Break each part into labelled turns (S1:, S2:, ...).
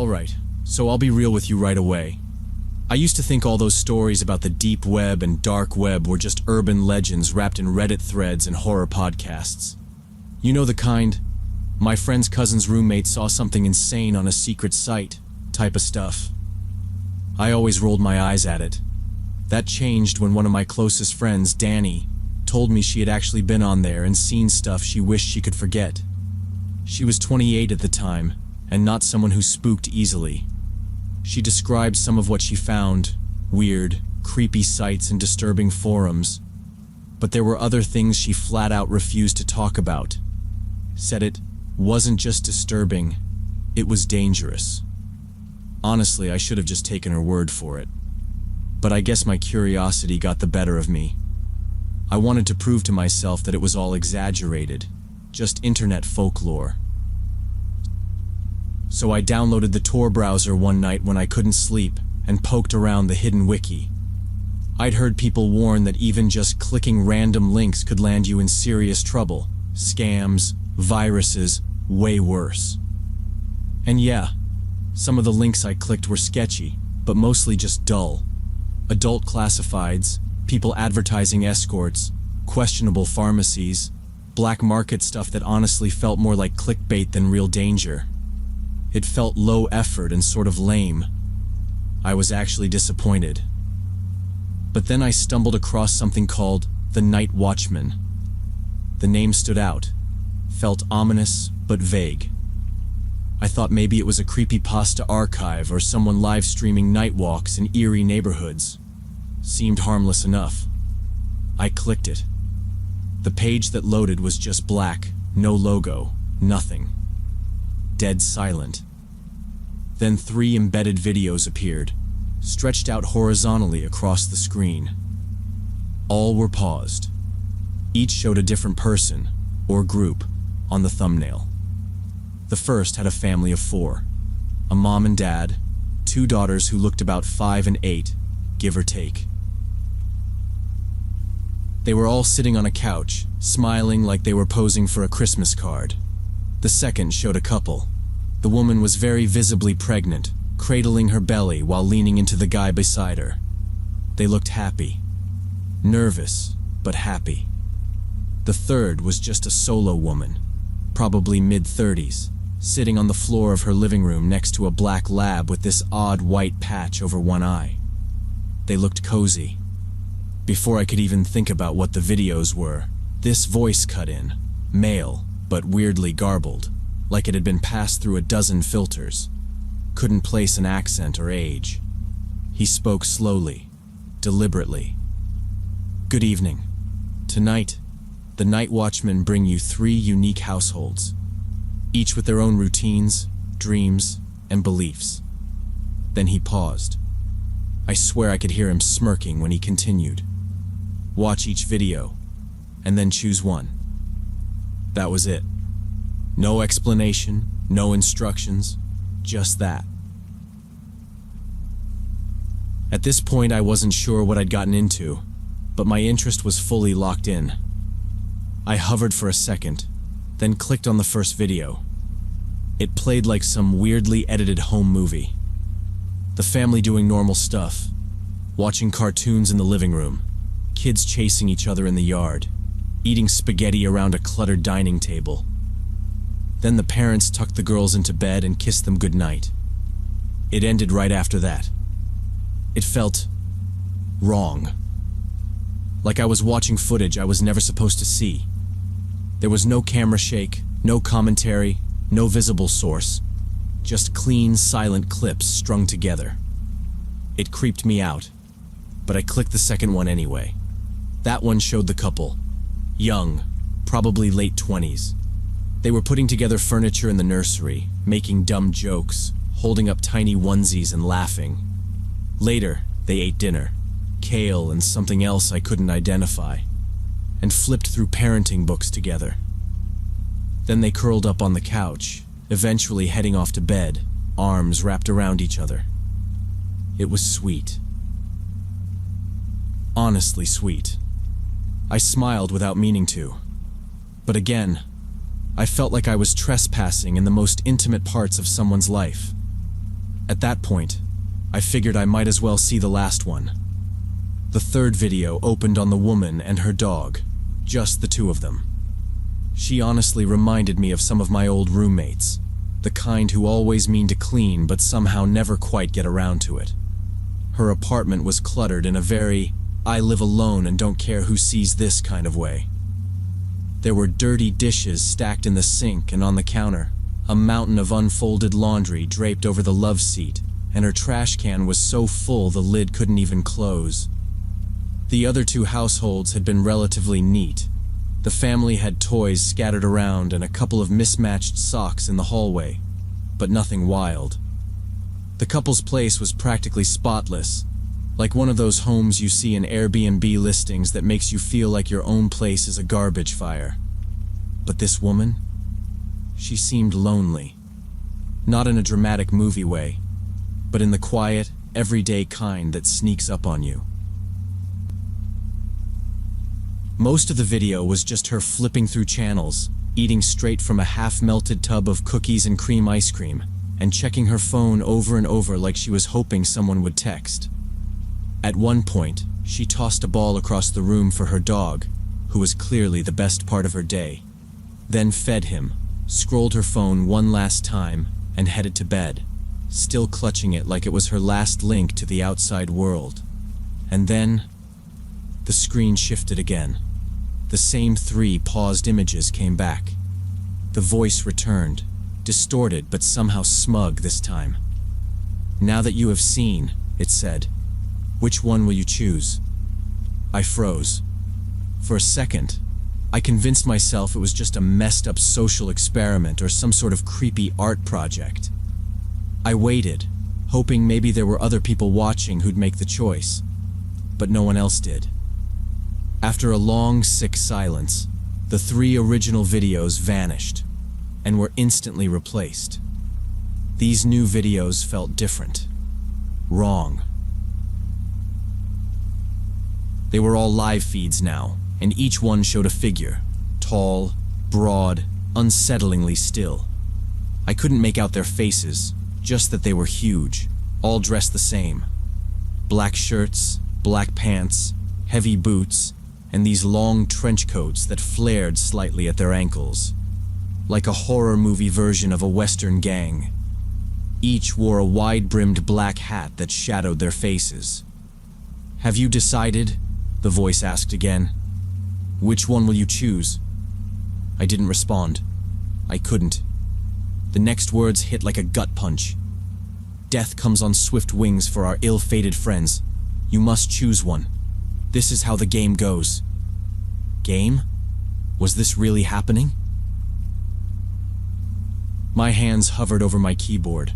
S1: Alright, so I'll be real with you right away. I used to think all those stories about the deep web and dark web were just urban legends wrapped in Reddit threads and horror podcasts. You know the kind, my friend's cousin's roommate saw something insane on a secret site type of stuff. I always rolled my eyes at it. That changed when one of my closest friends, Danny, told me she had actually been on there and seen stuff she wished she could forget. She was 28 at the time, and not someone who spooked easily. She described some of what she found, weird, creepy sites and disturbing forums. But there were other things she flat out refused to talk about. Said it wasn't just disturbing, it was dangerous. Honestly, I should have just taken her word for it. But I guess my curiosity got the better of me. I wanted to prove to myself that it was all exaggerated, just internet folklore. So I downloaded the Tor browser one night when I couldn't sleep and poked around the hidden wiki. I'd heard people warn that even just clicking random links could land you in serious trouble. Scams, viruses, way worse. And yeah, some of the links I clicked were sketchy, but mostly just dull. Adult classifieds, people advertising escorts, questionable pharmacies, black market stuff that honestly felt more like clickbait than real danger. It felt low effort and sort of lame. I was actually disappointed. But then I stumbled across something called The Night Watchman. The name stood out, felt ominous but vague. I thought maybe it was a creepypasta archive or someone live streaming night walks in eerie neighborhoods. Seemed harmless enough. I clicked it. The page that loaded was just black, no logo, nothing. Dead silent. Then 3 embedded videos appeared, stretched out horizontally across the screen. All were paused. Each showed a different person, or group, on the thumbnail. The first had a family of 4, a mom and dad, 2 daughters who looked about 5 and 8, give or take. They were all sitting on a couch, smiling like they were posing for a Christmas card. The second showed a couple. The woman was very visibly pregnant, cradling her belly while leaning into the guy beside her. They looked happy. Nervous, but happy. The third was just a solo woman, probably mid-30s, sitting on the floor of her living room next to a black lab with this odd white patch over one eye. They looked cozy. Before I could even think about what the videos were, this voice cut in, male, but weirdly garbled, like it had been passed through a dozen filters. Couldn't place an accent or age. He spoke slowly, deliberately. Good evening. Tonight, the Night Watchmen bring you 3 unique households, each with their own routines, dreams, and beliefs. Then he paused. I swear I could hear him smirking when he continued. Watch each video, and then choose one. That was it. No explanation, no instructions, just that. At this point, I wasn't sure what I'd gotten into, but my interest was fully locked in. I hovered for a second, then clicked on the first video. It played like some weirdly edited home movie. The family doing normal stuff, watching cartoons in the living room, kids chasing each other in the yard, eating spaghetti around a cluttered dining table. Then the parents tucked the girls into bed and kissed them goodnight. It ended right after that. It felt wrong. Like I was watching footage I was never supposed to see. There was no camera shake, no commentary, no visible source. Just clean, silent clips strung together. It creeped me out, but I clicked the second one anyway. That one showed the couple. Young, probably late 20s. They were putting together furniture in the nursery, making dumb jokes, holding up tiny onesies and laughing. Later, they ate dinner, kale and something else I couldn't identify, and flipped through parenting books together. Then they curled up on the couch, eventually heading off to bed, arms wrapped around each other. It was sweet. Honestly sweet. I smiled without meaning to. But again, I felt like I was trespassing in the most intimate parts of someone's life. At that point, I figured I might as well see the last one. The third video opened on the woman and her dog, just the two of them. She honestly reminded me of some of my old roommates, the kind who always mean to clean but somehow never quite get around to it. Her apartment was cluttered in a very I live alone and don't care who sees this kind of way. There were dirty dishes stacked in the sink and on the counter, a mountain of unfolded laundry draped over the love seat, and her trash can was so full the lid couldn't even close. The other two households had been relatively neat. The family had toys scattered around and a couple of mismatched socks in the hallway, but nothing wild. The couple's place was practically spotless, like one of those homes you see in Airbnb listings that makes you feel like your own place is a garbage fire. But this woman? She seemed lonely. Not in a dramatic movie way, but in the quiet, everyday kind that sneaks up on you. Most of the video was just her flipping through channels, eating straight from a half-melted tub of cookies and cream ice cream, and checking her phone over and over like she was hoping someone would text. At one point, she tossed a ball across the room for her dog, who was clearly the best part of her day, then fed him, scrolled her phone one last time, and headed to bed, still clutching it like it was her last link to the outside world. And then, the screen shifted again. The same 3 paused images came back. The voice returned, distorted but somehow smug this time. "Now that you have seen," it said, "which one will you choose?" I froze. For a second, I convinced myself it was just a messed up social experiment or some sort of creepy art project. I waited, hoping maybe there were other people watching who'd make the choice, but no one else did. After a long, sick silence, the 3 original videos vanished and were instantly replaced. These new videos felt different. Wrong. They were all live feeds now, and each one showed a figure, tall, broad, unsettlingly still. I couldn't make out their faces, just that they were huge, all dressed the same. Black shirts, black pants, heavy boots, and these long trench coats that flared slightly at their ankles, like a horror movie version of a Western gang. Each wore a wide-brimmed black hat that shadowed their faces. "Have you decided?" the voice asked again. "Which one will you choose?" I didn't respond. I couldn't. The next words hit like a gut punch. "Death comes on swift wings for our ill-fated friends. You must choose one. This is how the game goes." Game? Was this really happening? My hands hovered over my keyboard.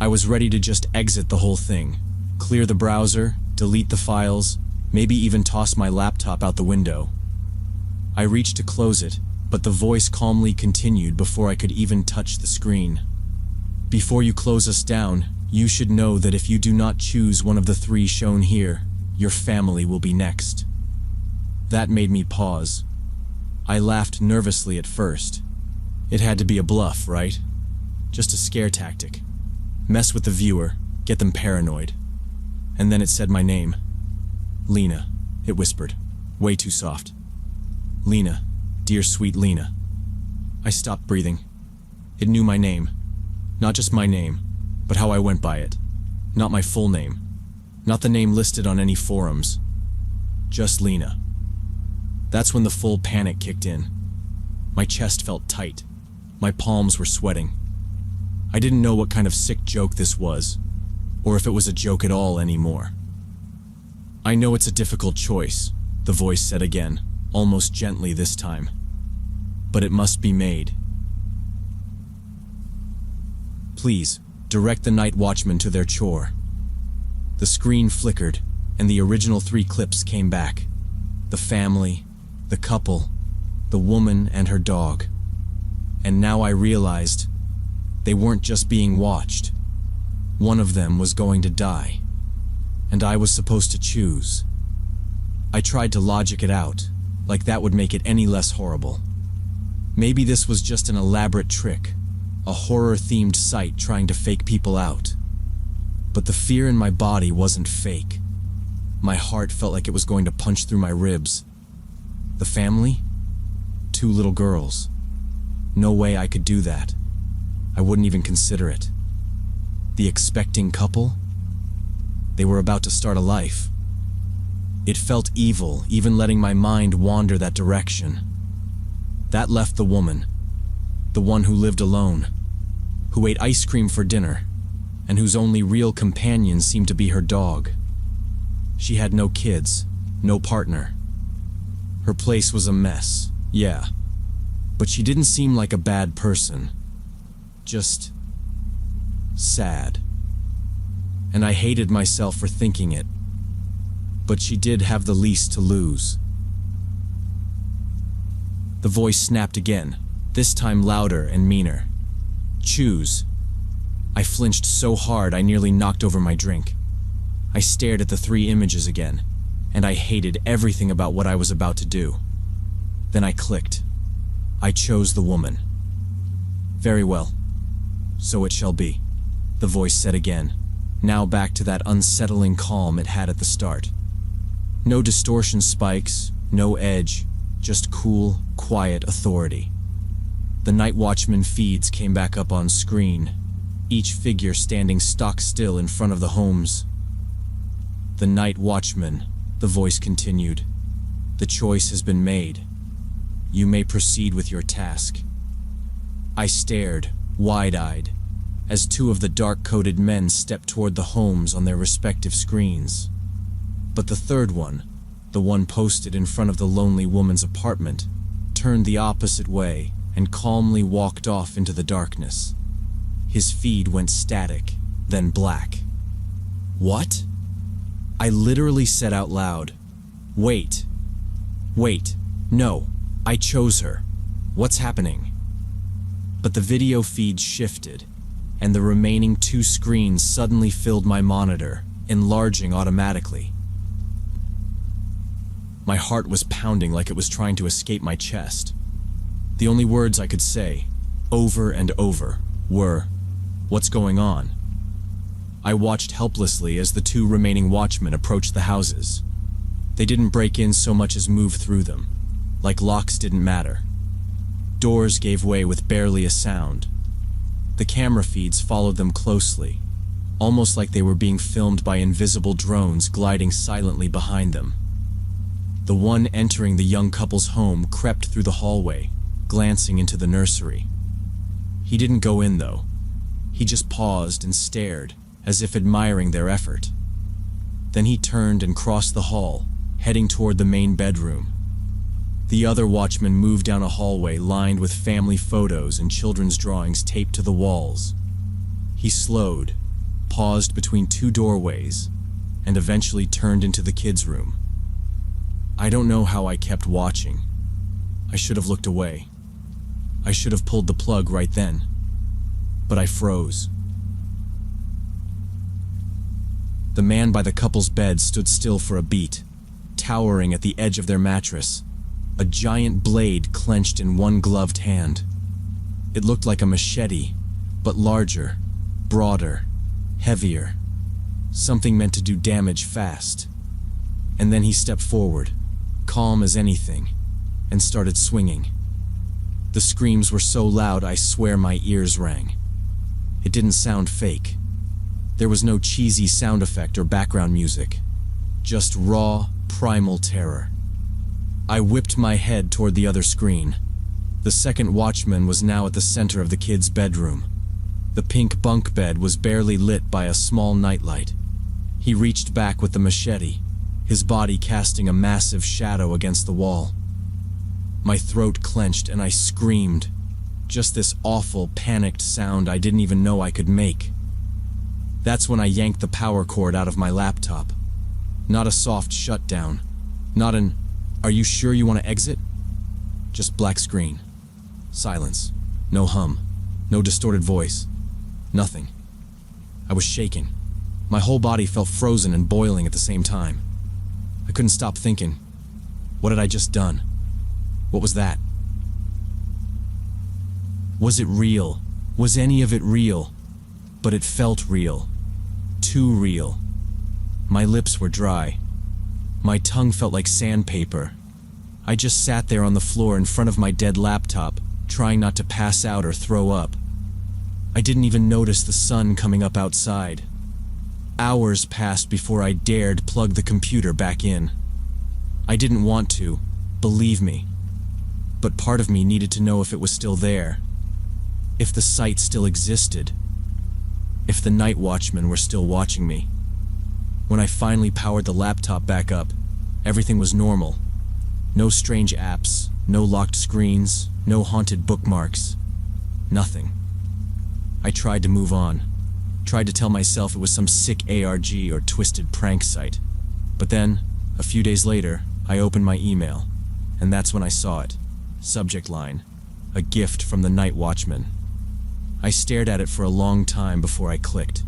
S1: I was ready to just exit the whole thing, clear the browser, delete the files, maybe even toss my laptop out the window. I reached to close it, but the voice calmly continued before I could even touch the screen. "Before you close us down, you should know that if you do not choose one of the 3 shown here, your family will be next." That made me pause. I laughed nervously at first. It had to be a bluff, right? Just a scare tactic. Mess with the viewer, get them paranoid. And then it said my name. "Lena," it whispered, way too soft. "Lena, dear sweet Lena." I stopped breathing. It knew my name. Not just my name, but how I went by it. Not my full name. Not the name listed on any forums. Just Lena. That's when the full panic kicked in. My chest felt tight. My palms were sweating. I didn't know what kind of sick joke this was, or if it was a joke at all anymore. "I know it's a difficult choice," the voice said again, almost gently this time. "But it must be made. Please, direct the night watchmen to their chore." The screen flickered, and the original 3 clips came back. The family, the couple, the woman and her dog. And now I realized they weren't just being watched. One of them was going to die, and I was supposed to choose. I tried to logic it out, like that would make it any less horrible. Maybe this was just an elaborate trick, a horror-themed site trying to fake people out. But the fear in my body wasn't fake. My heart felt like it was going to punch through my ribs. The family? 2 little girls. No way I could do that. I wouldn't even consider it. The expecting couple? They were about to start a life. It felt evil, even letting my mind wander that direction. That left the woman, the one who lived alone, who ate ice cream for dinner, and whose only real companion seemed to be her dog. She had no kids, no partner. Her place was a mess, yeah, but she didn't seem like a bad person. Just sad. And I hated myself for thinking it. But she did have the least to lose. The voice snapped again, this time louder and meaner. Choose. I flinched so hard I nearly knocked over my drink. I stared at the 3 images again, and I hated everything about what I was about to do. Then I clicked. I chose the woman. Very well. So it shall be, the voice said again, now back to that unsettling calm it had at the start. No distortion spikes, no edge, just cool, quiet authority. The night watchman feeds came back up on screen, each figure standing stock still in front of the homes. The night watchman, the voice continued. The choice has been made. You may proceed with your task. I stared, wide-eyed, as 2 of the dark-coated men stepped toward the homes on their respective screens. But the third one, the one posted in front of the lonely woman's apartment, turned the opposite way and calmly walked off into the darkness. His feed went static, then black. What? I literally said out loud, Wait, no, I chose her. What's happening? But the video feed shifted, and the remaining 2 screens suddenly filled my monitor, enlarging automatically. My heart was pounding like it was trying to escape my chest. The only words I could say, over and over, were, "What's going on?" I watched helplessly as the 2 remaining watchmen approached the houses. They didn't break in so much as move through them, like locks didn't matter. Doors gave way with barely a sound. The camera feeds followed them closely, almost like they were being filmed by invisible drones gliding silently behind them. The one entering the young couple's home crept through the hallway, glancing into the nursery. He didn't go in, though. He just paused and stared, as if admiring their effort. Then he turned and crossed the hall, heading toward the main bedroom. The other watchman moved down a hallway lined with family photos and children's drawings taped to the walls. He slowed, paused between 2 doorways, and eventually turned into the kids' room. I don't know how I kept watching. I should have looked away. I should have pulled the plug right then. But I froze. The man by the couple's bed stood still for a beat, towering at the edge of their mattress, a giant blade clenched in one gloved hand. It looked like a machete, but larger, broader, heavier, something meant to do damage fast. And then he stepped forward, calm as anything, and started swinging. The screams were so loud I swear my ears rang. It didn't sound fake. There was no cheesy sound effect or background music, just raw, primal terror. I whipped my head toward the other screen. The second watchman was now at the center of the kids' bedroom. The pink bunk bed was barely lit by a small nightlight. He reached back with the machete, his body casting a massive shadow against the wall. My throat clenched and I screamed, just this awful, panicked sound I didn't even know I could make. That's when I yanked the power cord out of my laptop. Not a soft shutdown, not an, "Are you sure you want to exit?" Just black screen. Silence. No hum. No distorted voice. Nothing. I was shaking. My whole body felt frozen and boiling at the same time. I couldn't stop thinking, what had I just done? What was that? Was it real? Was any of it real? But it felt real. Too real. My lips were dry. My tongue felt like sandpaper. I just sat there on the floor in front of my dead laptop, trying not to pass out or throw up. I didn't even notice the sun coming up outside. Hours passed before I dared plug the computer back in. I didn't want to, believe me. But part of me needed to know if it was still there. If the site still existed. If the night watchmen were still watching me. When I finally powered the laptop back up, everything was normal. No strange apps, no locked screens, no haunted bookmarks. Nothing. I tried to move on. Tried to tell myself it was some sick ARG or twisted prank site. But then, a few days later, I opened my email, and that's when I saw it. Subject line: a gift from the night watchman. I stared at it for a long time before I clicked.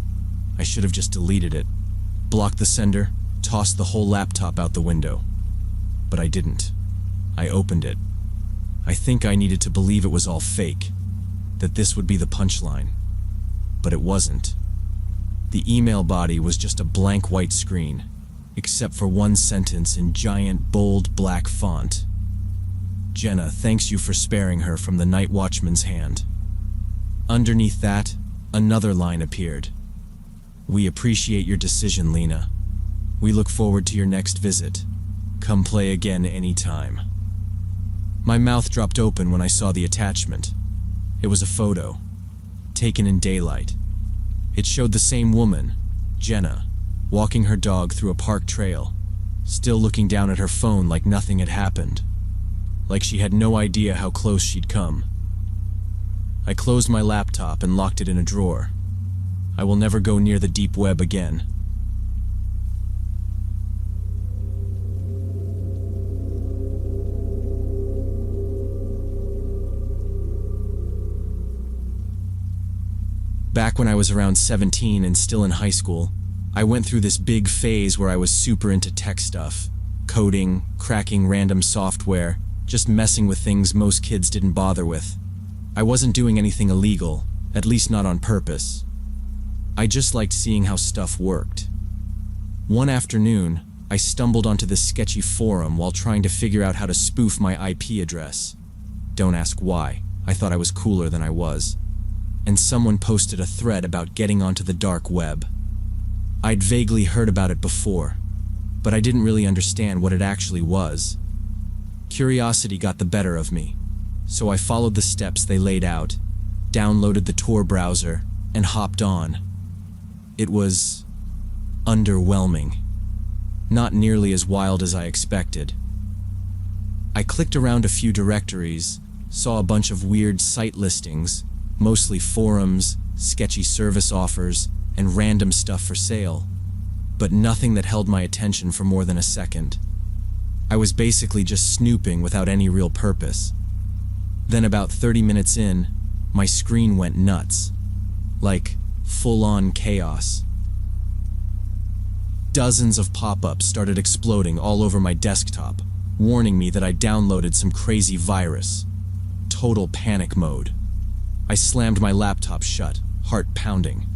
S1: I should have just deleted it, blocked the sender, tossed the whole laptop out the window. But I didn't. I opened it. I think I needed to believe it was all fake, that this would be the punchline. But it wasn't. The email body was just a blank white screen, except for one sentence in giant, bold, black font. Jenna thanks you for sparing her from the night watchman's hand. Underneath that, another line appeared. We appreciate your decision, Lena. We look forward to your next visit. Come play again anytime. My mouth dropped open when I saw the attachment. It was a photo, taken in daylight. It showed the same woman, Jenna, walking her dog through a park trail, still looking down at her phone like nothing had happened, like she had no idea how close she'd come. I closed my laptop and locked it in a drawer. I will never go near the deep web again. Back when I was around 17 and still in high school, I went through this big phase where I was super into tech stuff. Coding, cracking random software, just messing with things most kids didn't bother with. I wasn't doing anything illegal, at least not on purpose. I just liked seeing how stuff worked. One afternoon, I stumbled onto this sketchy forum while trying to figure out how to spoof my IP address. Don't ask why. I thought I was cooler than I was. And someone posted a thread about getting onto the dark web. I'd vaguely heard about it before, but I didn't really understand what it actually was. Curiosity got the better of me, so I followed the steps they laid out, downloaded the Tor browser, and hopped on. It was underwhelming. Not nearly as wild as I expected. I clicked around a few directories, saw a bunch of weird site listings, mostly forums, sketchy service offers, and random stuff for sale, but nothing that held my attention for more than a second. I was basically just snooping without any real purpose. Then about 30 minutes in, my screen went nuts. Like, full-on chaos. Dozens of pop-ups started exploding all over my desktop, warning me that I downloaded some crazy virus. Total panic mode. I slammed my laptop shut, heart pounding.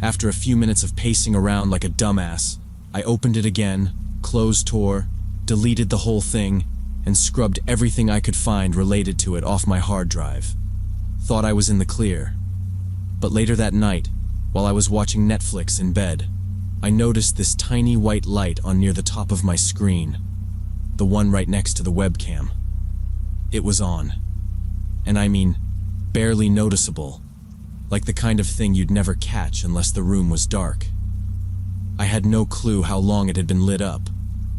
S1: After a few minutes of pacing around like a dumbass, I opened it again, closed Tor, deleted the whole thing, and scrubbed everything I could find related to it off my hard drive. Thought I was in the clear. But later that night, while I was watching Netflix in bed, I noticed this tiny white light on near the top of my screen, the one right next to the webcam. It was on. And I mean, barely noticeable, like the kind of thing you'd never catch unless the room was dark. I had no clue how long it had been lit up,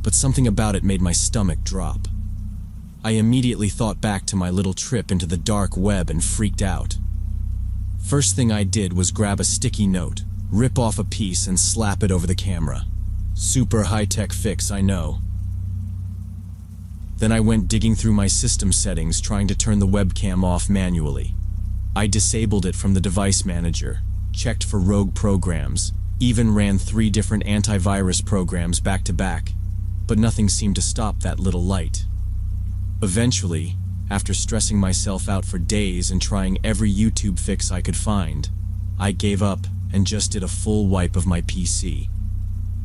S1: but something about it made my stomach drop. I immediately thought back to my little trip into the dark web and freaked out. First thing I did was grab a sticky note, rip off a piece and slap it over the camera. Super high-tech fix, I know. Then I went digging through my system settings trying to turn the webcam off manually. I disabled it from the device manager, checked for rogue programs, even ran 3 different antivirus programs back to back, but nothing seemed to stop that little light. Eventually, after stressing myself out for days and trying every YouTube fix I could find, I gave up and just did a full wipe of my PC.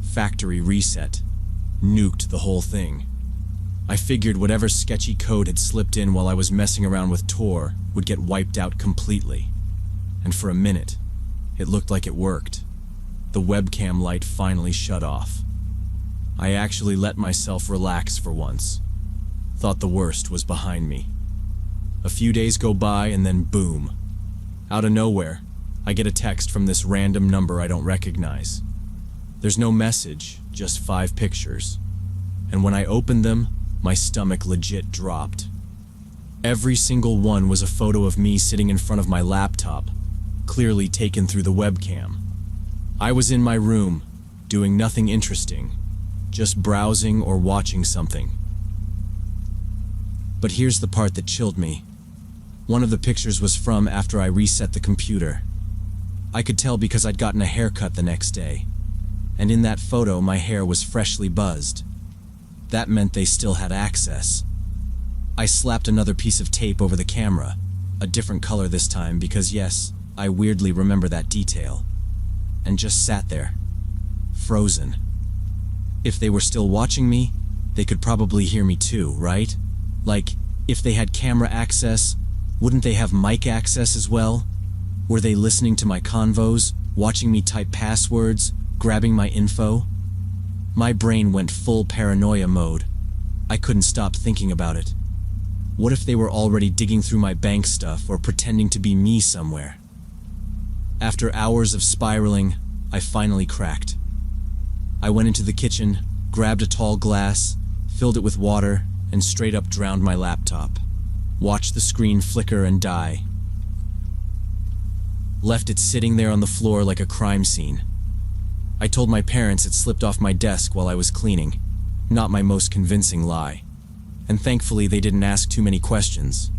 S1: Factory reset. Nuked the whole thing. I figured whatever sketchy code had slipped in while I was messing around with Tor would get wiped out completely. And for a minute, it looked like it worked. The webcam light finally shut off. I actually let myself relax for once. Thought the worst was behind me. A few days go by and then boom. Out of nowhere, I get a text from this random number I don't recognize. There's no message, just 5 pictures. And when I opened them, my stomach legit dropped. Every single one was a photo of me sitting in front of my laptop, clearly taken through the webcam. I was in my room, doing nothing interesting, just browsing or watching something. But here's the part that chilled me. One of the pictures was from after I reset the computer. I could tell because I'd gotten a haircut the next day, and in that photo my hair was freshly buzzed. That meant they still had access. I slapped another piece of tape over the camera, a different color this time because yes, I weirdly remember that detail, and just sat there, frozen. If they were still watching me, they could probably hear me too, right? Like, if they had camera access, wouldn't they have mic access as well? Were they listening to my convos, watching me type passwords, grabbing my info? My brain went full paranoia mode. I couldn't stop thinking about it. What if they were already digging through my bank stuff or pretending to be me somewhere? After hours of spiraling, I finally cracked. I went into the kitchen, grabbed a tall glass, filled it with water, and straight up drowned my laptop. Watched the screen flicker and die. Left it sitting there on the floor like a crime scene. I told my parents it slipped off my desk while I was cleaning. Not my most convincing lie. And thankfully they didn't ask too many questions.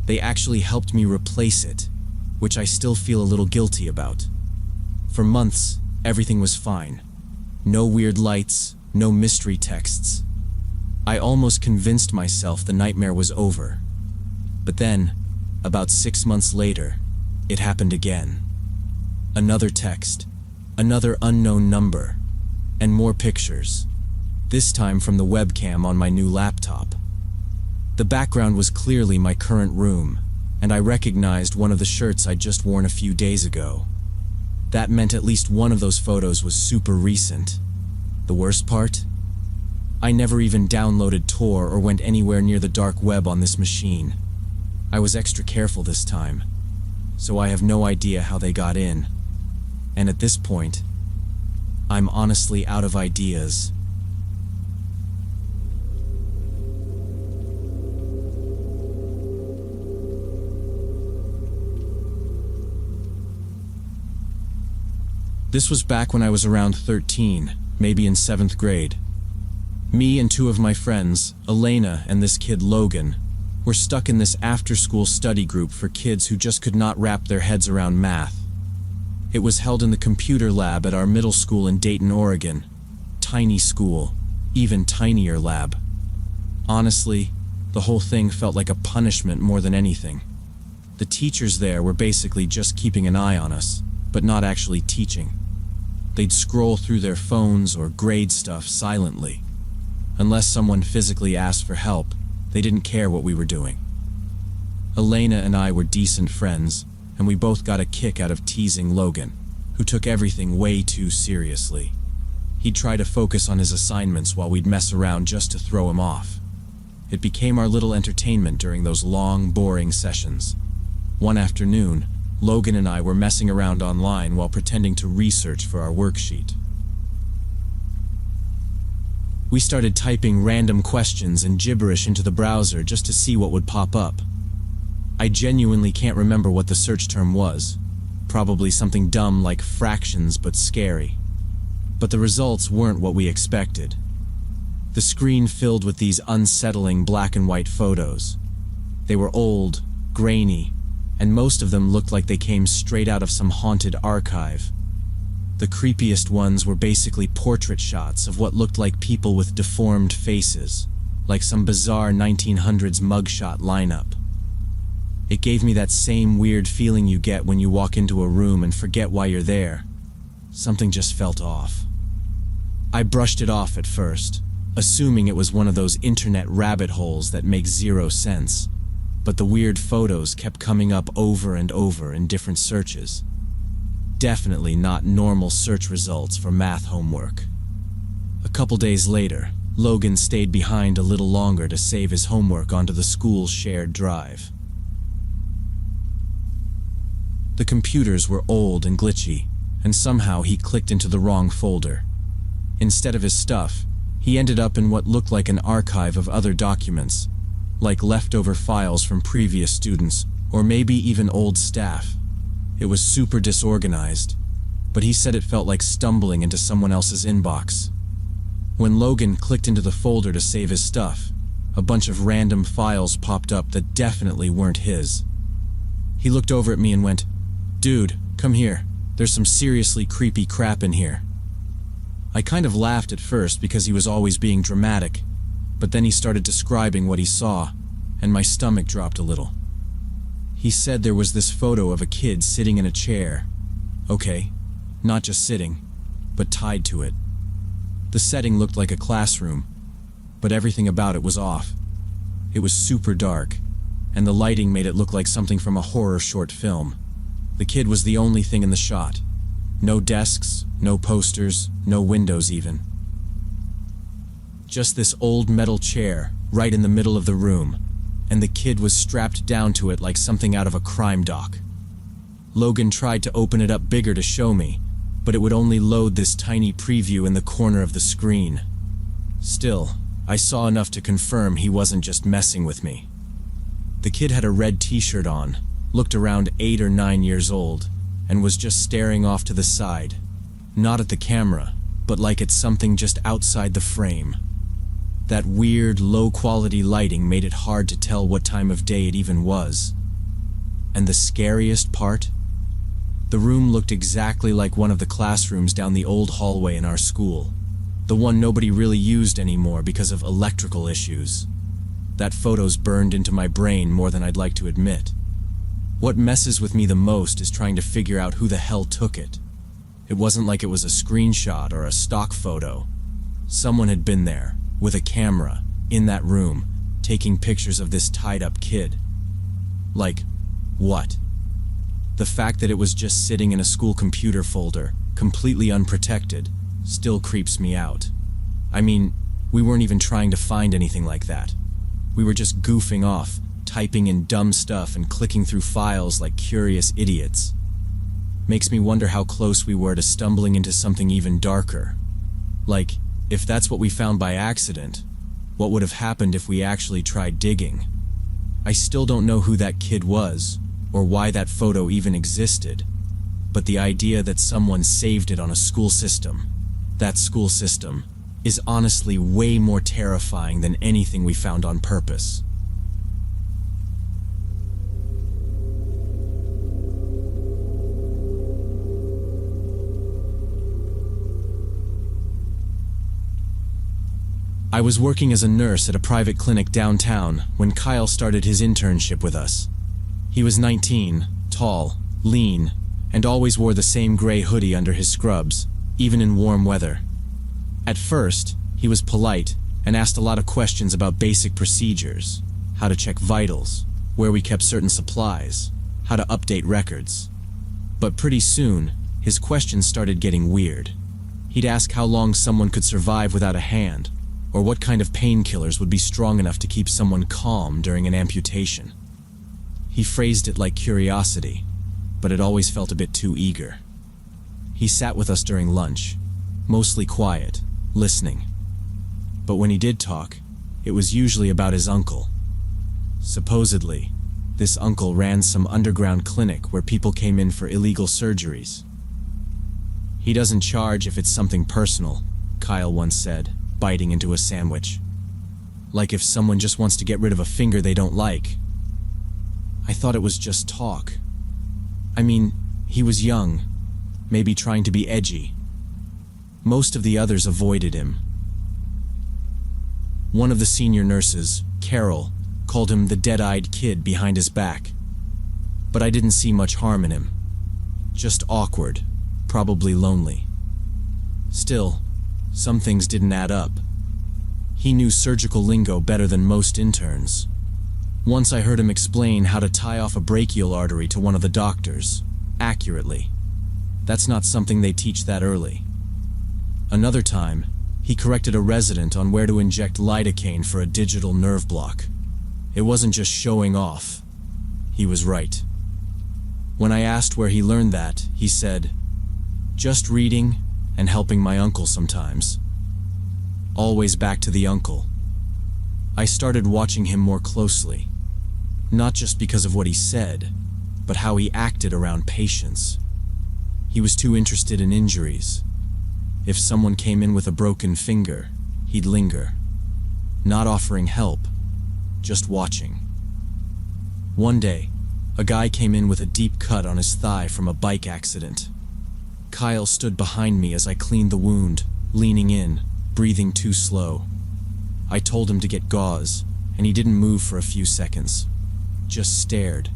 S1: They actually helped me replace it, which I still feel a little guilty about. For months, everything was fine. No weird lights, no mystery texts. I almost convinced myself the nightmare was over. But then, about 6 months later, it happened again. Another text, another unknown number, and more pictures. This time from the webcam on my new laptop. The background was clearly my current room, and I recognized one of the shirts I'd just worn a few days ago. That meant at least one of those photos was super recent. The worst part? I never even downloaded Tor or went anywhere near the dark web on this machine. I was extra careful this time, so I have no idea how they got in. And at this point, I'm honestly out of ideas. This was back when I was around 13, maybe in 7th grade. Me and 2 of my friends, Elena and this kid Logan, were stuck in this after-school study group for kids who just could not wrap their heads around math. It was held in the computer lab at our middle school in Dayton, Oregon. Tiny school, even tinier lab. Honestly, the whole thing felt like a punishment more than anything. The teachers there were basically just keeping an eye on us, but not actually teaching. They'd scroll through their phones or grade stuff silently. Unless someone physically asked for help, they didn't care what we were doing. Elena and I were decent friends, and we both got a kick out of teasing Logan, who took everything way too seriously. He'd try to focus on his assignments while we'd mess around just to throw him off. It became our little entertainment during those long, boring sessions. One afternoon, Logan and I were messing around online while pretending to research for our worksheet. We started typing random questions and gibberish into the browser just to see what would pop up. I genuinely can't remember what the search term was. Probably something dumb like fractions but scary. But the results weren't what we expected. The screen filled with these unsettling black and white photos. They were old, grainy, and most of them looked like they came straight out of some haunted archive. The creepiest ones were basically portrait shots of what looked like people with deformed faces, like some bizarre 1900s mugshot lineup. It gave me that same weird feeling you get when you walk into a room and forget why you're there. Something just felt off. I brushed it off at first, assuming it was one of those internet rabbit holes that make zero sense. But the weird photos kept coming up over and over in different searches. Definitely not normal search results for math homework. A couple days later, Logan stayed behind a little longer to save his homework onto the school's shared drive. The computers were old and glitchy, and somehow he clicked into the wrong folder. Instead of his stuff, he ended up in what looked like an archive of other documents, like leftover files from previous students, or maybe even old staff. It was super disorganized, but he said it felt like stumbling into someone else's inbox. When Logan clicked into the folder to save his stuff, a bunch of random files popped up that definitely weren't his. He looked over at me and went, "Dude, come here. There's some seriously creepy crap in here." I kind of laughed at first because he was always being dramatic, but then he started describing what he saw, and my stomach dropped a little. He said there was this photo of a kid sitting in a chair. Okay, not just sitting, but tied to it. The setting looked like a classroom, but everything about it was off. It was super dark, and the lighting made it look like something from a horror short film. The kid was the only thing in the shot. No desks, no posters, no windows even. Just this old metal chair right in the middle of the room, and the kid was strapped down to it like something out of a crime doc. Logan tried to open it up bigger to show me, but it would only load this tiny preview in the corner of the screen. Still, I saw enough to confirm he wasn't just messing with me. The kid had a red t-shirt on, looked around 8 or 9 years old, and was just staring off to the side, not at the camera, but like at something just outside the frame. That weird, low-quality lighting made it hard to tell what time of day it even was. And the scariest part? The room looked exactly like one of the classrooms down the old hallway in our school, the one nobody really used anymore because of electrical issues. That photo's burned into my brain more than I'd like to admit. What messes with me the most is trying to figure out who the hell took it. It wasn't like it was a screenshot or a stock photo. Someone had been there, with a camera, in that room, taking pictures of this tied-up kid. Like, what? The fact that it was just sitting in a school computer folder, completely unprotected, still creeps me out. I mean, we weren't even trying to find anything like that. We were just goofing off, typing in dumb stuff and clicking through files like curious idiots. Makes me wonder how close we were to stumbling into something even darker. Like, if that's what we found by accident, what would have happened if we actually tried digging? I still don't know who that kid was, or why that photo even existed, but the idea that someone saved it on a school system, that school system, is honestly way more terrifying than anything we found on purpose. I was working as a nurse at a private clinic downtown when Kyle started his internship with us. He was 19, tall, lean, and always wore the same gray hoodie under his scrubs, even in warm weather. At first, he was polite and asked a lot of questions about basic procedures, how to check vitals, where we kept certain supplies, how to update records. But pretty soon, his questions started getting weird. He'd ask how long someone could survive without a hand, or what kind of painkillers would be strong enough to keep someone calm during an amputation. He phrased it like curiosity, but it always felt a bit too eager. He sat with us during lunch, mostly quiet, listening. But when he did talk, it was usually about his uncle. Supposedly, this uncle ran some underground clinic where people came in for illegal surgeries. He doesn't charge if it's something personal, Kyle once said, biting into a sandwich. Like if someone just wants to get rid of a finger they don't like. I thought it was just talk. I mean, he was young, maybe trying to be edgy. Most of the others avoided him. One of the senior nurses, Carol, called him the dead-eyed kid behind his back, but I didn't see much harm in him. Just awkward, probably lonely. Still, some things didn't add up. He knew surgical lingo better than most interns. Once I heard him explain how to tie off a brachial artery to one of the doctors, accurately. That's not something they teach that early. Another time, he corrected a resident on where to inject lidocaine for a digital nerve block. It wasn't just showing off. He was right. When I asked where he learned that, he said, "Just reading and helping my uncle sometimes." Always back to the uncle. I started watching him more closely, not just because of what he said, but how he acted around patients. He was too interested in injuries. If someone came in with a broken finger, he'd linger, not offering help, just watching. One day, a guy came in with a deep cut on his thigh from a bike accident. Kyle stood behind me as I cleaned the wound, leaning in, breathing too slow. I told him to get gauze, and he didn't move for a few seconds, just stared.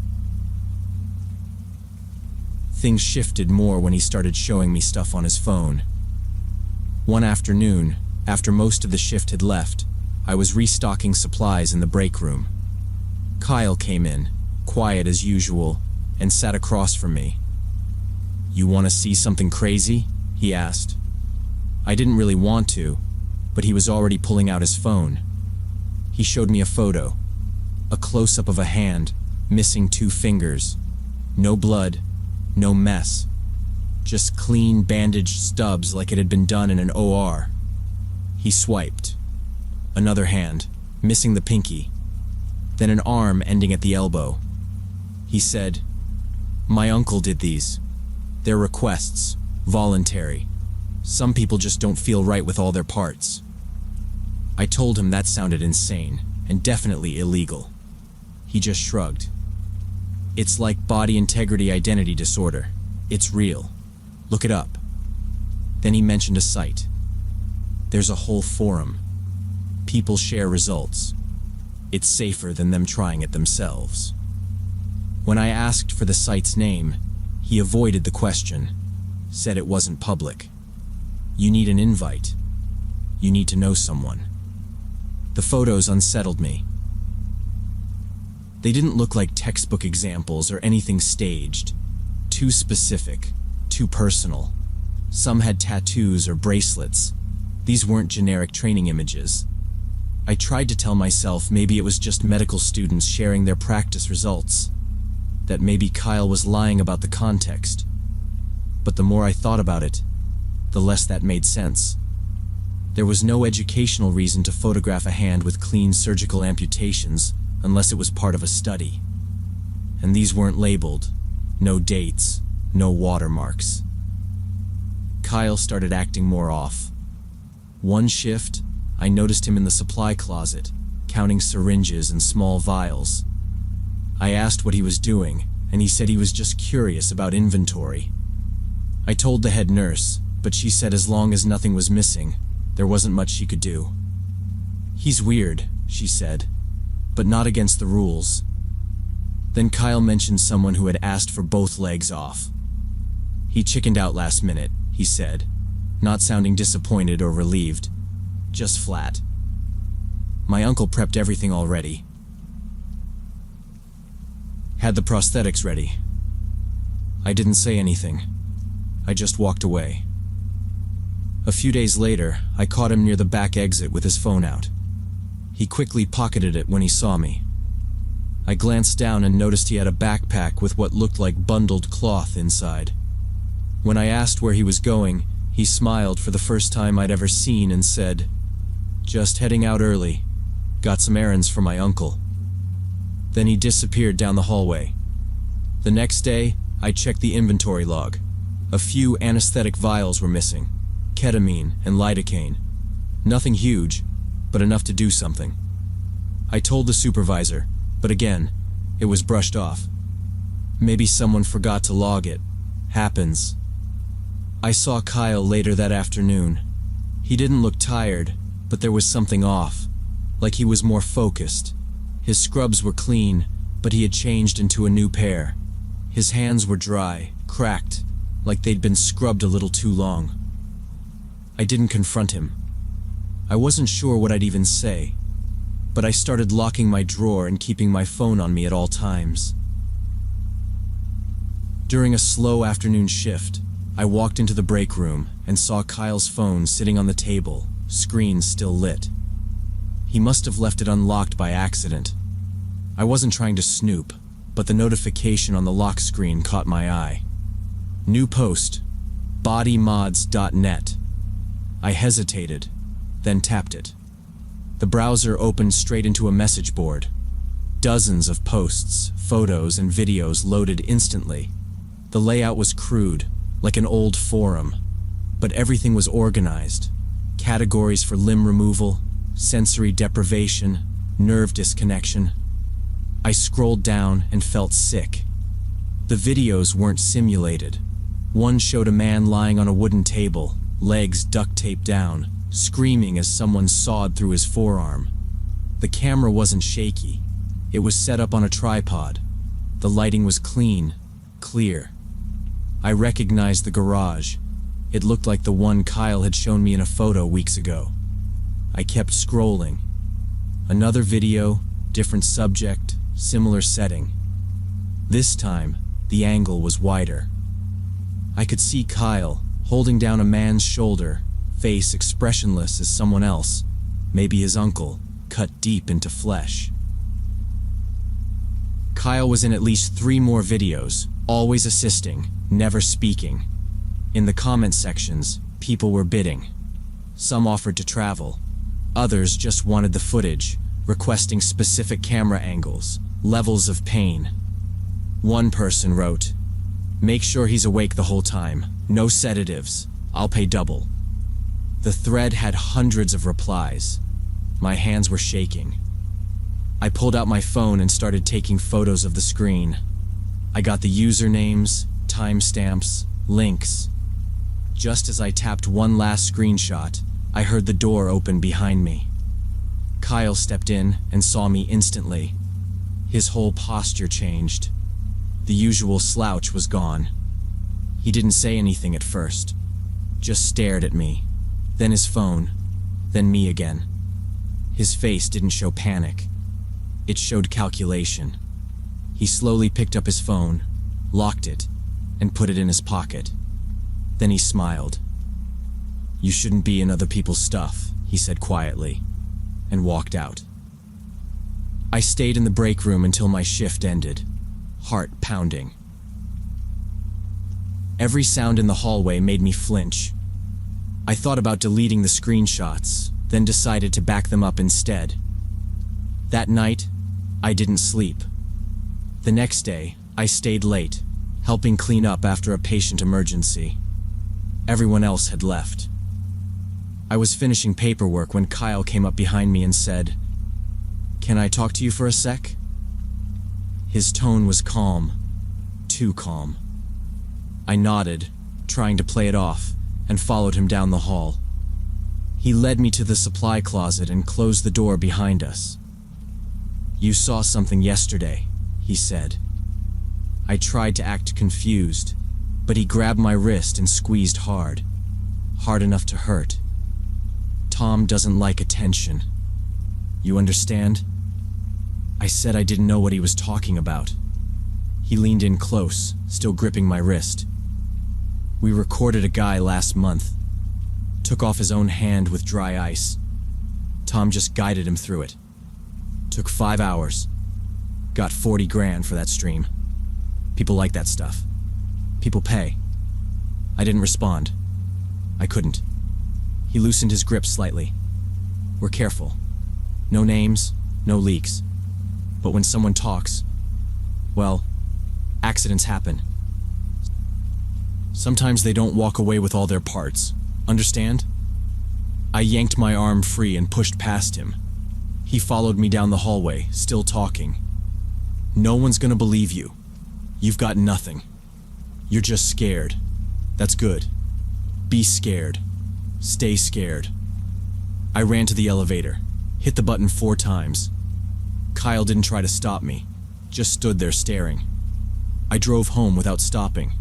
S1: Things shifted more when he started showing me stuff on his phone. One afternoon, after most of the shift had left, I was restocking supplies in the break room. Kyle came in, quiet as usual, and sat across from me. "You want to see something crazy?" he asked. I didn't really want to, but he was already pulling out his phone. He showed me a photo, a close-up of a hand, missing 2 fingers. No blood, no mess. Just clean bandaged stubs like it had been done in an OR. He swiped. Another hand, missing the pinky. Then an arm ending at the elbow. He said, "My uncle did these. They're requests, voluntary. Some people just don't feel right with all their parts." I told him that sounded insane, and definitely illegal. He just shrugged. "It's like body integrity identity disorder. It's real. Look it up." Then he mentioned a site. There's a whole forum. People share results. It's safer than them trying it themselves. When I asked for the site's name, he avoided the question, said it wasn't public. You need an invite. You need to know someone. The photos unsettled me. They didn't look like textbook examples or anything staged. Too specific, too personal. Some had tattoos or bracelets. These weren't generic training images. I tried to tell myself maybe it was just medical students sharing their practice results, that maybe Kyle was lying about the context. But the more I thought about it, the less that made sense. There was no educational reason to photograph a hand with clean surgical amputations unless it was part of a study. And these weren't labeled. No dates, no watermarks. Kyle started acting more off. One shift, I noticed him in the supply closet, counting syringes and small vials. I asked what he was doing, and he said he was just curious about inventory. I told the head nurse, but she said as long as nothing was missing, there wasn't much she could do. "He's weird," she said, "but not against the rules." Then Kyle mentioned someone who had asked for both legs off. He chickened out last minute, he said, not sounding disappointed or relieved, just flat. My uncle prepped everything already. Had the prosthetics ready. I didn't say anything. I just walked away. A few days later, I caught him near the back exit with his phone out. He quickly pocketed it when he saw me. I glanced down and noticed he had a backpack with what looked like bundled cloth inside. When I asked where he was going, he smiled for the first time I'd ever seen and said, "Just heading out early. Got some errands for my uncle." Then he disappeared down the hallway. The next day, I checked the inventory log. A few anesthetic vials were missing. Ketamine and lidocaine. Nothing huge, but enough to do something. I told the supervisor, but again, it was brushed off. Maybe someone forgot to log it. Happens. I saw Kyle later that afternoon. He didn't look tired, but there was something off, like he was more focused. His scrubs were clean, but he had changed into a new pair. His hands were dry, cracked, like they'd been scrubbed a little too long. I didn't confront him. I wasn't sure what I'd even say, but I started locking my drawer and keeping my phone on me at all times. During a slow afternoon shift, I walked into the break room and saw Kyle's phone sitting on the table, screen still lit. He must have left it unlocked by accident. I wasn't trying to snoop, but the notification on the lock screen caught my eye. New post, bodymods.net. I hesitated, then tapped it. The browser opened straight into a message board. Dozens of posts, photos, and videos loaded instantly. The layout was crude, like an old forum, but everything was organized. Categories for limb removal, sensory deprivation, nerve disconnection. I scrolled down and felt sick. The videos weren't simulated. One showed a man lying on a wooden table, legs duct taped down, screaming as someone sawed through his forearm. The camera wasn't shaky. It was set up on a tripod. The lighting was clean, clear. I recognized the garage. It looked like the one Kyle had shown me in a photo weeks ago. I kept scrolling. Another video, different subject, similar setting. This time, the angle was wider. I could see Kyle holding down a man's shoulder, face expressionless as someone else, maybe his uncle, cut deep into flesh. Kyle was in at least 3 more videos, always assisting, never speaking. In the comment sections, people were bidding. Some offered to travel. Others just wanted the footage, requesting specific camera angles, levels of pain. One person wrote, "Make sure he's awake the whole time. No sedatives. I'll pay double." The thread had hundreds of replies. My hands were shaking. I pulled out my phone and started taking photos of the screen. I got the usernames, timestamps, links. Just as I tapped one last screenshot, I heard the door open behind me. Kyle stepped in and saw me instantly. His whole posture changed. The usual slouch was gone. He didn't say anything at first, just stared at me, then his phone, then me again. His face didn't show panic. It showed calculation. He slowly picked up his phone, locked it, and put it in his pocket. Then he smiled. "You shouldn't be in other people's stuff," he said quietly, and walked out. I stayed in the break room until my shift ended, heart pounding. Every sound in the hallway made me flinch. I thought about deleting the screenshots, then decided to back them up instead. That night, I didn't sleep. The next day, I stayed late, helping clean up after a patient emergency. Everyone else had left. I was finishing paperwork when Kyle came up behind me and said, "Can I talk to you for a sec?" His tone was calm, too calm. I nodded, trying to play it off, and followed him down the hall. He led me to the supply closet and closed the door behind us. "You saw something yesterday," he said. I tried to act confused, but he grabbed my wrist and squeezed hard, hard enough to hurt. "Tom doesn't like attention. You understand?" I said I didn't know what he was talking about. He leaned in close, still gripping my wrist. "We recorded a guy last month. Took off his own hand with dry ice. Tom just guided him through it. Took 5 hours. Got 40 grand for that stream. People like that stuff. People pay." I didn't respond. I couldn't. He loosened his grip slightly. "We're careful. No names, no leaks. But when someone talks, well, accidents happen. Sometimes they don't walk away with all their parts. Understand?" I yanked my arm free and pushed past him. He followed me down the hallway, still talking. "No one's gonna believe you. You've got nothing. You're just scared. That's good. Be scared. Stay scared." I ran to the elevator, hit the button 4 times. Kyle didn't try to stop me, just stood there staring. I drove home without stopping.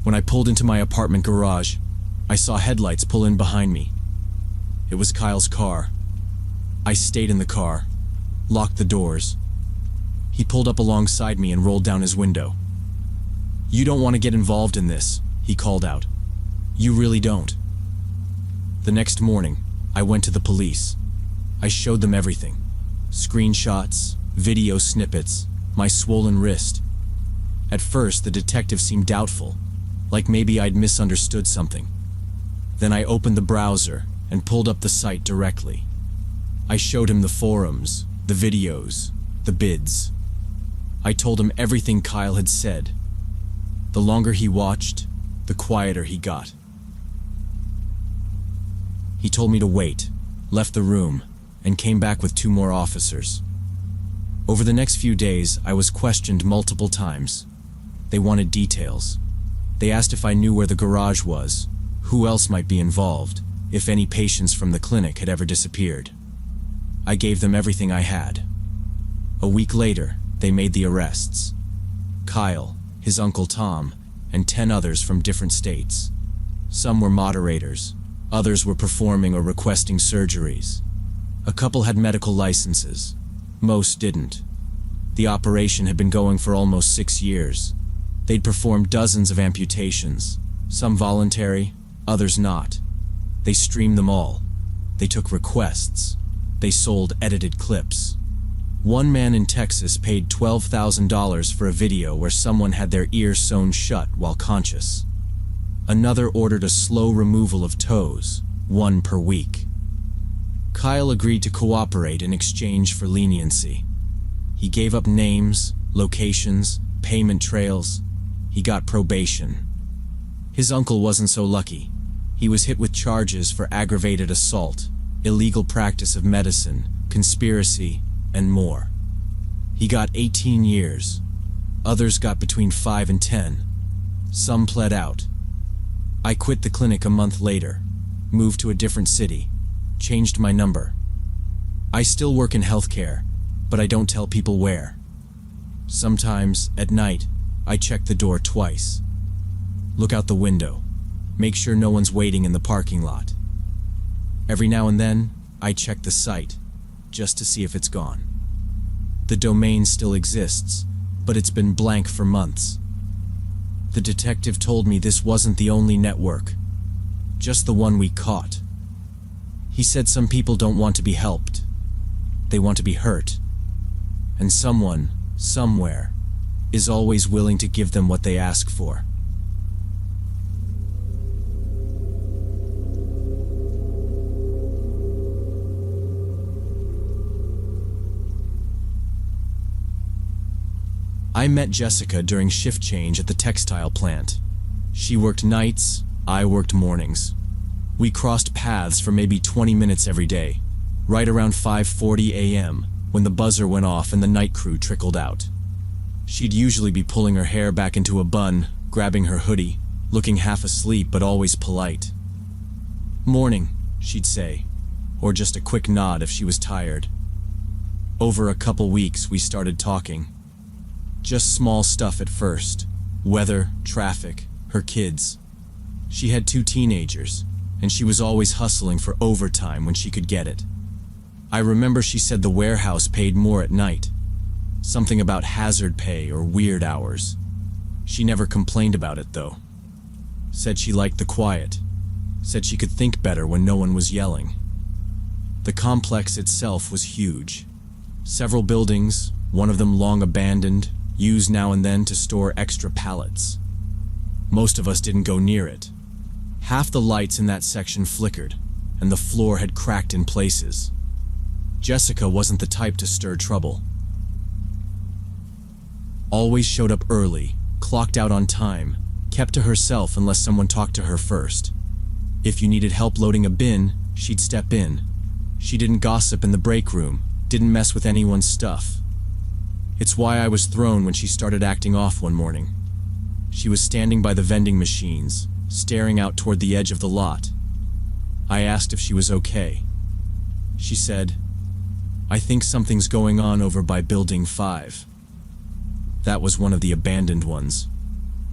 S1: When I pulled into my apartment garage, I saw headlights pull in behind me. It was Kyle's car. I stayed in the car, locked the doors. He pulled up alongside me and rolled down his window. "You don't want to get involved in this," he called out. "You really don't." The next morning, I went to the police. I showed them everything. Screenshots, video snippets, my swollen wrist. At first, the detective seemed doubtful, like maybe I'd misunderstood something. Then I opened the browser and pulled up the site directly. I showed him the forums, the videos, the bids. I told him everything Kyle had said. The longer he watched, the quieter he got. He told me to wait, left the room, and came back with 2 more officers. Over the next few days, I was questioned multiple times. They wanted details. They asked if I knew where the garage was, who else might be involved, if any patients from the clinic had ever disappeared. I gave them everything I had. A week later, they made the arrests. Kyle, his uncle Tom, and 10 others from different states. Some were moderators, others were performing or requesting surgeries. A couple had medical licenses, most didn't. The operation had been going for almost 6 years. They'd performed dozens of amputations, some voluntary, others not. They streamed them all. They took requests. They sold edited clips. One man in Texas paid $12,000 for a video where someone had their ear sewn shut while conscious. Another ordered a slow removal of toes, 1 per week. Kyle agreed to cooperate in exchange for leniency. He gave up names, locations, payment trails. He got probation. His uncle wasn't so lucky. He was hit with charges for aggravated assault, illegal practice of medicine, conspiracy, and more. He got 18 years. Others got between 5 and 10. Some pled out. I quit the clinic a month later, moved to a different city, changed my number. I still work in healthcare, but I don't tell people where. Sometimes, at night, I check the door twice. Look out the window. Make sure no one's waiting in the parking lot. Every now and then, I check the site, just to see if it's gone. The domain still exists, but it's been blank for months. The detective told me this wasn't the only network, just the one we caught. He said some people don't want to be helped. They want to be hurt. And someone, somewhere, is always willing to give them what they ask for. I met Jessica during shift change at the textile plant. She worked nights, I worked mornings. We crossed paths for maybe 20 minutes every day, right around 5:40 a.m. when the buzzer went off and the night crew trickled out. She'd usually be pulling her hair back into a bun, grabbing her hoodie, looking half asleep but always polite. "Morning," she'd say, or just a quick nod if she was tired. Over a couple weeks we started talking. Just small stuff at first. Weather, traffic, her kids. She had 2 teenagers, and she was always hustling for overtime when she could get it. I remember she said the warehouse paid more at night. Something about hazard pay or weird hours. She never complained about it, though. Said she liked the quiet. Said she could think better when no one was yelling. The complex itself was huge. Several buildings, one of them long abandoned, used now and then to store extra pallets. Most of us didn't go near it. Half the lights in that section flickered, and the floor had cracked in places. Jessica wasn't the type to stir trouble. Always showed up early, clocked out on time, kept to herself unless someone talked to her first. If you needed help loading a bin, she'd step in. She didn't gossip in the break room, didn't mess with anyone's stuff. It's why I was thrown when she started acting off one morning. She was standing by the vending machines, staring out toward the edge of the lot. I asked if she was okay. She said, "I think something's going on over by Building 5. That was one of the abandoned ones.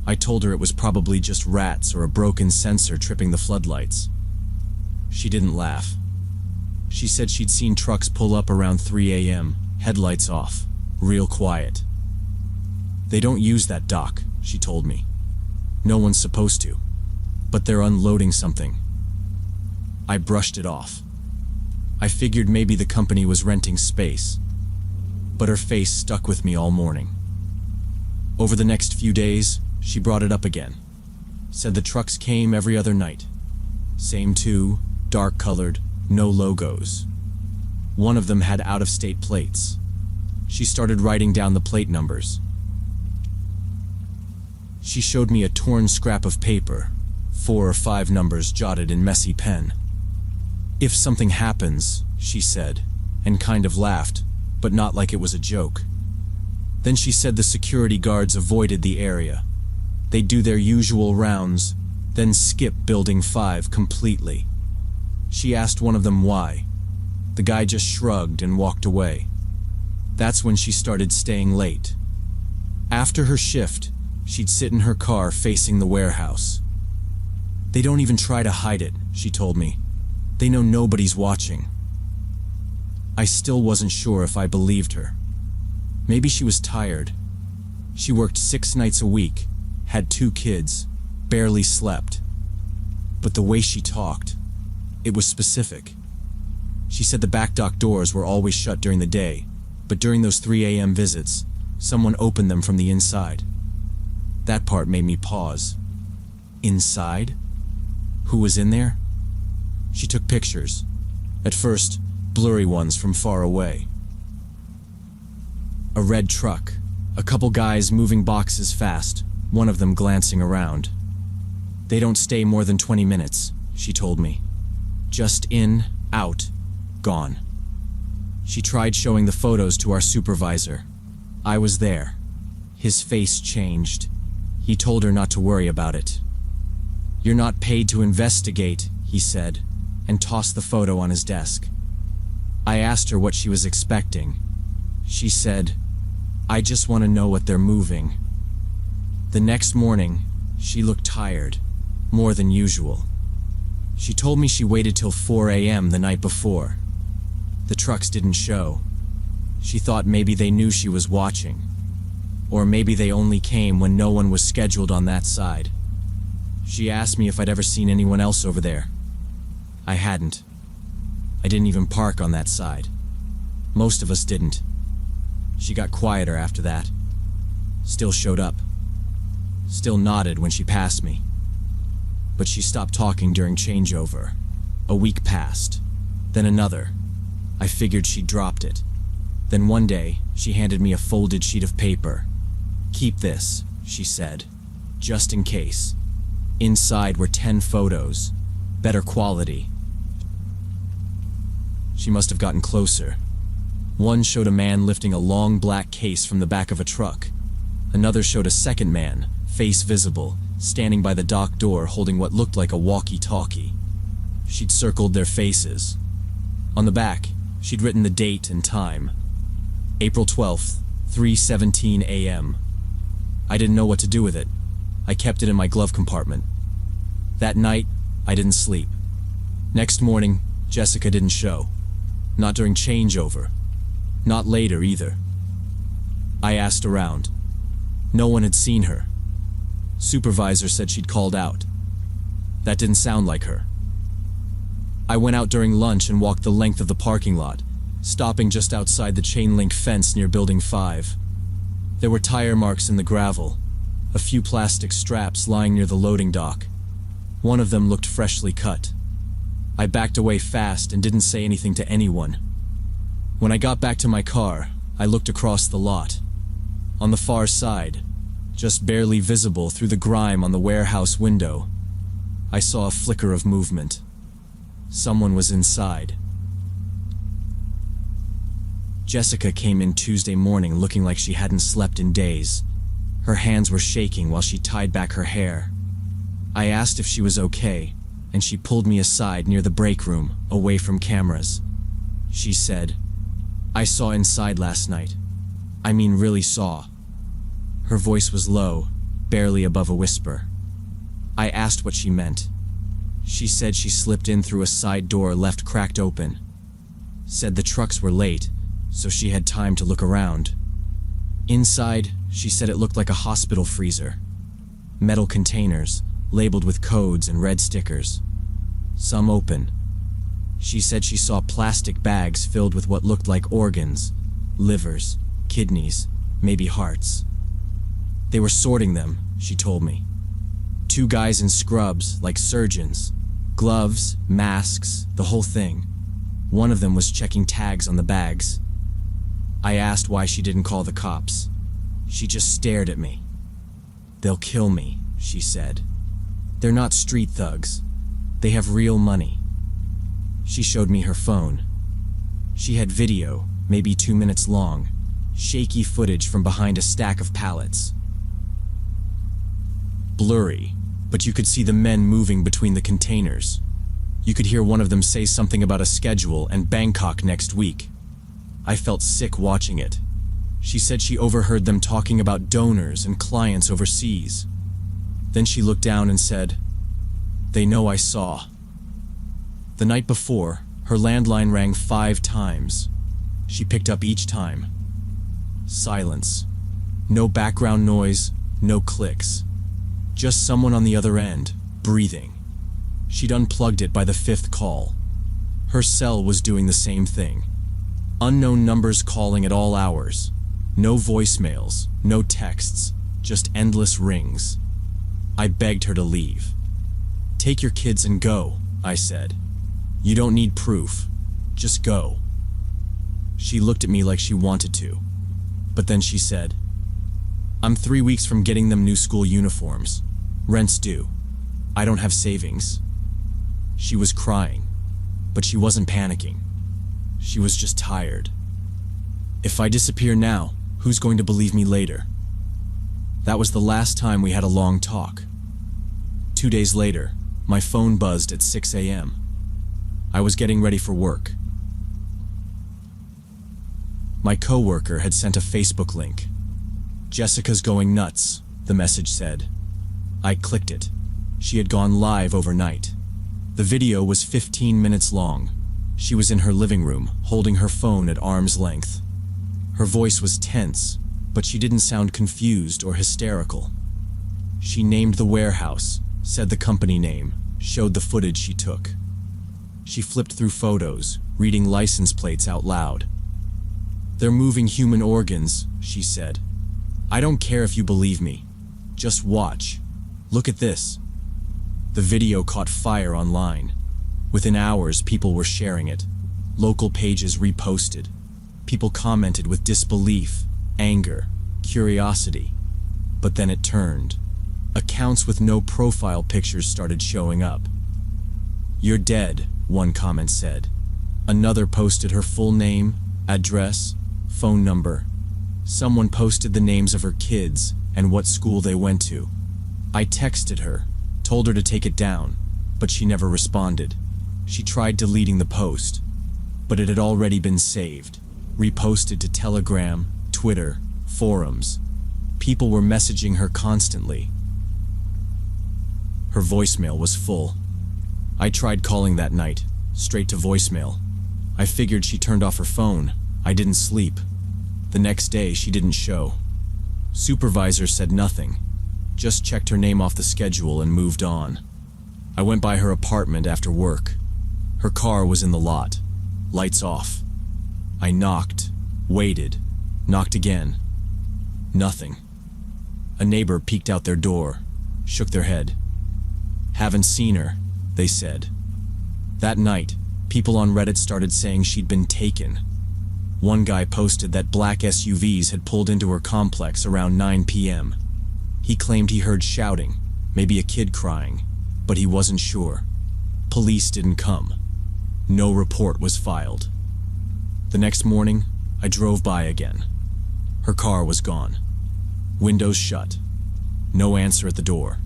S1: I told her it was probably just rats or a broken sensor tripping the floodlights. She didn't laugh. She said she'd seen trucks pull up around 3 a.m., headlights off, real quiet. They don't use that dock, she told me. No one's supposed to. But they're unloading something. I brushed it off. I figured maybe the company was renting space. But her face stuck with me all morning. Over the next few days, she brought it up again. Said the trucks came every other night. Same two, dark-colored, no logos. One of them had out-of-state plates. She started writing down the plate numbers. She showed me a torn scrap of paper, 4 or 5 numbers jotted in messy pen. If something happens, she said, and kind of laughed, but not like it was a joke. Then she said the security guards avoided the area. They'd do their usual rounds, then skip Building 5 completely. She asked one of them why. The guy just shrugged and walked away. That's when she started staying late. After her shift, she'd sit in her car facing the warehouse. They don't even try to hide it, she told me. They know nobody's watching. I still wasn't sure if I believed her. Maybe she was tired. She worked 6 nights a week, had 2 kids, barely slept. But the way she talked, it was specific. She said the back dock doors were always shut during the day, but during those 3 a.m. visits, someone opened them from the inside. That part made me pause. Inside? Who was in there? She took pictures. At first, blurry ones from far away. A red truck, a couple guys moving boxes fast, one of them glancing around. They don't stay more than 20 minutes, she told me. Just in, out, gone. She tried showing the photos to our supervisor. I was there. His face changed. He told her not to worry about it. "You're not paid to investigate," he said, and tossed the photo on his desk. I asked her what she was expecting. She said, "I just want to know what they're moving." The next morning, she looked tired, more than usual. She told me she waited till 4 a.m. the night before. The trucks didn't show. She thought maybe they knew she was watching. Or maybe they only came when no one was scheduled on that side. She asked me if I'd ever seen anyone else over there. I hadn't. I didn't even park on that side. Most of us didn't. She got quieter after that. Still showed up. Still nodded when she passed me. But she stopped talking during changeover. A week passed. Then another. I figured she'd dropped it. Then one day, she handed me a folded sheet of paper. "Keep this," she said, "just in case." Inside were 10 photos. Better quality. She must have gotten closer. One showed a man lifting a long black case from the back of a truck. Another showed a second man, face visible, standing by the dock door holding what looked like a walkie-talkie. She'd circled their faces. On the back, she'd written the date and time. April 12th, 3:17 a.m. I didn't know what to do with it. I kept it in my glove compartment. That night, I didn't sleep. Next morning, Jessica didn't show. Not during changeover. Not later either. I asked around. No one had seen her. Supervisor said she'd called out. That didn't sound like her. I went out during lunch and walked the length of the parking lot, stopping just outside the chain-link fence near Building 5. There were tire marks in the gravel, a few plastic straps lying near the loading dock. One of them looked freshly cut. I backed away fast and didn't say anything to anyone. When I got back to my car, I looked across the lot. On the far side, just barely visible through the grime on the warehouse window, I saw a flicker of movement. Someone was inside. Jessica came in Tuesday morning looking like she hadn't slept in days. Her hands were shaking while she tied back her hair. I asked if she was okay, and she pulled me aside near the break room, away from cameras. She said, "I saw inside last night. I mean, really saw. Her voice was low, barely above a whisper. I asked what she meant. She said she slipped in through a side door left cracked open. Said the trucks were late, so she had time to look around. Inside, she said it looked like a hospital freezer. Metal containers, labeled with codes and red stickers. Some open. She said she saw plastic bags filled with what looked like organs, livers, kidneys, maybe hearts. They were sorting them, she told me. 2 guys in scrubs, like surgeons. Gloves, masks, the whole thing. One of them was checking tags on the bags. I asked why she didn't call the cops. She just stared at me. They'll kill me, she said. They're not street thugs. They have real money. She showed me her phone. She had video, maybe 2 minutes long, shaky footage from behind a stack of pallets. Blurry, but you could see the men moving between the containers. You could hear one of them say something about a schedule and Bangkok next week. I felt sick watching it. She said she overheard them talking about donors and clients overseas. Then she looked down and said, "They know I saw." The night before, her landline rang 5 times. She picked up each time. Silence. No background noise, no clicks. Just someone on the other end, breathing. She'd unplugged it by the 5th call. Her cell was doing the same thing. Unknown numbers calling at all hours. No voicemails, no texts, just endless rings. I begged her to leave. "Take your kids and go," I said. "You don't need proof. Just go." She looked at me like she wanted to. But then she said, "I'm 3 weeks from getting them new school uniforms. Rent's due. I don't have savings." She was crying, but she wasn't panicking. She was just tired. If I disappear now, who's going to believe me later? That was the last time we had a long talk. 2 days later, my phone buzzed at 6 a.m. I was getting ready for work. My coworker had sent a Facebook link. "Jessica's going nuts," the message said. I clicked it. She had gone live overnight. The video was 15 minutes long. She was in her living room, holding her phone at arm's length. Her voice was tense, but she didn't sound confused or hysterical. She named the warehouse, said the company name, showed the footage she took. She flipped through photos, reading license plates out loud. "They're moving human organs," she said. "I don't care if you believe me. Just watch. Look at this." The video caught fire online. Within hours, people were sharing it. Local pages reposted. People commented with disbelief, anger, curiosity. But then it turned. Accounts with no profile pictures started showing up. "You're dead," one comment said. Another posted her full name, address, phone number. Someone posted the names of her kids and what school they went to. I texted her, told her to take it down, but she never responded. She tried deleting the post, but it had already been saved, reposted to Telegram, Twitter, forums. People were messaging her constantly. Her voicemail was full. I tried calling that night, straight to voicemail. I figured she turned off her phone. I didn't sleep. The next day, she didn't show. Supervisor said nothing, just checked her name off the schedule and moved on. I went by her apartment after work. Her car was in the lot, lights off. I knocked, waited, knocked again. Nothing. A neighbor peeked out their door, shook their head. "Haven't seen her," they said. That night, people on Reddit started saying she'd been taken. One guy posted that black SUVs had pulled into her complex around 9 p.m. He claimed he heard shouting, maybe a kid crying, but he wasn't sure. Police didn't come. No report was filed. The next morning, I drove by again. Her car was gone. Windows shut. No answer at the door.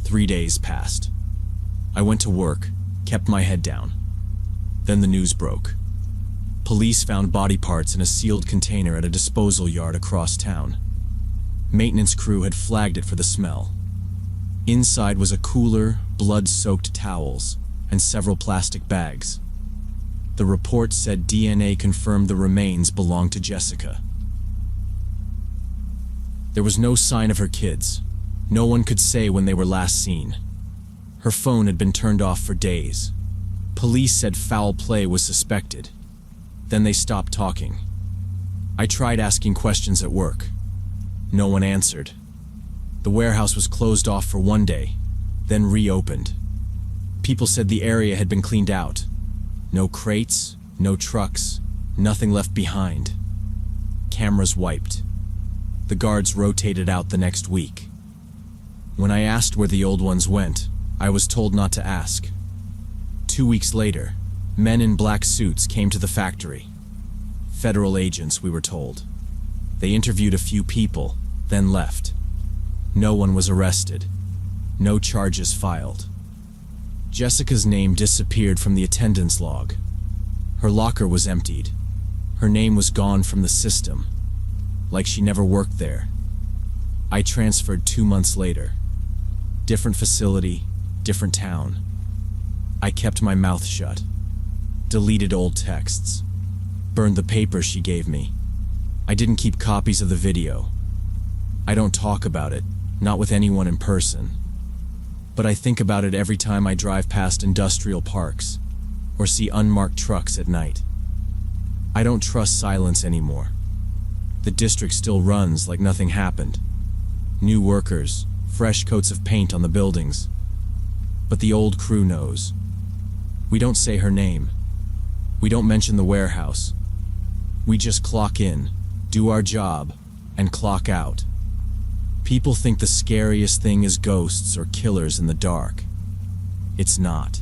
S1: 3 days passed. I went to work, kept my head down. Then the news broke. Police found body parts in a sealed container at a disposal yard across town. Maintenance crew had flagged it for the smell. Inside was a cooler, blood-soaked towels, and several plastic bags. The report said DNA confirmed the remains belonged to Jessica. There was no sign of her kids. No one could say when they were last seen. Her phone had been turned off for days. Police said foul play was suspected. Then they stopped talking. I tried asking questions at work. No one answered. The warehouse was closed off for one day, then reopened. People said the area had been cleaned out. No crates, no trucks, nothing left behind. Cameras wiped. The guards rotated out the next week. When I asked where the old ones went, I was told not to ask. 2 weeks later, men in black suits came to the factory. Federal agents, we were told. They interviewed a few people, then left. No one was arrested. No charges filed. Jessica's name disappeared from the attendance log. Her locker was emptied. Her name was gone from the system, like she never worked there. I transferred 2 months later. Different facility, different town. I kept my mouth shut. Deleted old texts. Burned the paper she gave me. I didn't keep copies of the video. I don't talk about it, not with anyone in person. But I think about it every time I drive past industrial parks or see unmarked trucks at night. I don't trust silence anymore. The district still runs like nothing happened. New workers, fresh coats of paint on the buildings. But the old crew knows. We don't say her name. We don't mention the warehouse. We just clock in, do our job, and clock out. People think the scariest thing is ghosts or killers in the dark. It's not.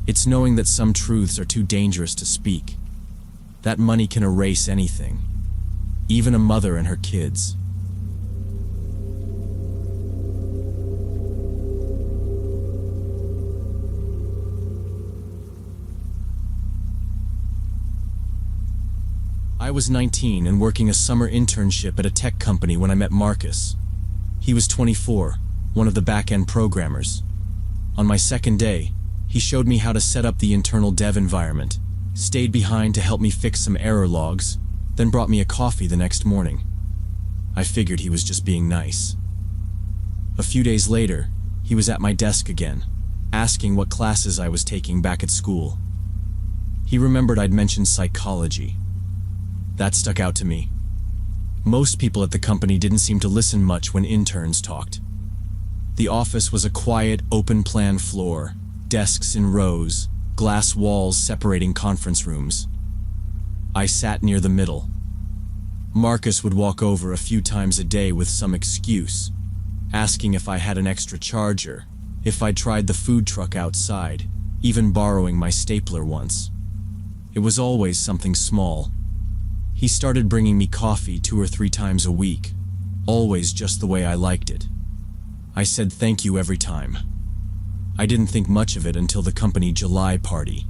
S1: It's knowing that some truths are too dangerous to speak. That money can erase anything, even a mother and her kids. I was 19 and working a summer internship at a tech company when I met Marcus. He was 24, one of the back-end programmers. On my second day, he showed me how to set up the internal dev environment, stayed behind to help me fix some error logs, then brought me a coffee the next morning. I figured he was just being nice. A few days later, he was at my desk again, asking what classes I was taking back at school. He remembered I'd mentioned psychology. That stuck out to me. Most people at the company didn't seem to listen much when interns talked. The office was a quiet, open-plan floor, desks in rows, glass walls separating conference rooms. I sat near the middle. Marcus would walk over a few times a day with some excuse, asking if I had an extra charger, if I'd tried the food truck outside, even borrowing my stapler once. It was always something small. He started bringing me coffee 2 or 3 times a week, always just the way I liked it. I said thank you every time. I didn't think much of it until the company July party.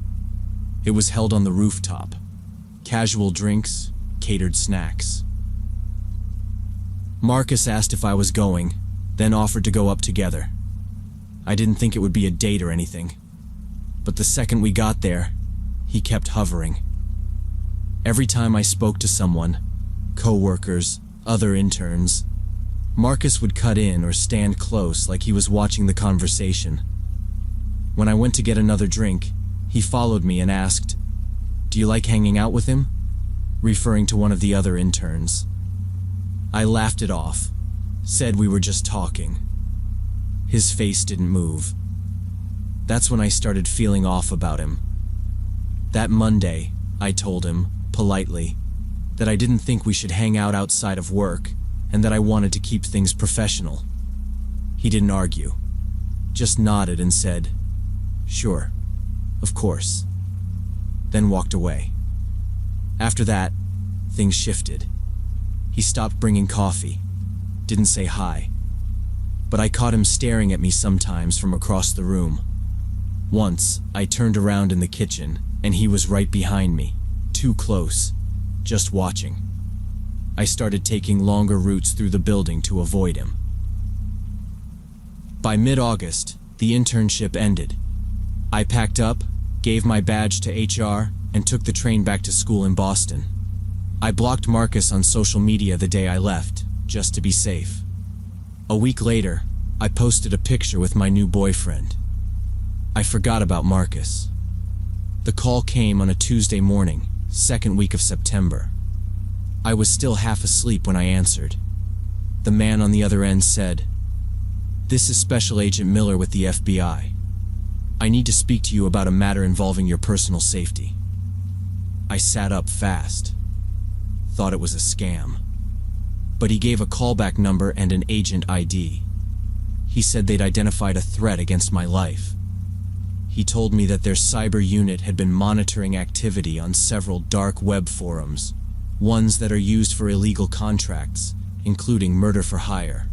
S1: It was held on the rooftop. Casual drinks, catered snacks. Marcus asked if I was going, then offered to go up together. I didn't think it would be a date or anything, but the second we got there, he kept hovering. Every time I spoke to someone, co-workers, other interns, Marcus would cut in or stand close like he was watching the conversation. When I went to get another drink, he followed me and asked, "Do you like hanging out with him?" referring to one of the other interns. I laughed it off, said we were just talking. His face didn't move. That's when I started feeling off about him. That Monday, I told him, politely, that I didn't think we should hang out outside of work and that I wanted to keep things professional. He didn't argue, just nodded and said, "Sure, of course," then walked away. After that, things shifted. He stopped bringing coffee, didn't say hi, but I caught him staring at me sometimes from across the room. Once, I turned around in the kitchen and he was right behind me. Too close, just watching. I started taking longer routes through the building to avoid him. By mid-August, the internship ended. I packed up, gave my badge to HR, and took the train back to school in Boston. I blocked Marcus on social media the day I left, just to be safe. A week later, I posted a picture with my new boyfriend. I forgot about Marcus. The call came on a Tuesday morning, second week of September. I was still half asleep when I answered. The man on the other end said, "This is Special Agent Miller with the FBI. I need to speak to you about a matter involving your personal safety." I sat up fast. Thought it was a scam. But he gave a callback number and an agent ID. He said they'd identified a threat against my life. He told me that their cyber unit had been monitoring activity on several dark web forums, ones that are used for illegal contracts, including murder for hire.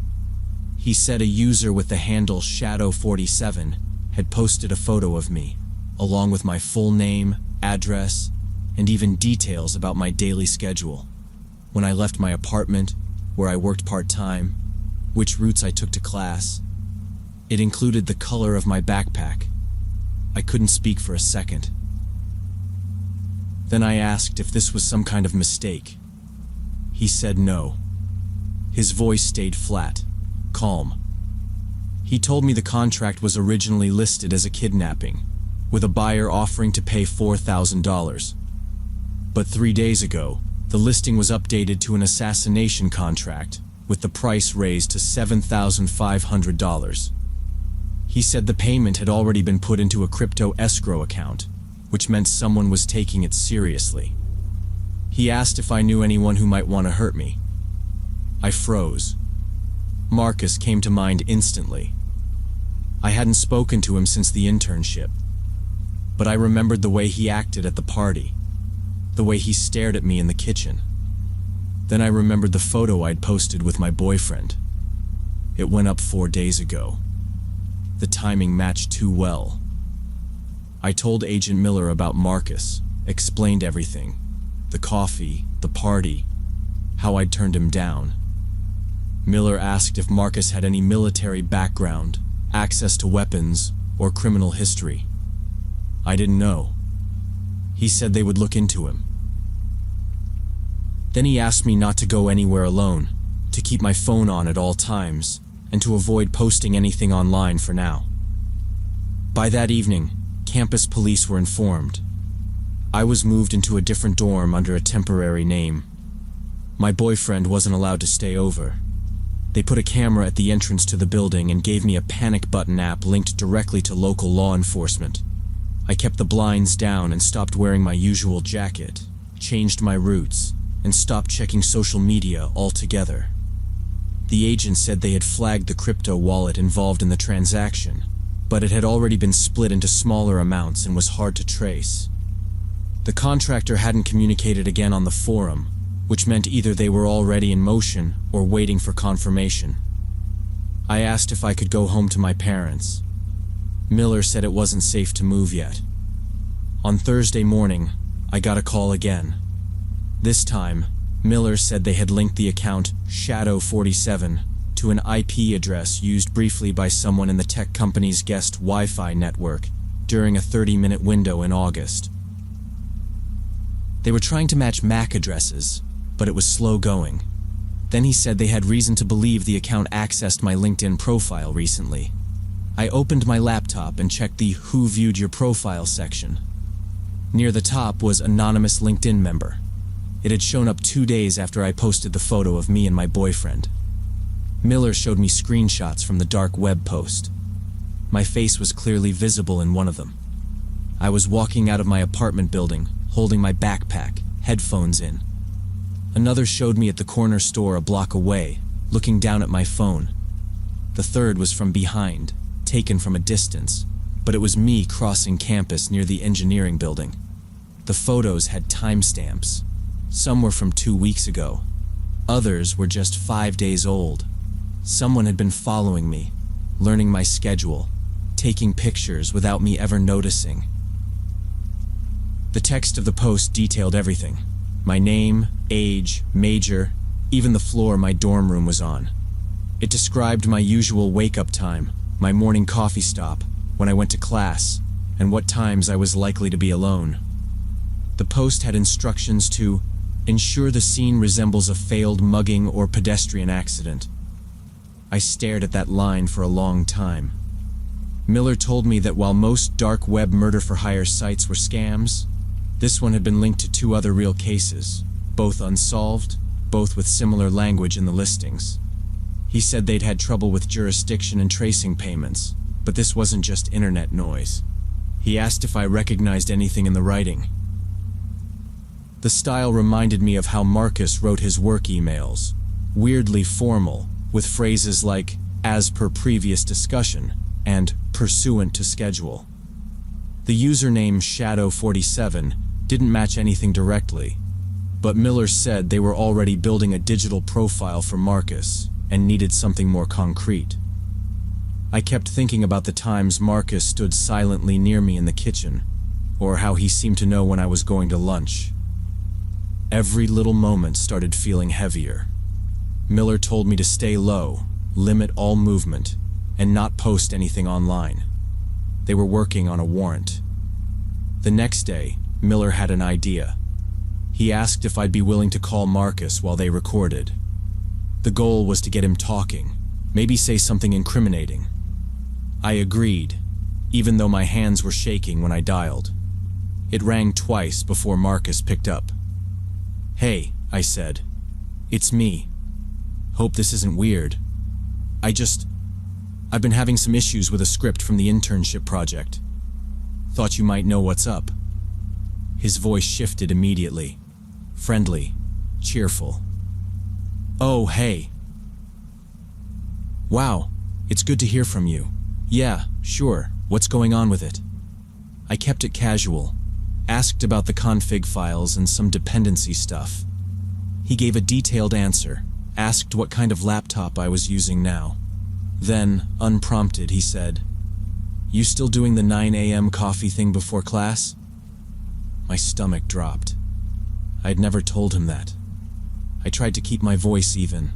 S1: He said a user with the handle Shadow47 had posted a photo of me, along with my full name, address, and even details about my daily schedule. When I left my apartment, where I worked part-time, which routes I took to class. It included the color of my backpack. I couldn't speak for a second. Then I asked if this was some kind of mistake. He said no. His voice stayed flat, calm. He told me the contract was originally listed as a kidnapping, with a buyer offering to pay $4,000. But 3 days ago, the listing was updated to an assassination contract, with the price raised to $7,500. He said the payment had already been put into a crypto escrow account, which meant someone was taking it seriously. He asked if I knew anyone who might want to hurt me. I froze. Marcus came to mind instantly. I hadn't spoken to him since the internship, but I remembered the way he acted at the party, the way he stared at me in the kitchen. Then I remembered the photo I'd posted with my boyfriend. It went up 4 days ago. The timing matched too well. I told Agent Miller about Marcus, explained everything, the coffee, the party, how I'd turned him down. Miller asked if Marcus had any military background, access to weapons, or criminal history. I didn't know. He said they would look into him. Then he asked me not to go anywhere alone, to keep my phone on at all times, and to avoid posting anything online for now. By that evening, campus police were informed. I was moved into a different dorm under a temporary name. My boyfriend wasn't allowed to stay over. They put a camera at the entrance to the building and gave me a panic button app linked directly to local law enforcement. I kept the blinds down and stopped wearing my usual jacket, changed my routes, and stopped checking social media altogether. The agent said they had flagged the crypto wallet involved in the transaction, but it had already been split into smaller amounts and was hard to trace. The contractor hadn't communicated again on the forum, which meant either they were already in motion or waiting for confirmation. I asked if I could go home to my parents. Miller said it wasn't safe to move yet. On Thursday morning, I got a call again. This time, Miller said they had linked the account Shadow47 to an IP address used briefly by someone in the tech company's guest Wi-Fi network during a 30-minute window in August. They were trying to match MAC addresses, but it was slow going. Then he said they had reason to believe the account accessed my LinkedIn profile recently. I opened my laptop and checked the Who Viewed Your Profile section. Near the top was Anonymous LinkedIn Member. It had shown up 2 days after I posted the photo of me and my boyfriend. Miller showed me screenshots from the dark web post. My face was clearly visible in one of them. I was walking out of my apartment building, holding my backpack, headphones in. Another showed me at the corner store a block away, looking down at my phone. The third was from behind, taken from a distance, but it was me crossing campus near the engineering building. The photos had timestamps. Some were from 2 weeks ago. Others were just 5 days old. Someone had been following me, learning my schedule, taking pictures without me ever noticing. The text of the post detailed everything: my name, age, major, Even the floor my dorm room was on. It described my usual wake-up time, my morning coffee stop, when I went to class, and what times I was likely to be alone. The post had instructions to ensure the scene resembles a failed mugging or pedestrian accident. I stared at that line for a long time. Miller told me that while most dark web murder-for-hire sites were scams, this one had been linked to 2 other real cases, both unsolved, both with similar language in the listings. He said they'd had trouble with jurisdiction and tracing payments, but this wasn't just internet noise. He asked if I recognized anything in the writing. The style reminded me of how Marcus wrote his work emails, weirdly formal, with phrases like, "as per previous discussion," and "pursuant to schedule." The username Shadow47 didn't match anything directly, but Miller said they were already building a digital profile for Marcus and needed something more concrete. I kept thinking about the times Marcus stood silently near me in the kitchen, or how he seemed to know when I was going to lunch. Every little moment started feeling heavier. Miller told me to stay low, limit all movement, and not post anything online. They were working on a warrant. The next day, Miller had an idea. He asked if I'd be willing to call Marcus while they recorded. The goal was to get him talking, maybe say something incriminating. I agreed, even though my hands were shaking when I dialed. It rang twice before Marcus picked up. "Hey," I said. "It's me. Hope this isn't weird. I've been having some issues with a script from the internship project. Thought you might know what's up." His voice shifted immediately. Friendly, cheerful. "Oh, hey. Wow, it's good to hear from you. Yeah, sure, what's going on with it?" I kept it casual, asked about the config files and some dependency stuff. He gave a detailed answer, asked what kind of laptop I was using now. Then, unprompted, he said, "You still doing the 9 a.m. coffee thing before class?" My stomach dropped. I'd never told him that. I tried to keep my voice even.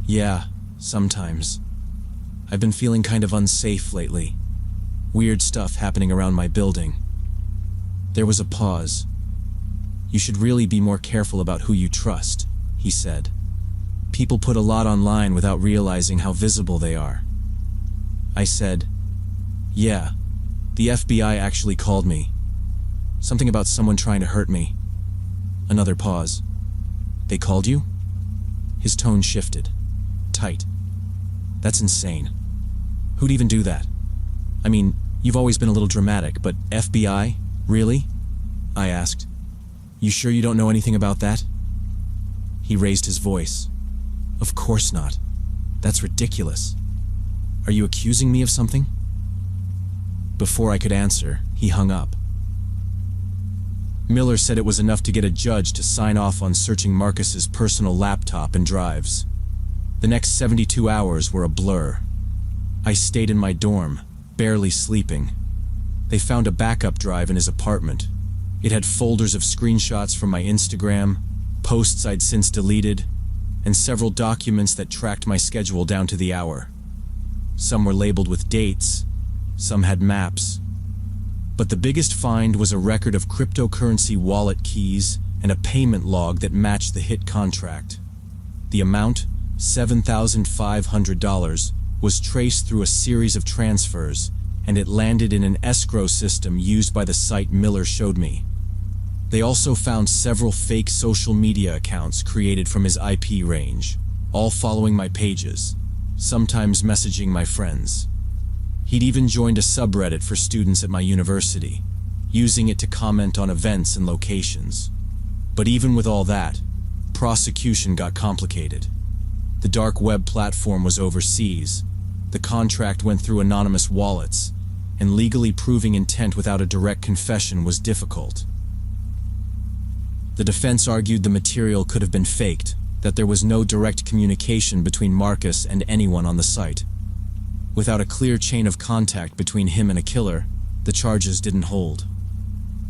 S1: "Yeah, sometimes. I've been feeling kind of unsafe lately. Weird stuff happening around my building." There was a pause. "You should really be more careful about who you trust," he said. "People put a lot online without realizing how visible they are." I said, "Yeah, the FBI actually called me. Something about someone trying to hurt me." Another pause. "They called you?" His tone shifted. Tight. "That's insane. Who'd even do that? I mean, you've always been a little dramatic, but FBI? Really?" I asked. "You sure you don't know anything about that?" He raised his voice. "Of course not. That's ridiculous. Are you accusing me of something?" Before I could answer, he hung up. Miller said it was enough to get a judge to sign off on searching Marcus's personal laptop and drives. The next 72 hours were a blur. I stayed in my dorm, barely sleeping. They found a backup drive in his apartment. It had folders of screenshots from my Instagram, posts I'd since deleted, and several documents that tracked my schedule down to the hour. Some were labeled with dates, some had maps. But the biggest find was a record of cryptocurrency wallet keys and a payment log that matched the hit contract. The amount, $7,500, was traced through a series of transfers, and it landed in an escrow system used by the site Miller showed me. They also found several fake social media accounts created from his IP range, all following my pages, sometimes messaging my friends. He'd even joined a subreddit for students at my university, using it to comment on events and locations. But even with all that, prosecution got complicated. The dark web platform was overseas, the contract went through anonymous wallets, and legally proving intent without a direct confession was difficult. The defense argued the material could have been faked, that there was no direct communication between Marcus and anyone on the site. Without a clear chain of contact between him and a killer, the charges didn't hold.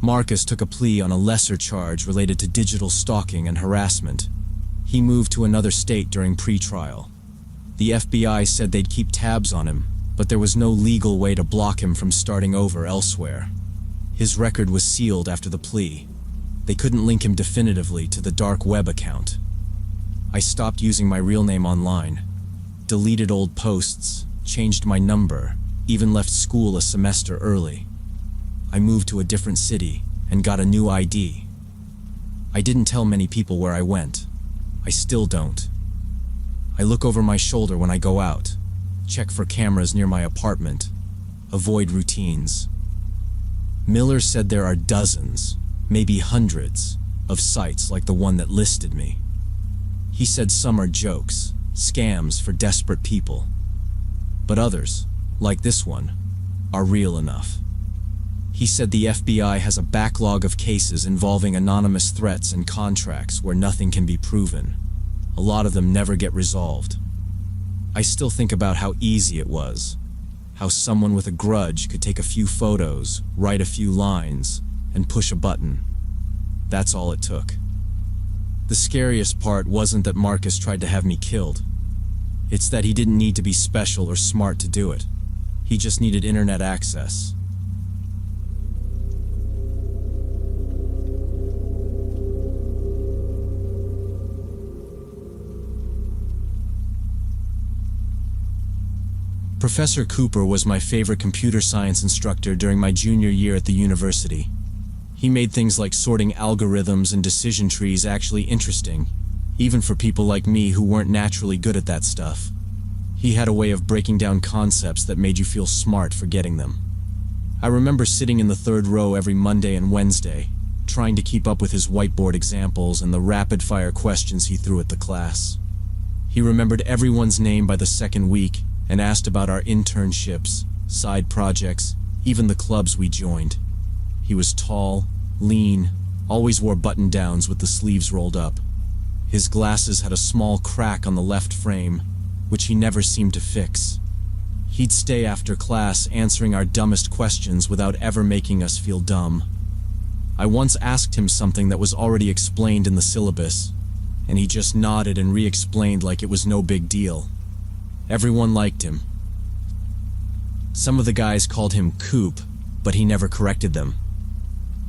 S1: Marcus took a plea on a lesser charge related to digital stalking and harassment. He moved to another state during pre-trial. The FBI said they'd keep tabs on him, but there was no legal way to block him from starting over elsewhere. His record was sealed after the plea. They couldn't link him definitively to the dark web account. I stopped using my real name online, deleted old posts, changed my number, even left school a semester early. I moved to a different city and got a new ID. I didn't tell many people where I went. I still don't. I look over my shoulder when I go out, check for cameras near my apartment, avoid routines. Miller said there are dozens, maybe hundreds, of sites like the one that listed me. He said some are jokes, scams for desperate people. But others, like this one, are real enough. He said the FBI has a backlog of cases involving anonymous threats and contracts where nothing can be proven. A lot of them never get resolved. I still think about how easy it was, how someone with a grudge could take a few photos, write a few lines, and push a button. That's all it took. The scariest part wasn't that Marcus tried to have me killed. It's that he didn't need to be special or smart to do it. He just needed internet access. Professor Cooper was my favorite computer science instructor during my junior year at the university. He made things like sorting algorithms and decision trees actually interesting, even for people like me who weren't naturally good at that stuff. He had a way of breaking down concepts that made you feel smart for getting them. I remember sitting in the third row every Monday and Wednesday, trying to keep up with his whiteboard examples and the rapid-fire questions he threw at the class. He remembered everyone's name by the second week and asked about our internships, side projects, even the clubs we joined. He was tall, lean, always wore button-downs with the sleeves rolled up. His glasses had a small crack on the left frame, which he never seemed to fix. He'd stay after class answering our dumbest questions without ever making us feel dumb. I once asked him something that was already explained in the syllabus, and he just nodded and re-explained like it was no big deal. Everyone liked him. Some of the guys called him Coop, but he never corrected them.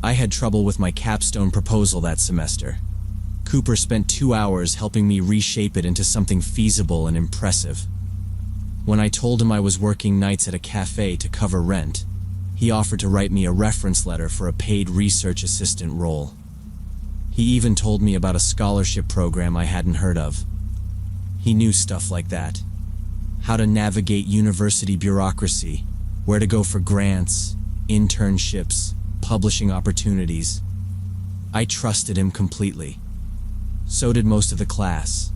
S1: I had trouble with my capstone proposal that semester. Cooper spent 2 hours helping me reshape it into something feasible and impressive. When I told him I was working nights at a cafe to cover rent, he offered to write me a reference letter for a paid research assistant role. He even told me about a scholarship program I hadn't heard of. He knew stuff like that. How to navigate university bureaucracy, where to go for grants, internships, publishing opportunities. I trusted him completely. So did most of the class.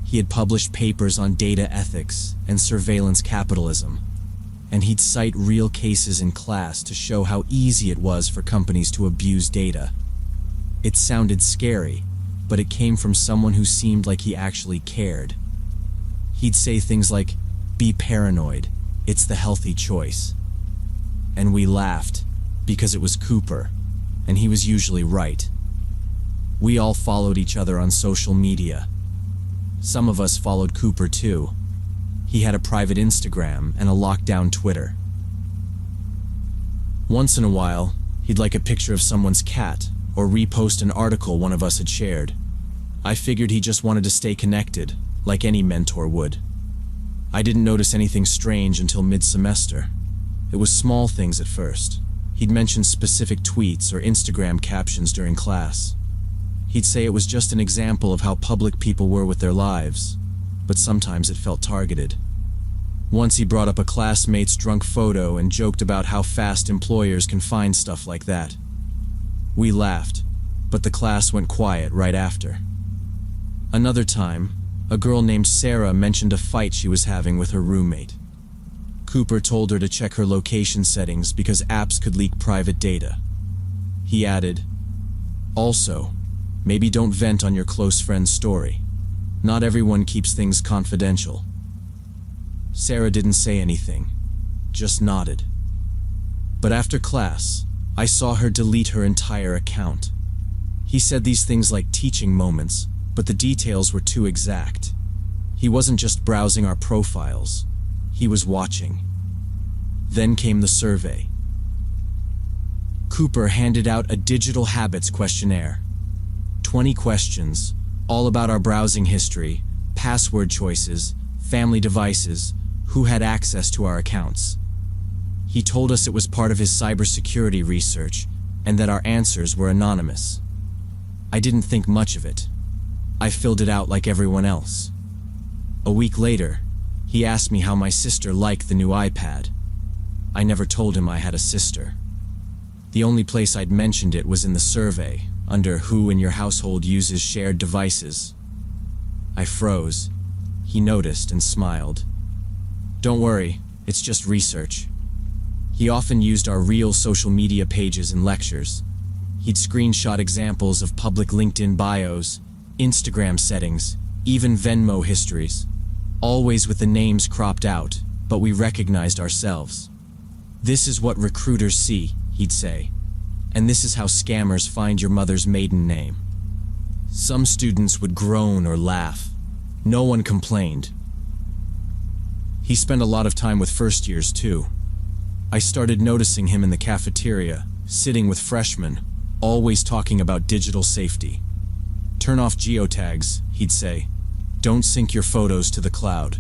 S1: He had published papers on data ethics and surveillance capitalism, and he'd cite real cases in class to show how easy it was for companies to abuse data. It sounded scary, but it came from someone who seemed like he actually cared. He'd say things like, "Be paranoid, it's the healthy choice." And we laughed, because it was Cooper, and he was usually right. We all followed each other on social media. Some of us followed Cooper too. He had a private Instagram and a lockdown Twitter. Once in a while, he'd like a picture of someone's cat or repost an article one of us had shared. I figured he just wanted to stay connected, like any mentor would. I didn't notice anything strange until mid-semester. It was small things at first. He'd mention specific tweets or Instagram captions during class. He'd say it was just an example of how public people were with their lives, but sometimes it felt targeted. Once he brought up a classmate's drunk photo and joked about how fast employers can find stuff like that. We laughed, but the class went quiet right after. Another time, a girl named Sarah mentioned a fight she was having with her roommate. Cooper told her to check her location settings because apps could leak private data. He added, "Also, maybe don't vent on your close friend's story. Not everyone keeps things confidential." Sarah didn't say anything, just nodded. But after class, I saw her delete her entire account. He said these things like teaching moments, but the details were too exact. He wasn't just browsing our profiles, he was watching. Then came the survey. Cooper handed out a digital habits questionnaire. 20 questions, all about our browsing history, password choices, family devices, who had access to our accounts. He told us it was part of his cybersecurity research and that our answers were anonymous. I didn't think much of it. I filled it out like everyone else. A week later, he asked me how my sister liked the new iPad. I never told him I had a sister. The only place I'd mentioned it was in the survey, under who in your household uses shared devices. I froze. He noticed and smiled. Don't worry, it's just research. He often used our real social media pages in lectures. He'd screenshot examples of public LinkedIn bios, Instagram settings, even Venmo histories, always with the names cropped out, but we recognized ourselves. This is what recruiters see, he'd say, and this is how scammers find your mother's maiden name. Some students would groan or laugh. No one complained. He spent a lot of time with first years too. I started noticing him in the cafeteria, sitting with freshmen, always talking about digital safety. Turn off geotags, he'd say. Don't sync your photos to the cloud.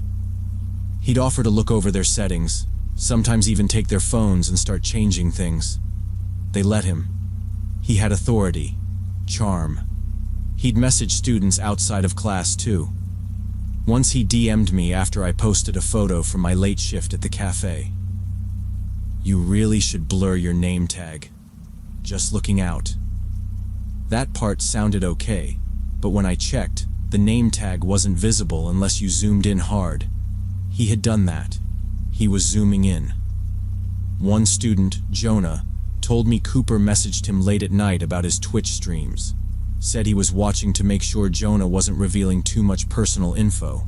S1: He'd offer to look over their settings, sometimes even take their phones and start changing things. They let him. He had authority, charm. He'd message students outside of class too. Once he DM'd me after I posted a photo from my late shift at the cafe. You really should blur your name tag. Just looking out. That part sounded okay, but when I checked, the name tag wasn't visible unless you zoomed in hard. He had done that. He was zooming in. One student, Jonah, told me Cooper messaged him late at night about his Twitch streams. Said he was watching to make sure Jonah wasn't revealing too much personal info.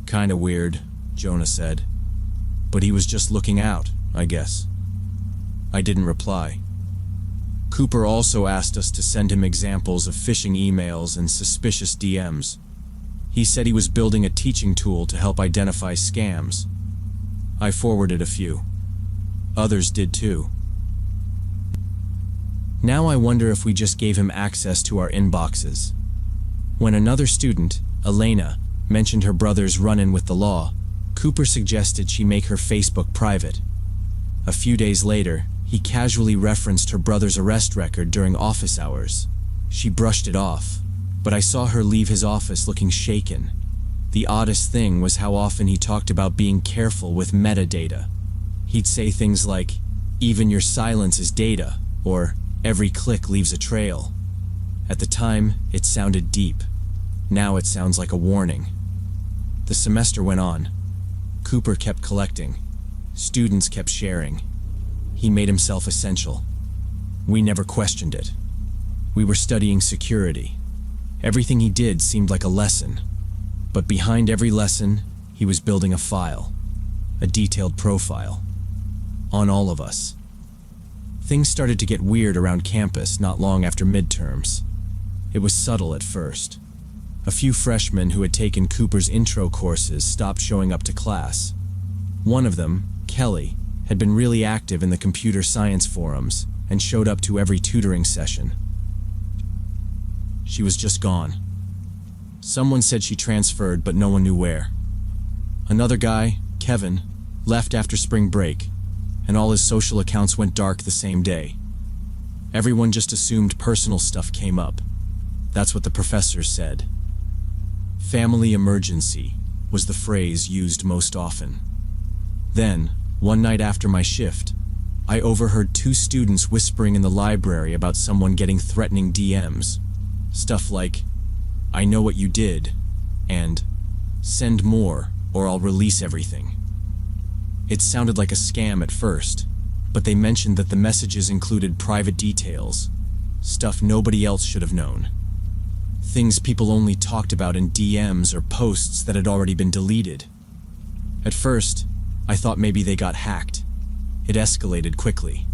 S1: Kinda weird, Jonah said. But he was just looking out, I guess. I didn't reply. Cooper also asked us to send him examples of phishing emails and suspicious DMs. He said he was building a teaching tool to help identify scams. I forwarded a few. Others did too. Now I wonder if we just gave him access to our inboxes. When another student, Elena, mentioned her brother's run-in with the law, Cooper suggested she make her Facebook private. A few days later, he casually referenced her brother's arrest record during office hours. She brushed it off, but I saw her leave his office looking shaken. The oddest thing was how often he talked about being careful with metadata. He'd say things like, "Even your silence is data," or "Every click leaves a trail." At the time, it sounded deep. Now it sounds like a warning. The semester went on. Cooper kept collecting. Students kept sharing. He made himself essential. We never questioned it. We were studying security. Everything he did seemed like a lesson. But behind every lesson, he was building a file. A detailed profile. On all of us. Things started to get weird around campus not long after midterms. It was subtle at first. A few freshmen who had taken Cooper's intro courses stopped showing up to class. One of them, Kelly, had been really active in the computer science forums and showed up to every tutoring session. She was just gone. Someone said she transferred, but no one knew where. Another guy, Kevin, left after spring break, and all his social accounts went dark the same day. Everyone just assumed personal stuff came up. That's what the professors said. Family emergency was the phrase used most often. Then, one night after my shift, I overheard two students whispering in the library about someone getting threatening DMs. Stuff like, "I know what you did," and "Send more or I'll release everything." It sounded like a scam at first, but they mentioned that the messages included private details, stuff nobody else should have known. Things people only talked about in DMs or posts that had already been deleted. At first, I thought maybe they got hacked. It escalated quickly.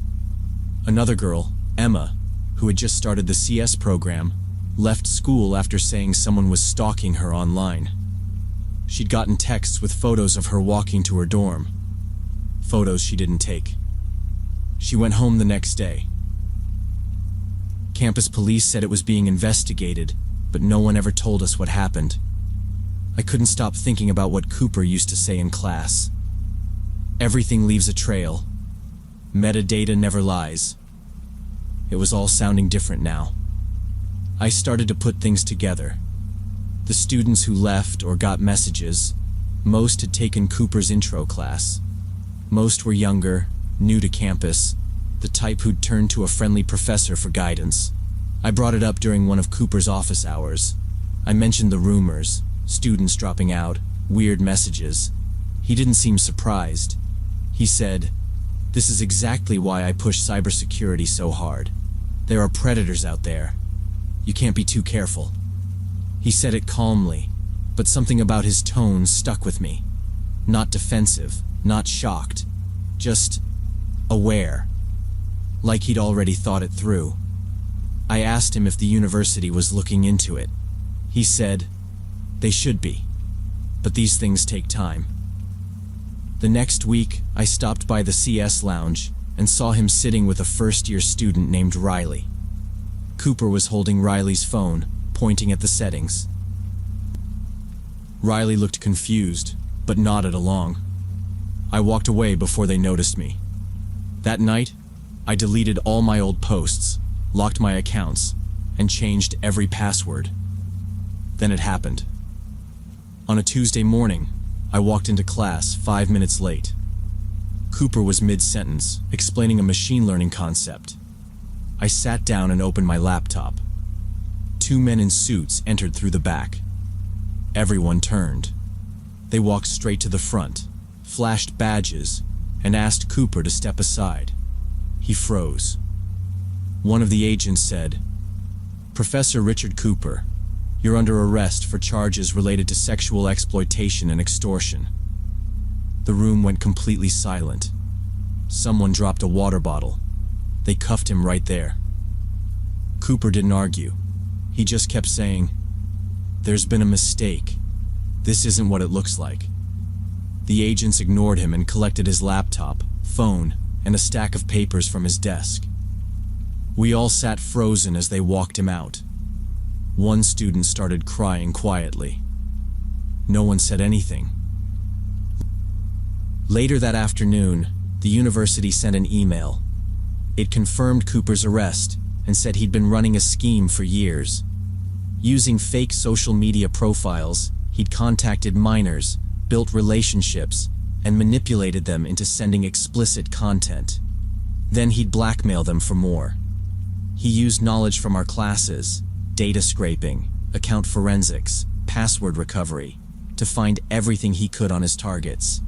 S1: Another girl, Emma, who had just started the CS program, left school after saying someone was stalking her online. She'd gotten texts with photos of her walking to her dorm. Photos she didn't take. She went home the next day. Campus police said it was being investigated, but no one ever told us what happened. I couldn't stop thinking about what Cooper used to say in class. Everything leaves a trail. Metadata never lies. It was all sounding different now. I started to put things together. The students who left or got messages, most had taken Cooper's intro class. Most were younger, new to campus, the type who'd turn to a friendly professor for guidance. I brought it up during one of Cooper's office hours. I mentioned the rumors, students dropping out, weird messages. He didn't seem surprised. He said, "This is exactly why I push cybersecurity so hard. There are predators out there. You can't be too careful." He said it calmly, but something about his tone stuck with me. Not defensive, not shocked, just aware. Like he'd already thought it through. I asked him if the university was looking into it. He said, "They should be, but these things take time." The next week, I stopped by the CS lounge and saw him sitting with a first-year student named Riley. Cooper was holding Riley's phone, pointing at the settings. Riley looked confused, but nodded along. I walked away before they noticed me. That night, I deleted all my old posts, locked my accounts, and changed every password. Then it happened. On a Tuesday morning, I walked into class 5 minutes late. Cooper was mid-sentence, explaining a machine learning concept. I sat down and opened my laptop. 2 men in suits entered through the back. Everyone turned. They walked straight to the front, flashed badges, and asked Cooper to step aside. He froze. One of the agents said, "Professor Richard Cooper, you're under arrest for charges related to sexual exploitation and extortion." The room went completely silent. Someone dropped a water bottle. They cuffed him right there. Cooper didn't argue. He just kept saying, "There's been a mistake. This isn't what it looks like." The agents ignored him and collected his laptop, phone, and a stack of papers from his desk. We all sat frozen as they walked him out. One student started crying quietly. No one said anything. Later that afternoon, the university sent an email. It confirmed Cooper's arrest and said he'd been running a scheme for years. Using fake social media profiles, he'd contacted minors, built relationships, and manipulated them into sending explicit content. Then he'd blackmail them for more. He used knowledge from our classes, data scraping, account forensics, password recovery, to find everything he could on his targets.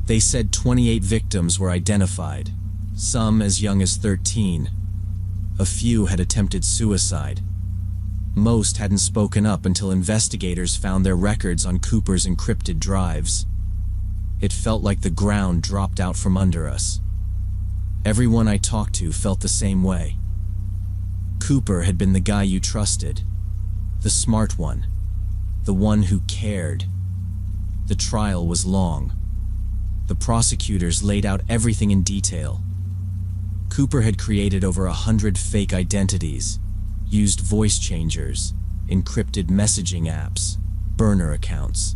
S1: They said 28 victims were identified, some as young as 13. A few had attempted suicide. Most hadn't spoken up until investigators found their records on Cooper's encrypted drives. It felt like the ground dropped out from under us. Everyone I talked to felt the same way. Cooper had been the guy you trusted, the smart one, the one who cared. The trial was long. The prosecutors laid out everything in detail. Cooper had created over 100 fake identities, used voice changers, encrypted messaging apps, burner accounts.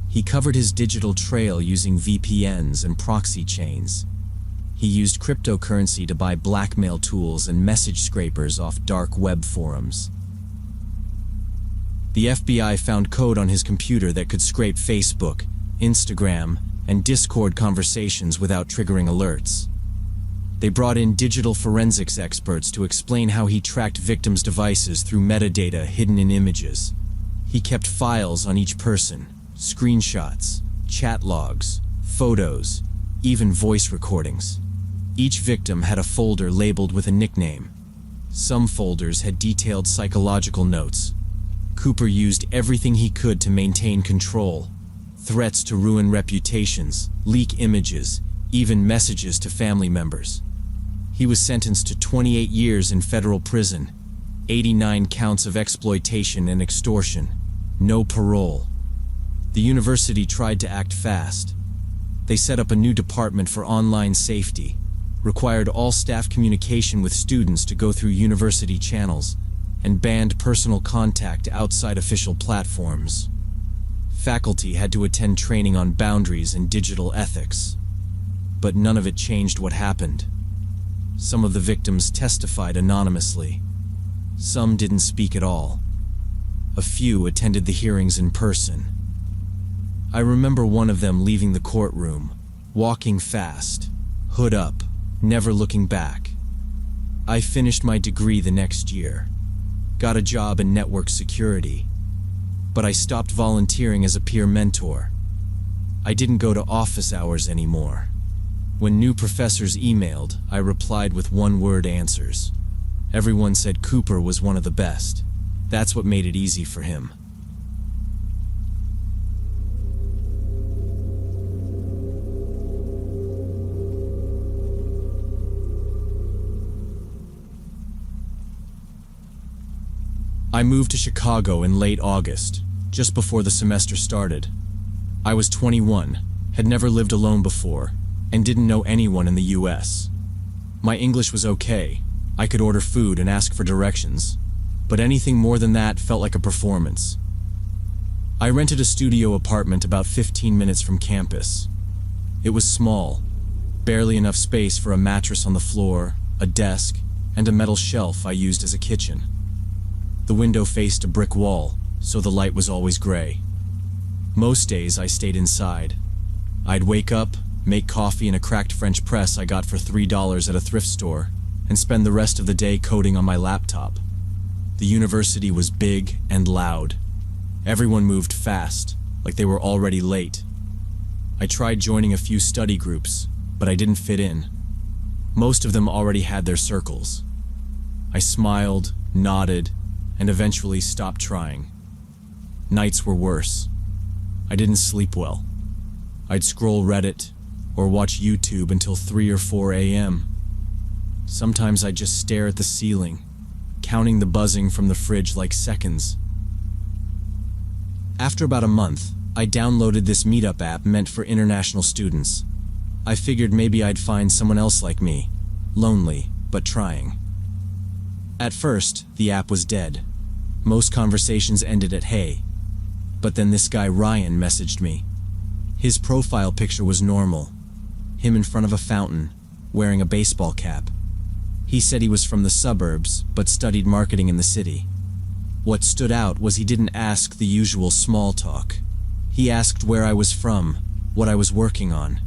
S1: He covered his digital trail using VPNs and proxy chains. He used cryptocurrency to buy blackmail tools and message scrapers off dark web forums. The FBI found code on his computer that could scrape Facebook, Instagram, and Discord conversations without triggering alerts. They brought in digital forensics experts to explain how he tracked victims' devices through metadata hidden in images. He kept files on each person, screenshots, chat logs, photos, even voice recordings. Each victim had a folder labeled with a nickname. Some folders had detailed psychological notes. Cooper used everything he could to maintain control. Threats to ruin reputations, leak images, even messages to family members. He was sentenced to 28 years in federal prison. 89 counts of exploitation and extortion. No parole. The university tried to act fast. They set up a new department for online safety, required all staff communication with students to go through university channels, and banned personal contact outside official platforms. Faculty had to attend training on boundaries and digital ethics. But none of it changed what happened. Some of the victims testified anonymously. Some didn't speak at all. A few attended the hearings in person. I remember one of them leaving the courtroom, walking fast, hood up, never looking back. I finished my degree the next year, got a job in network security, but I stopped volunteering as a peer mentor. I didn't go to office hours anymore. When new professors emailed, I replied with one-word answers. Everyone said Cooper was one of the best. That's what made it easy for him. I moved to Chicago in late August, just before the semester started. I was 21, had never lived alone before, and didn't know anyone in the US. My English was okay. I could order food and ask for directions, but anything more than that felt like a performance. I rented a studio apartment about 15 minutes from campus. It was small, barely enough space for a mattress on the floor, a desk, and a metal shelf I used as a kitchen. The window faced a brick wall, so the light was always gray. Most days I stayed inside. I'd wake up, make coffee in a cracked French press I got for $3 at a thrift store, and spend the rest of the day coding on my laptop. The university was big and loud. Everyone moved fast, like they were already late. I tried joining a few study groups, but I didn't fit in. Most of them already had their circles. I smiled, nodded, and eventually stopped trying. Nights were worse. I didn't sleep well. I'd scroll Reddit or watch YouTube until 3 or 4 a.m. Sometimes I'd just stare at the ceiling, counting the buzzing from the fridge like seconds. After about a month, I downloaded this meetup app meant for international students. I figured maybe I'd find someone else like me, lonely, but trying. At first, the app was dead. Most conversations ended at hey. But then this guy Ryan messaged me. His profile picture was normal. Him in front of a fountain, wearing a baseball cap. He said he was from the suburbs, but studied marketing in the city. What stood out was he didn't ask the usual small talk. He asked where I was from, what I was working on.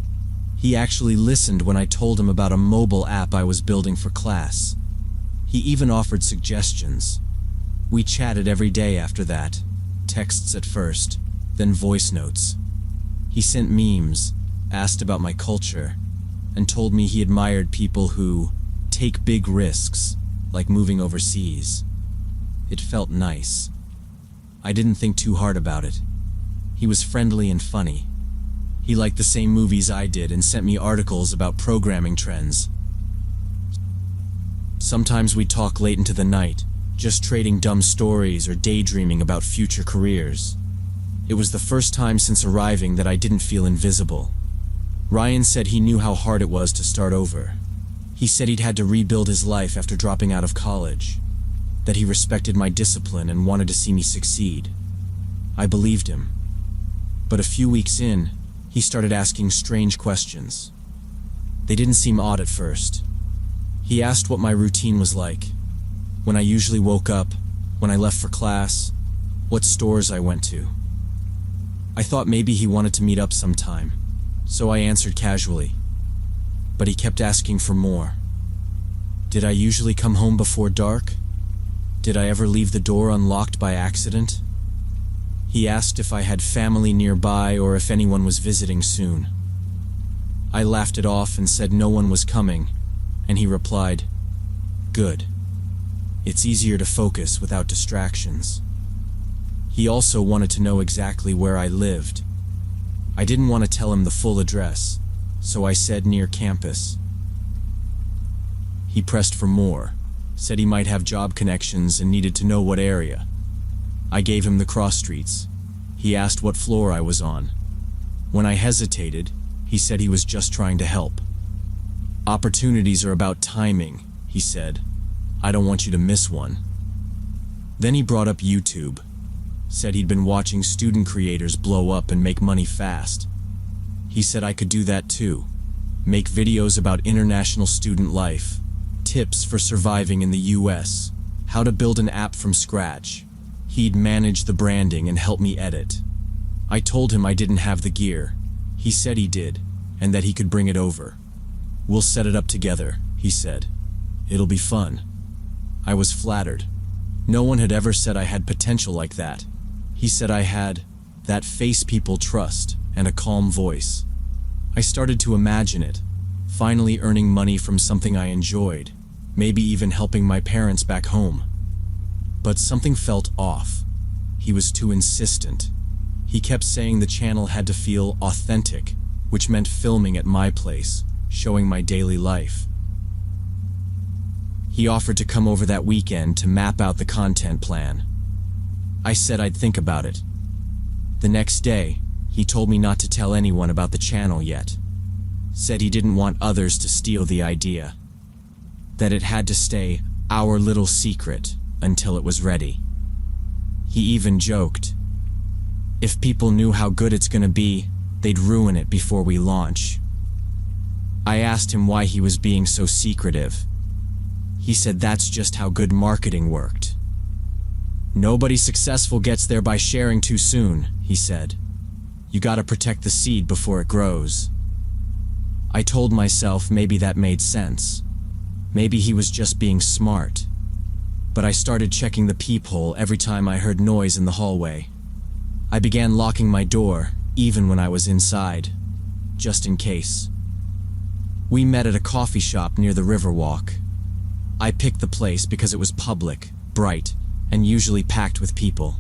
S1: He actually listened when I told him about a mobile app I was building for class. He even offered suggestions. We chatted every day after that. Texts at first, then voice notes. He sent memes, asked about my culture, and told me he admired people who take big risks, like moving overseas. It felt nice. I didn't think too hard about it. He was friendly and funny. He liked the same movies I did and sent me articles about programming trends. Sometimes we'd talk late into the night, just trading dumb stories or daydreaming about future careers. It was the first time since arriving that I didn't feel invisible. Ryan said he knew how hard it was to start over. He said he'd had to rebuild his life after dropping out of college, that he respected my discipline and wanted to see me succeed. I believed him. But a few weeks in, he started asking strange questions. They didn't seem odd at first. He asked what my routine was like, when I usually woke up, when I left for class, what stores I went to. I thought maybe he wanted to meet up sometime, so I answered casually. But he kept asking for more. Did I usually come home before dark? Did I ever leave the door unlocked by accident? He asked if I had family nearby or if anyone was visiting soon. I laughed it off and said no one was coming, and he replied, "Good. It's easier to focus without distractions." He also wanted to know exactly where I lived. I didn't want to tell him the full address, so I said near campus. He pressed for more. Said he might have job connections and needed to know what area. I gave him the cross streets. He asked what floor I was on. When I hesitated, he said he was just trying to help. Opportunities are about timing, he said. I don't want you to miss one. Then he brought up YouTube. Said he'd been watching student creators blow up and make money fast. He said I could do that too. Make videos about international student life, tips for surviving in the US, how to build an app from scratch. He'd manage the branding and help me edit. I told him I didn't have the gear. He said he did, and that he could bring it over. We'll set it up together, he said. It'll be fun. I was flattered. No one had ever said I had potential like that. He said I had that face people trust and a calm voice. I started to imagine it, finally earning money from something I enjoyed, maybe even helping my parents back home. But something felt off. He was too insistent. He kept saying the channel had to feel authentic, which meant filming at my place, showing my daily life. He offered to come over that weekend to map out the content plan. I said I'd think about it. The next day, he told me not to tell anyone about the channel yet. Said he didn't want others to steal the idea. That it had to stay our little secret until it was ready. He even joked, if people knew how good it's gonna be, they'd ruin it before we launch. I asked him why he was being so secretive. He said that's just how good marketing worked. Nobody successful gets there by sharing too soon, he said. You gotta protect the seed before it grows. I told myself maybe that made sense. Maybe he was just being smart. But I started checking the peephole every time I heard noise in the hallway. I began locking my door, even when I was inside, just in case. We met at a coffee shop near the Riverwalk. I picked the place because it was public, bright, and usually packed with people.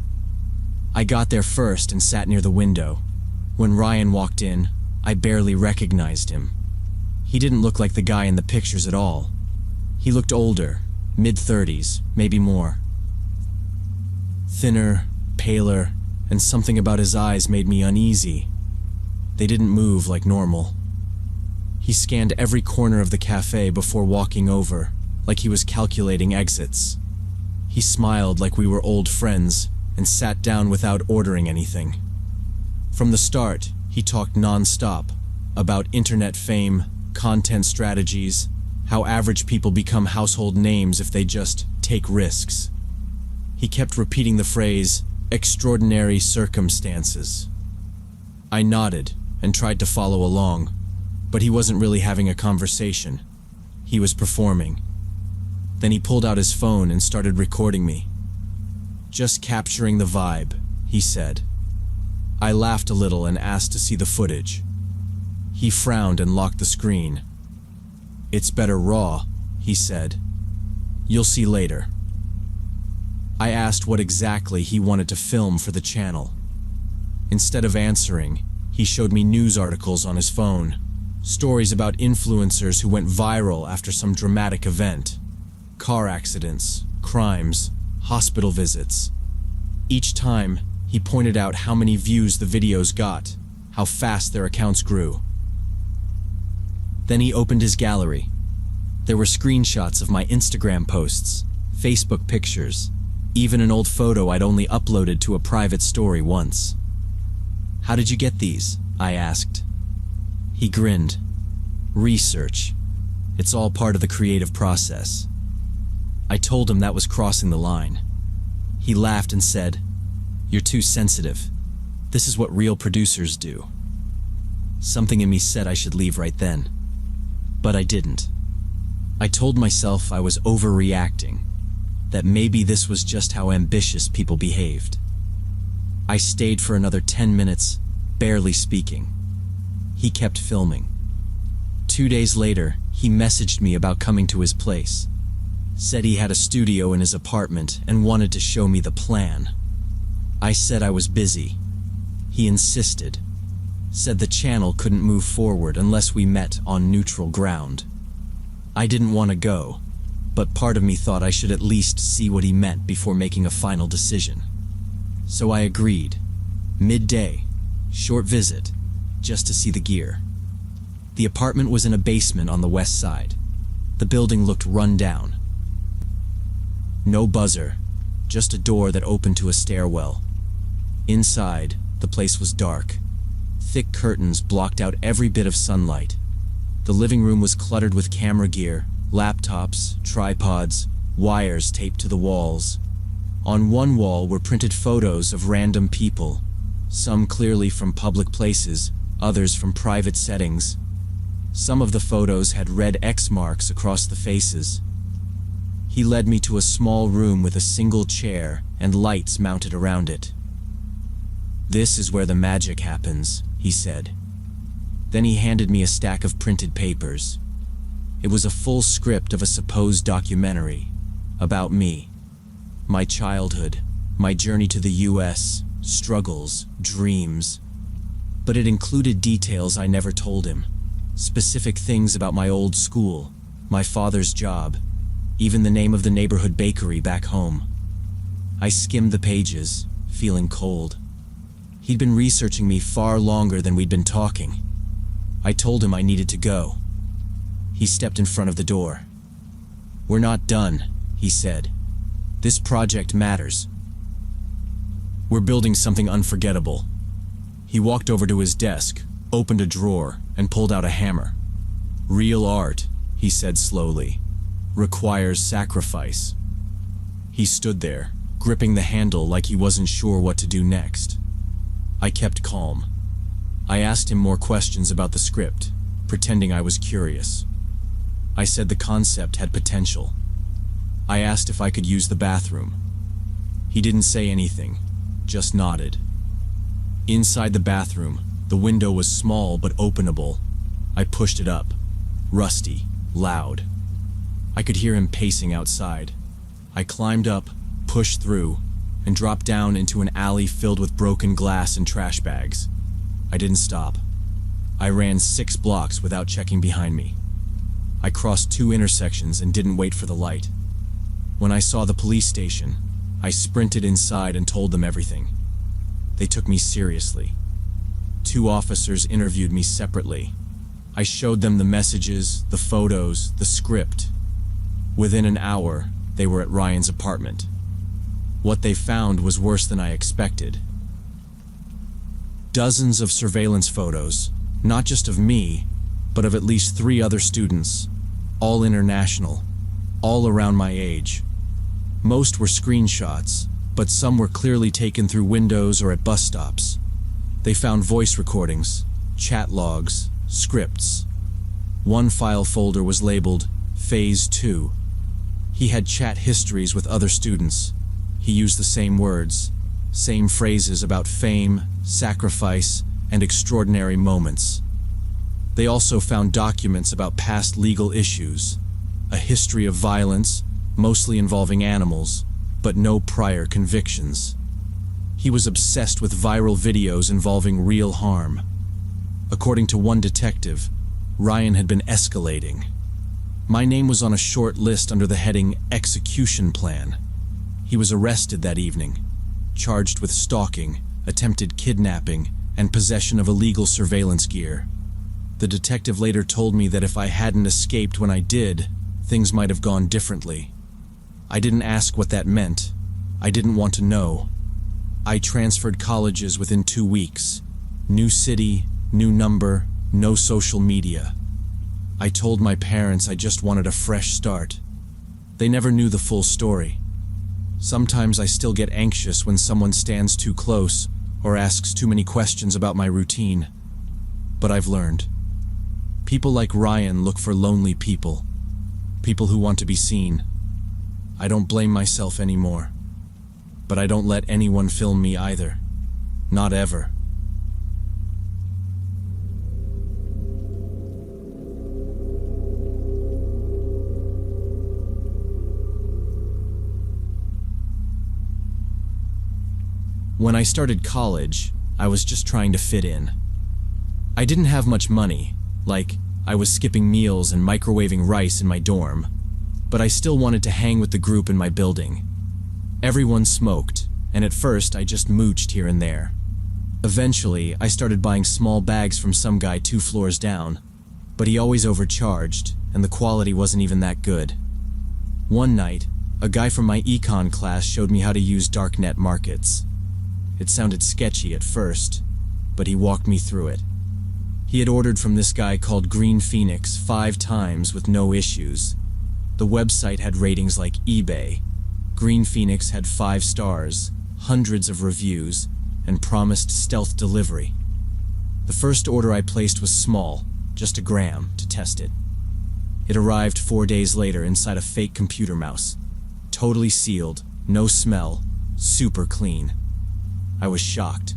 S1: I got there first and sat near the window. When Ryan walked in, I barely recognized him. He didn't look like the guy in the pictures at all. He looked older, mid-30s, maybe more. Thinner, paler, and something about his eyes made me uneasy. They didn't move like normal. He scanned every corner of the cafe before walking over, like he was calculating exits. He smiled like we were old friends and sat down without ordering anything. From the start, he talked non-stop about internet fame, content strategies, how average people become household names if they just take risks. He kept repeating the phrase, extraordinary circumstances. I nodded and tried to follow along, but he wasn't really having a conversation. He was performing. Then he pulled out his phone and started recording me. Just capturing the vibe, he said. I laughed a little and asked to see the footage. He frowned and locked the screen. It's better raw, he said. You'll see later. I asked what exactly he wanted to film for the channel. Instead of answering, he showed me news articles on his phone. Stories about influencers who went viral after some dramatic event. Car accidents, crimes, hospital visits. Each time, he pointed out how many views the videos got, how fast their accounts grew. Then he opened his gallery. There were screenshots of my Instagram posts, Facebook pictures, even an old photo I'd only uploaded to a private story once. How did you get these? I asked. He grinned. Research. It's all part of the creative process. I told him that was crossing the line. He laughed and said, "You're too sensitive. This is what real producers do." Something in me said I should leave right then. But I didn't. I told myself I was overreacting, that maybe this was just how ambitious people behaved. I stayed for another 10 minutes, barely speaking. He kept filming. 2 days later, he messaged me about coming to his place. Said he had a studio in his apartment and wanted to show me the plan. I said I was busy. He insisted. Said the channel couldn't move forward unless we met on neutral ground. I didn't want to go, but part of me thought I should at least see what he meant before making a final decision. So I agreed. Midday, short visit, just to see the gear. The apartment was in a basement on the west side. The building looked run down. No buzzer, just a door that opened to a stairwell. Inside, the place was dark. Thick curtains blocked out every bit of sunlight. The living room was cluttered with camera gear, laptops, tripods, wires taped to the walls. On one wall were printed photos of random people, some clearly from public places, others from private settings. Some of the photos had red X marks across the faces. He led me to a small room with a single chair and lights mounted around it. "This is where the magic happens," he said. Then he handed me a stack of printed papers. It was a full script of a supposed documentary about me, my childhood, my journey to the US, struggles, dreams. But it included details I never told him, specific things about my old school, my father's job, even the name of the neighborhood bakery back home. I skimmed the pages, feeling cold. He'd been researching me far longer than we'd been talking. I told him I needed to go. He stepped in front of the door. "We're not done," he said. "This project matters. We're building something unforgettable." He walked over to his desk, opened a drawer, and pulled out a hammer. "Real art," he said slowly, "requires sacrifice." He stood there, gripping the handle like he wasn't sure what to do next. I kept calm. I asked him more questions about the script, pretending I was curious. I said the concept had potential. I asked if I could use the bathroom. He didn't say anything, just nodded. Inside the bathroom, the window was small but openable. I pushed it up. Rusty, loud. I could hear him pacing outside. I climbed up, pushed through, and dropped down into an alley filled with broken glass and trash bags. I didn't stop. I ran 6 blocks without checking behind me. I crossed 2 intersections and didn't wait for the light. When I saw the police station, I sprinted inside and told them everything. They took me seriously. 2 officers interviewed me separately. I showed them the messages, the photos, the script. Within an hour, they were at Ryan's apartment. What they found was worse than I expected. Dozens of surveillance photos, not just of me, but of at least 3 other students, all international, all around my age. Most were screenshots, but some were clearly taken through windows or at bus stops. They found voice recordings, chat logs, scripts. One file folder was labeled Phase 2. He had chat histories with other students. He used the same words, same phrases about fame, sacrifice, and extraordinary moments. They also found documents about past legal issues, a history of violence, mostly involving animals, but no prior convictions. He was obsessed with viral videos involving real harm. According to one detective, Ryan had been escalating. My name was on a short list under the heading Execution Plan. He was arrested that evening, charged with stalking, attempted kidnapping, and possession of illegal surveillance gear. The detective later told me that if I hadn't escaped when I did, things might have gone differently. I didn't ask what that meant. I didn't want to know. I transferred colleges within 2 weeks. New city, new number, no social media. I told my parents I just wanted a fresh start. They never knew the full story. Sometimes I still get anxious when someone stands too close or asks too many questions about my routine. But I've learned. People like Ryan look for lonely people. People who want to be seen. I don't blame myself anymore. But I don't let anyone film me either. Not ever. When I started college, I was just trying to fit in. I didn't have much money, like I was skipping meals and microwaving rice in my dorm. but I still wanted to hang with the group in my building. Everyone smoked, and at first I just mooched here and there. Eventually, I started buying small bags from some guy 2 floors down, but he always overcharged, and the quality wasn't even that good. One night, a guy from my econ class showed me how to use darknet markets. It sounded sketchy at first, but he walked me through it. He had ordered from this guy called Green Phoenix 5 times with no issues. The website had ratings like eBay. Green Phoenix had 5 stars, hundreds of reviews, and promised stealth delivery. The first order I placed was small, just a gram, to test it. It arrived 4 days later inside a fake computer mouse. Totally sealed, no smell, super clean. I was shocked.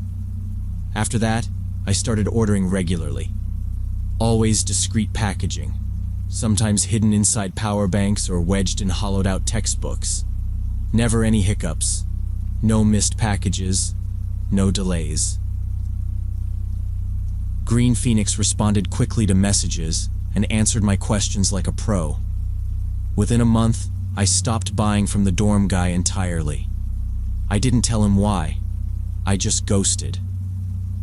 S1: After that, I started ordering regularly. Always discreet packaging, sometimes hidden inside power banks or wedged in hollowed-out textbooks. Never any hiccups, no missed packages, no delays. Green Phoenix responded quickly to messages and answered my questions like a pro. Within a month, I stopped buying from the dorm guy entirely. I didn't tell him why. I just ghosted.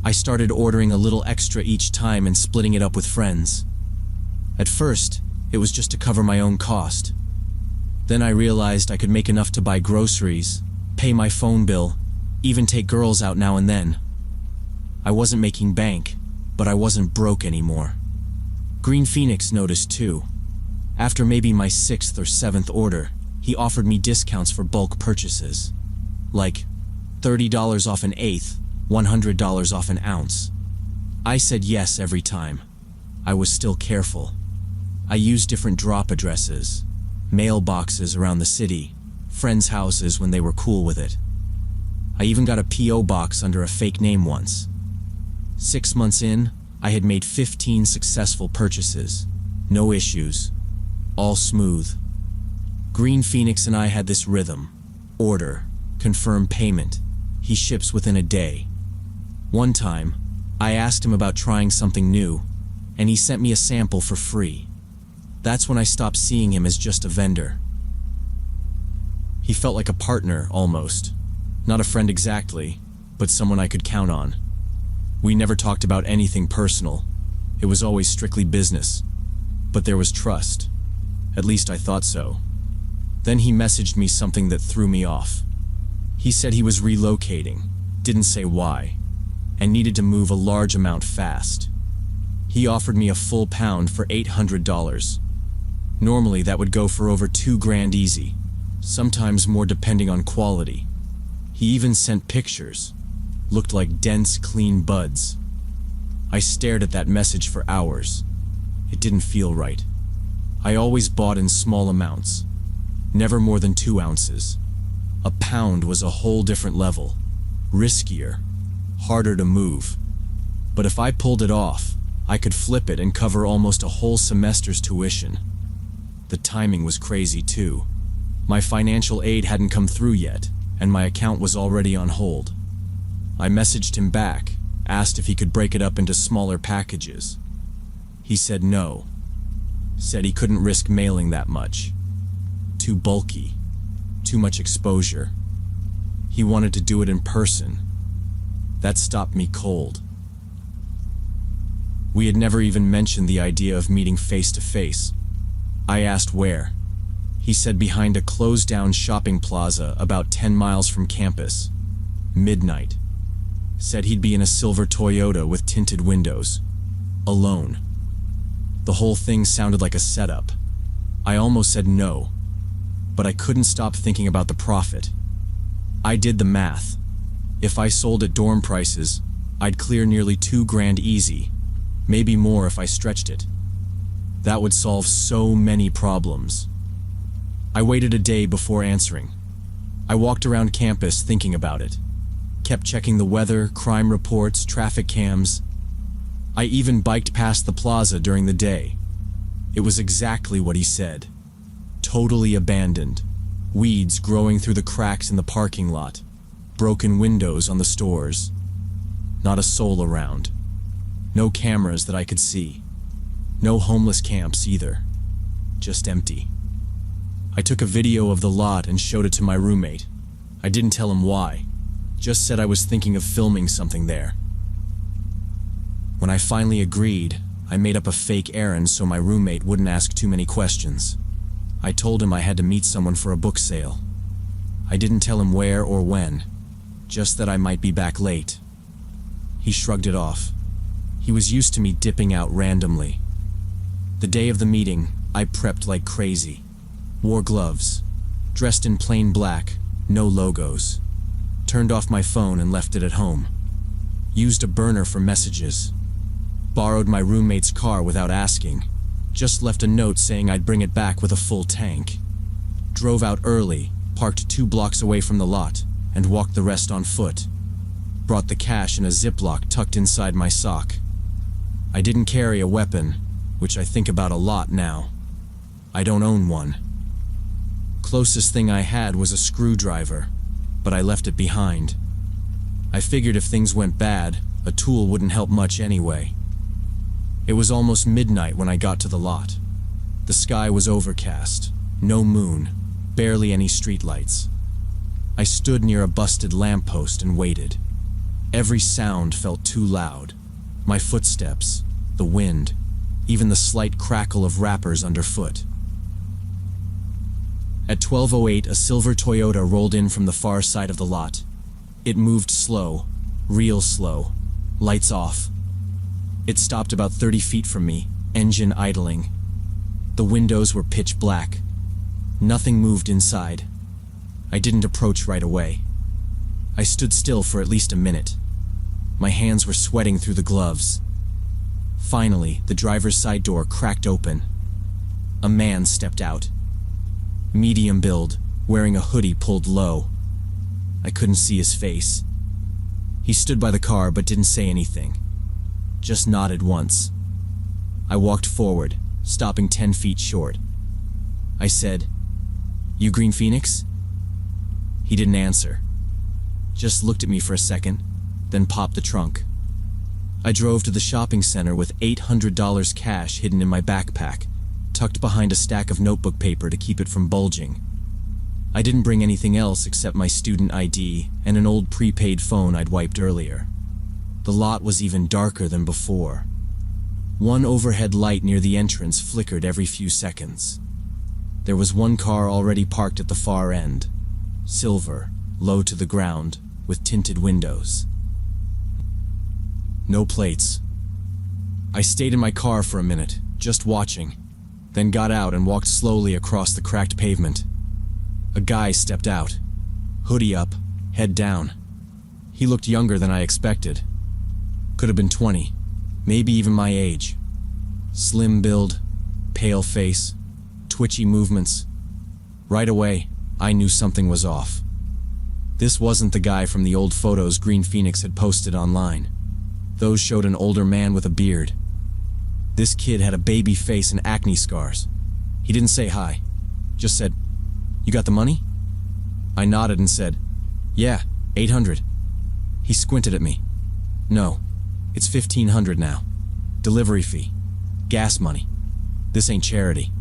S1: I started ordering a little extra each time and splitting it up with friends. At first, it was just to cover my own cost. Then I realized I could make enough to buy groceries, pay my phone bill, even take girls out now and then. I wasn't making bank, but I wasn't broke anymore. Green Phoenix noticed too. After maybe my 6th or 7th order, he offered me discounts for bulk purchases. Like $30 off an eighth, $100 off an ounce. I said yes every time. I was still careful. I used different drop addresses, mailboxes around the city, friends' houses when they were cool with it. I even got a P.O. box under a fake name once. 6 months in, I had made 15 successful purchases. No issues. All smooth. Green Phoenix and I had this rhythm. Order. Confirm payment. He ships within a day. One time, I asked him about trying something new, and he sent me a sample for free. That's when I stopped seeing him as just a vendor. He felt like a partner, almost. Not a friend exactly, but someone I could count on. We never talked about anything personal. It was always strictly business. But there was trust. At least I thought so. Then he messaged me something that threw me off. He said he was relocating, didn't say why, and needed to move a large amount fast. He offered me a full pound for $800. Normally that would go for over $2,000 easy, sometimes more depending on quality. He even sent pictures. Looked like dense, clean buds. I stared at that message for hours. It didn't feel right. I always bought in small amounts, never more than 2 ounces. A pound was a whole different level, riskier, harder to move. But if I pulled it off, I could flip it and cover almost a whole semester's tuition. The timing was crazy too. My financial aid hadn't come through yet, and my account was already on hold. I messaged him back, asked if he could break it up into smaller packages. He said no. Said he couldn't risk mailing that much. Too bulky. Too much exposure. He wanted to do it in person. That stopped me cold. We had never even mentioned the idea of meeting face to face. I asked where. He said behind a closed-down shopping plaza about 10 miles from campus. Midnight. Said he'd be in a silver Toyota with tinted windows. Alone. The whole thing sounded like a setup. I almost said no, but I couldn't stop thinking about the profit. I did the math. If I sold at dorm prices, I'd clear nearly $2,000 easy, maybe more if I stretched it. That would solve so many problems. I waited a day before answering. I walked around campus thinking about it. Kept checking the weather, crime reports, traffic cams. I even biked past the plaza during the day. It was exactly what he said. Totally abandoned. Weeds growing through the cracks in the parking lot. Broken windows on the stores. Not a soul around. No cameras that I could see. No homeless camps either. Just empty. I took a video of the lot and showed it to my roommate. I didn't tell him why, just said I was thinking of filming something there. When I finally agreed, I made up a fake errand so my roommate wouldn't ask too many questions. I told him I had to meet someone for a book sale. I didn't tell him where or when, just that I might be back late. He shrugged it off. He was used to me dipping out randomly. The day of the meeting, I prepped like crazy. Wore gloves, dressed in plain black, no logos. Turned off my phone and left it at home. Used a burner for messages. Borrowed my roommate's car without asking. Just left a note saying I'd bring it back with a full tank. Drove out early, parked 2 blocks away from the lot, and walked the rest on foot. Brought the cash in a Ziploc tucked inside my sock. I didn't carry a weapon, which I think about a lot now. I don't own one. Closest thing I had was a screwdriver, but I left it behind. I figured if things went bad, a tool wouldn't help much anyway. It was almost midnight when I got to the lot. The sky was overcast, no moon, barely any streetlights. I stood near a busted lamppost and waited. Every sound felt too loud. My footsteps, the wind, even the slight crackle of wrappers underfoot. At 12:08, a silver Toyota rolled in from the far side of the lot. It moved slow, real slow, lights off. It stopped about 30 feet from me, engine idling. The windows were pitch black. Nothing moved inside. I didn't approach right away. I stood still for at least a minute. My hands were sweating through the gloves. Finally, the driver's side door cracked open. A man stepped out. Medium build, wearing a hoodie pulled low. I couldn't see his face. He stood by the car but didn't say anything. Just nodded once. I walked forward, stopping 10 feet short. I said, "You Green Phoenix?" He didn't answer. Just looked at me for a second, then popped the trunk. I drove to the shopping center with $800 cash hidden in my backpack, tucked behind a stack of notebook paper to keep it from bulging. I didn't bring anything else except my student ID and an old prepaid phone I'd wiped earlier. The lot was even darker than before. One overhead light near the entrance flickered every few seconds. There was one car already parked at the far end, silver, low to the ground, with tinted windows. No plates. I stayed in my car for a minute, just watching, then got out and walked slowly across the cracked pavement. A guy stepped out, hoodie up, head down. He looked younger than I expected. Could have been 20, maybe even my age. Slim build, pale face, twitchy movements. Right away, I knew something was off. This wasn't the guy from the old photos Green Phoenix had posted online. Those showed an older man with a beard. This kid had a baby face and acne scars. He didn't say hi, just said, "You got the money?" I nodded and said, "Yeah, 800. He squinted at me. "No, it's 1,500 now. Delivery fee. Gas money. This ain't charity."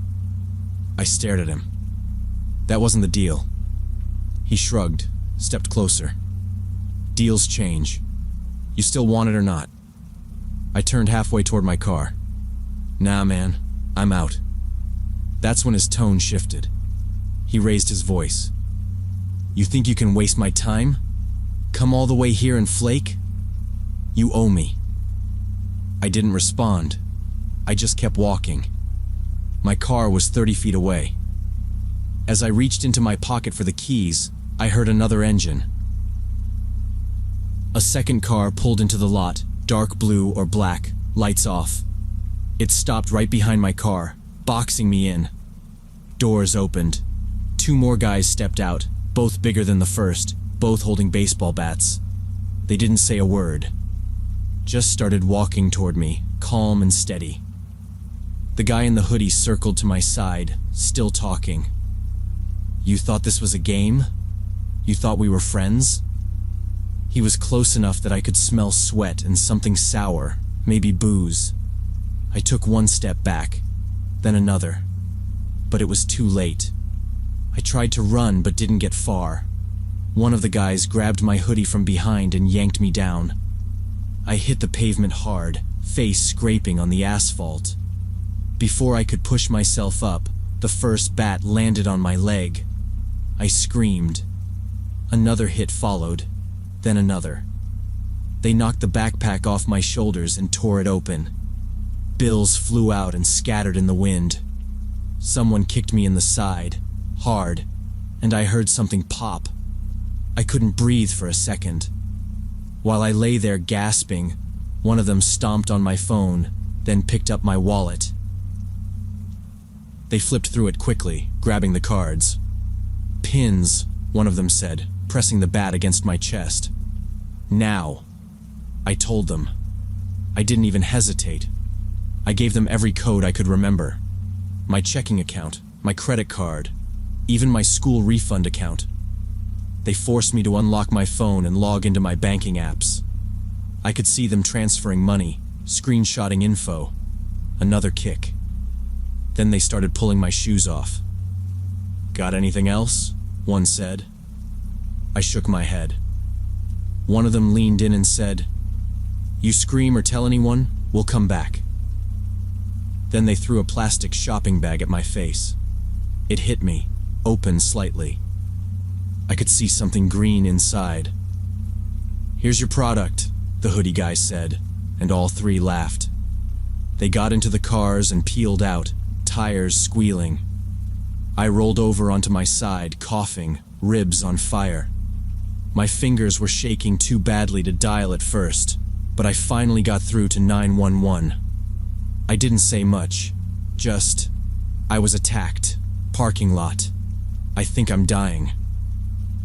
S1: I stared at him. That wasn't the deal. He shrugged, stepped closer. "Deals change. You still want it or not?" I turned halfway toward my car. "Nah, man, I'm out." That's when his tone shifted. He raised his voice. "You think you can waste my time? Come all the way here and flake? You owe me." I didn't respond. I just kept walking. My car was 30 feet away. As I reached into my pocket for the keys, I heard another engine. A second car pulled into the lot, dark blue or black, lights off. It stopped right behind my car, boxing me in. Doors opened. 2 more guys stepped out, both bigger than the first, both holding baseball bats. They didn't say a word. Just started walking toward me, calm and steady. The guy in the hoodie circled to my side, still talking. "You thought this was a game? You thought we were friends?" He was close enough that I could smell sweat and something sour, maybe booze. I took one step back, then another. But it was too late. I tried to run but didn't get far. One of the guys grabbed my hoodie from behind and yanked me down. I hit the pavement hard, face scraping on the asphalt. Before I could push myself up, the first bat landed on my leg. I screamed. Another hit followed, then another. They knocked the backpack off my shoulders and tore it open. Bills flew out and scattered in the wind. Someone kicked me in the side, hard, and I heard something pop. I couldn't breathe for a second. While I lay there gasping, one of them stomped on my phone, then picked up my wallet. They flipped through it quickly, grabbing the cards. "Pins," one of them said, pressing the bat against my chest. "Now," I told them. I didn't even hesitate. I gave them every code I could remember. My checking account, my credit card, even my school refund account. They forced me to unlock my phone and log into my banking apps. I could see them transferring money, screenshotting info. Another kick. Then they started pulling my shoes off. "Got anything else?" one said. I shook my head. One of them leaned in and said, "You scream or tell anyone, we'll come back." Then they threw a plastic shopping bag at my face. It hit me, open slightly. I could see something green inside. "Here's your product," the hoodie guy said, and all three laughed. They got into the cars and peeled out, tires squealing. I rolled over onto my side, coughing, ribs on fire. My fingers were shaking too badly to dial at first, but I finally got through to 911. I didn't say much, just, "I was attacked, parking lot. I think I'm dying."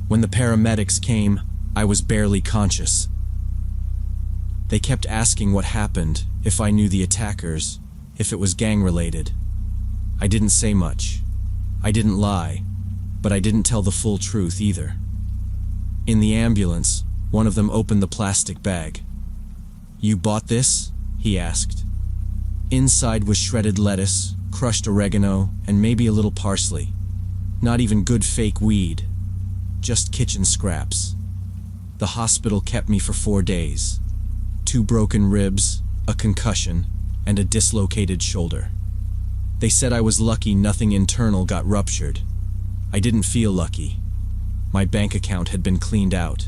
S1: When the paramedics came, I was barely conscious. They kept asking what happened, if I knew the attackers, if it was gang-related. I didn't say much. I didn't lie, but I didn't tell the full truth either. In the ambulance, one of them opened the plastic bag. "You bought this?" he asked. Inside was shredded lettuce, crushed oregano, and maybe a little parsley. Not even good fake weed. Just kitchen scraps. The hospital kept me for 4 days. 2 broken ribs, a concussion, and a dislocated shoulder. They said I was lucky nothing internal got ruptured. I didn't feel lucky. My bank account had been cleaned out.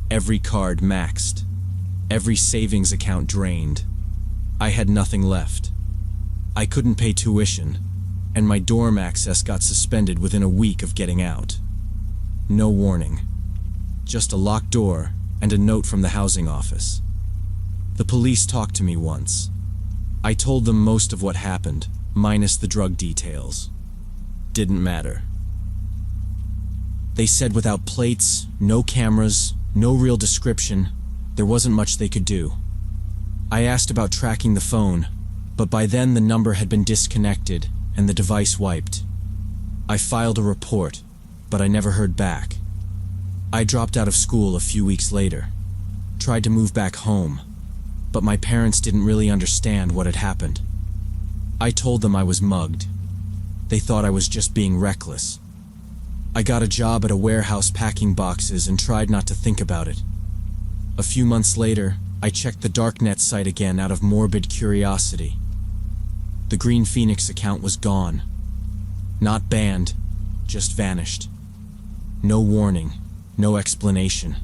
S1: Every card maxed. Every savings account drained. I had nothing left. I couldn't pay tuition, and my dorm access got suspended within a week of getting out. No warning. Just a locked door and a note from the housing office. The police talked to me once. I told them most of what happened, minus the drug details. Didn't matter. They said without plates, no cameras, no real description, there wasn't much they could do. I asked about tracking the phone, but by then the number had been disconnected and the device wiped. I filed a report, but I never heard back. I dropped out of school a few weeks later. Tried to move back home, but my parents didn't really understand what had happened. I told them I was mugged. They thought I was just being reckless. I got a job at a warehouse packing boxes and tried not to think about it. A few months later, I checked the darknet site again out of morbid curiosity. The Green Phoenix account was gone. Not banned, just vanished. No warning, no explanation.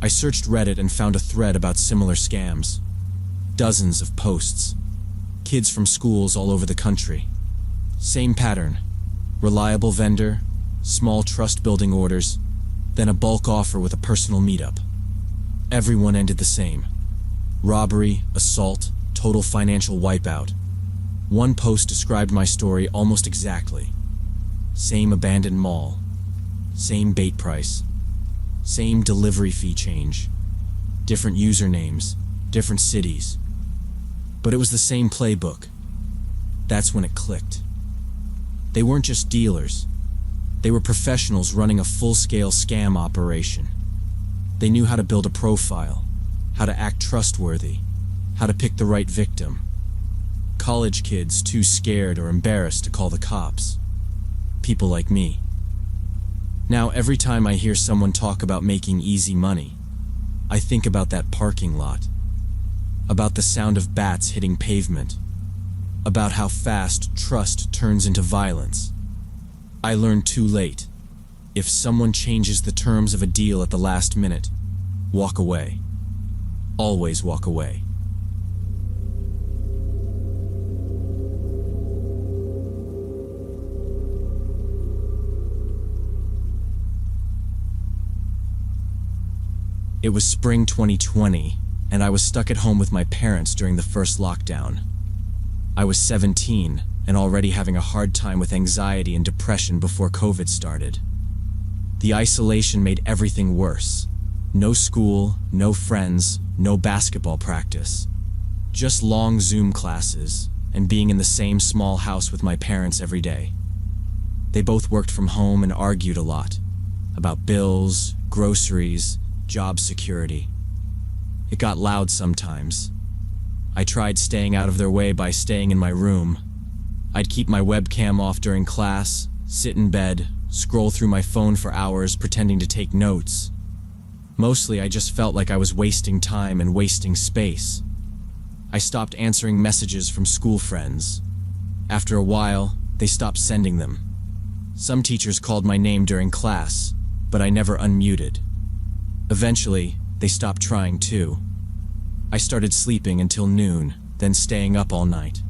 S1: I searched Reddit and found a thread about similar scams. Dozens of posts. Kids from schools all over the country. Same pattern. Reliable vendor, small trust-building orders, then a bulk offer with a personal meetup. Everyone ended the same. Robbery, assault, total financial wipeout. One post described my story almost exactly. Same abandoned mall. Same bait price. Same delivery fee change. Different usernames, different cities. But it was the same playbook. That's when it clicked. They weren't just dealers. They were professionals running a full-scale scam operation. They knew how to build a profile, how to act trustworthy, how to pick the right victim. College kids too scared or embarrassed to call the cops. people like me. Now, every time I hear someone talk about making easy money, I think about that parking lot, about the sound of bats hitting pavement, about how fast trust turns into violence. I learned too late. If someone changes the terms of a deal at the last minute, walk away. Always walk away. It was spring 2020, and I was stuck at home with my parents during the first lockdown. I was 17 and already having a hard time with anxiety and depression before COVID started. The isolation made everything worse. No school, no friends, no basketball practice. Just long Zoom classes and being in the same small house with my parents every day. They both worked from home and argued a lot about bills, groceries, job security. It got loud sometimes. I tried staying out of their way by staying in my room. I'd keep my webcam off during class, sit in bed, scroll through my phone for hours pretending to take notes. Mostly I just felt like I was wasting time and wasting space. I stopped answering messages from school friends. After a while, they stopped sending them. Some teachers called my name during class, but I never unmuted. Eventually, they stopped trying too. I started sleeping until noon, then staying up all night.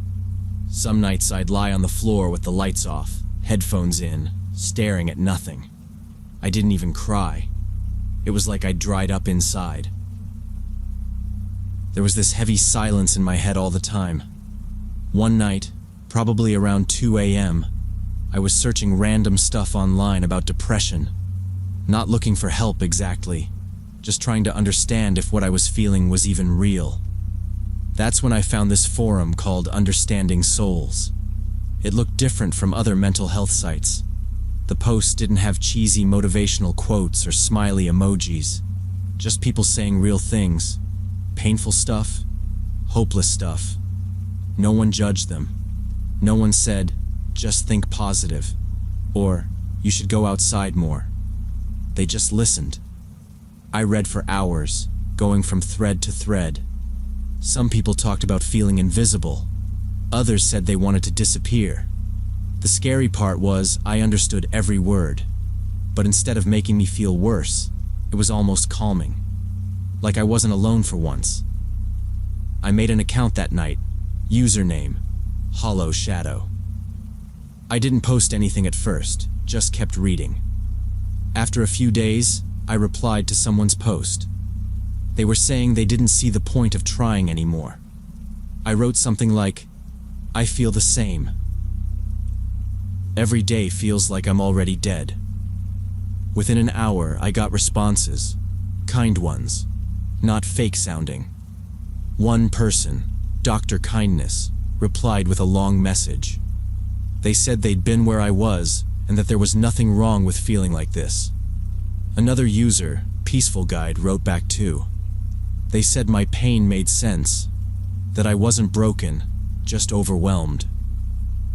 S1: Some nights I'd lie on the floor with the lights off, headphones in, staring at nothing. I didn't even cry. It was like I'd dried up inside. There was this heavy silence in my head all the time. One night, probably around 2 a.m., I was searching random stuff online about depression. Not looking for help exactly, just trying to understand if what I was feeling was even real. That's when I found this forum called Understanding Souls. It looked different from other mental health sites. The posts didn't have cheesy motivational quotes or smiley emojis. Just people saying real things. Painful stuff, hopeless stuff. No one judged them. No one said, just think positive, or you should go outside more. They just listened. I read for hours, going from thread to thread. Some people talked about feeling invisible. Others said they wanted to disappear. The scary part was I understood every word, but instead of making me feel worse, it was almost calming. Like I wasn't alone for once. I made an account that night, username, Hollow Shadow. I didn't post anything at first, just kept reading. After a few days, I replied to someone's post. They were saying they didn't see the point of trying anymore. I wrote something like, I feel the same. Every day feels like I'm already dead. Within an hour, I got responses, kind ones, not fake sounding. One person, Dr. Kindness, replied with a long message. They said they'd been where I was and that there was nothing wrong with feeling like this. Another user, Peaceful Guide, wrote back too. They said my pain made sense, that I wasn't broken, just overwhelmed.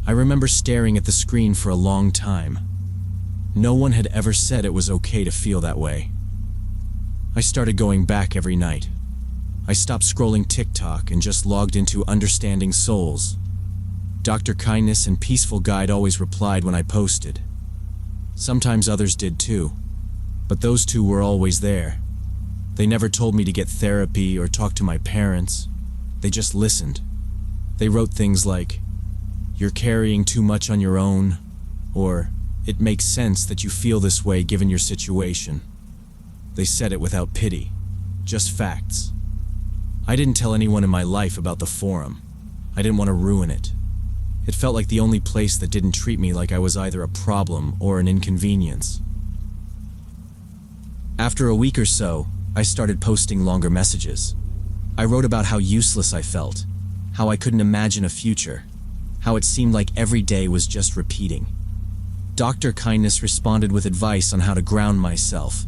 S1: I remember staring at the screen for a long time. No one had ever said it was okay to feel that way. I started going back every night. I stopped scrolling TikTok and just logged into Understanding Souls. Dr. Kindness and Peaceful Guide always replied when I posted. Sometimes others did too, but those two were always there. They never told me to get therapy or talk to my parents. They just listened. They wrote things like, "You're carrying too much on your own," or "It makes sense that you feel this way given your situation." They said it without pity, just facts. I didn't tell anyone in my life about the forum. I didn't want to ruin it. It felt like the only place that didn't treat me like I was either a problem or an inconvenience. After a week or so, I started posting longer messages. I wrote about how useless I felt, how I couldn't imagine a future, how it seemed like every day was just repeating. Dr. Kindness responded with advice on how to ground myself,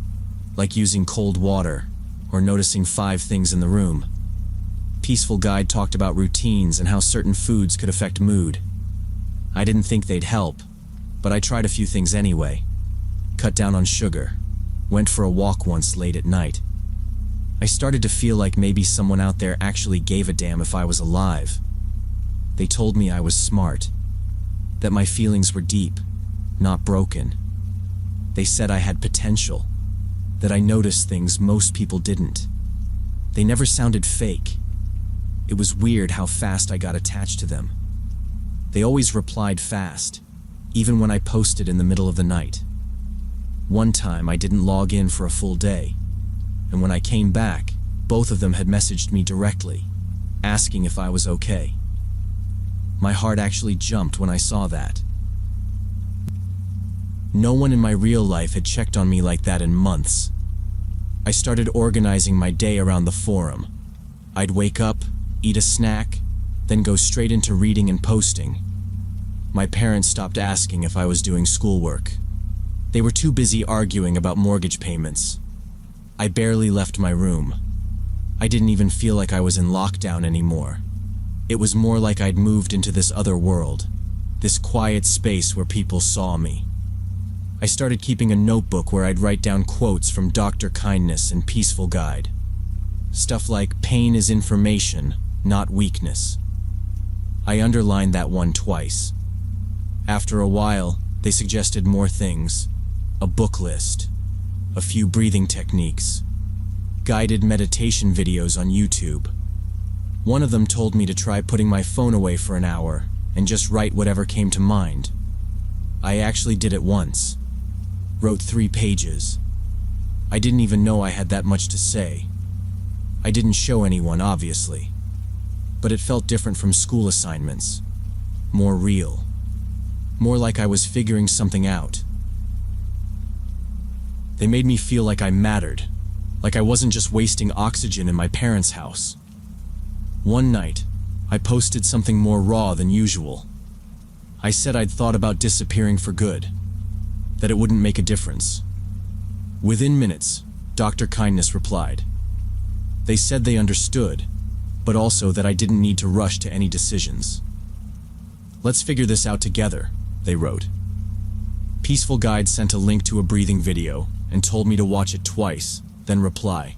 S1: like using cold water or noticing 5 things in the room. Peaceful Guide talked about routines and how certain foods could affect mood. I didn't think they'd help, but I tried a few things anyway. Cut down on sugar. Went for a walk once late at night. I started to feel like maybe someone out there actually gave a damn if I was alive. They told me I was smart, that my feelings were deep, not broken. They said I had potential, that I noticed things most people didn't. They never sounded fake. It was weird how fast I got attached to them. They always replied fast, even when I posted in the middle of the night. One time I didn't log in for a full day, and when I came back, both of them had messaged me directly, asking if I was okay. My heart actually jumped when I saw that. No one in my real life had checked on me like that in months. I started organizing my day around the forum. I'd wake up, eat a snack, then go straight into reading and posting. My parents stopped asking if I was doing schoolwork. They were too busy arguing about mortgage payments. I barely left my room. I didn't even feel like I was in lockdown anymore. It was more like I'd moved into this other world, this quiet space where people saw me. I started keeping a notebook where I'd write down quotes from Dr. Kindness and Peaceful Guide. Stuff like, pain is information, not weakness. I underlined that one twice. After a while, they suggested more things. A book list, a few breathing techniques, guided meditation videos on YouTube. One of them told me to try putting my phone away for an hour and just write whatever came to mind. I actually did it once. Wrote 3 pages. I didn't even know I had that much to say. I didn't show anyone, obviously. But it felt different from school assignments. More real. More like I was figuring something out. They made me feel like I mattered. Like I wasn't just wasting oxygen in my parents' house. One night, I posted something more raw than usual. I said I'd thought about disappearing for good. That it wouldn't make a difference. Within minutes, Dr. Kindness replied. They said they understood, but also that I didn't need to rush to any decisions. Let's figure this out together, they wrote. Peaceful Guide sent a link to a breathing video and told me to watch it twice, then reply.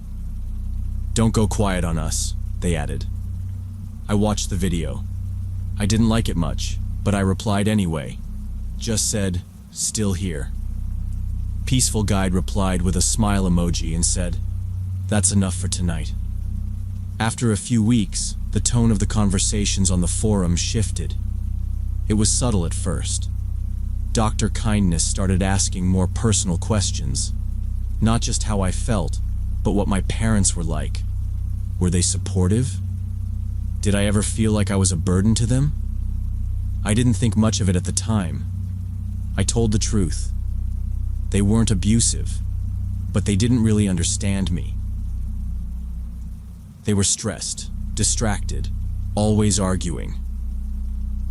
S1: Don't go quiet on us, they added. I watched the video. I didn't like it much, but I replied anyway. Just said, still here. Peaceful Guide replied with a smile emoji and said, that's enough for tonight. After a few weeks, the tone of the conversations on the forum shifted. It was subtle at first. Dr. Kindness started asking more personal questions. Not just how I felt, but what my parents were like. Were they supportive? Did I ever feel like I was a burden to them? I didn't think much of it at the time. I told the truth. They weren't abusive, but they didn't really understand me. They were stressed, distracted, always arguing.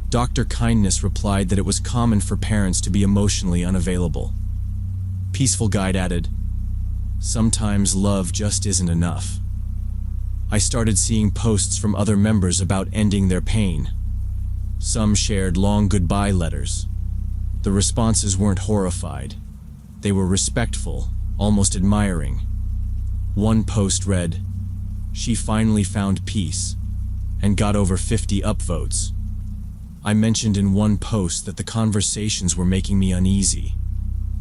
S1: Dr. Kindness replied that it was common for parents to be emotionally unavailable. Peaceful Guide added, sometimes love just isn't enough. I started seeing posts from other members about ending their pain. Some shared long goodbye letters. The responses weren't horrified. They were respectful, almost admiring. One post read, she finally found peace, and got over 50 upvotes. I mentioned in one post that the conversations were making me uneasy,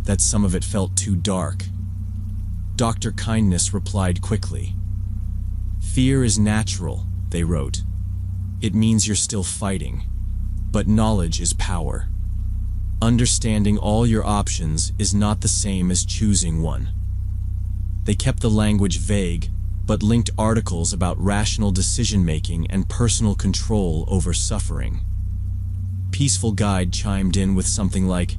S1: that some of it felt too dark. Dr. Kindness replied quickly. Fear is natural, they wrote. It means you're still fighting, but knowledge is power. Understanding all your options is not the same as choosing one. They kept the language vague, but linked articles about rational decision-making and personal control over suffering. Peaceful Guide chimed in with something like,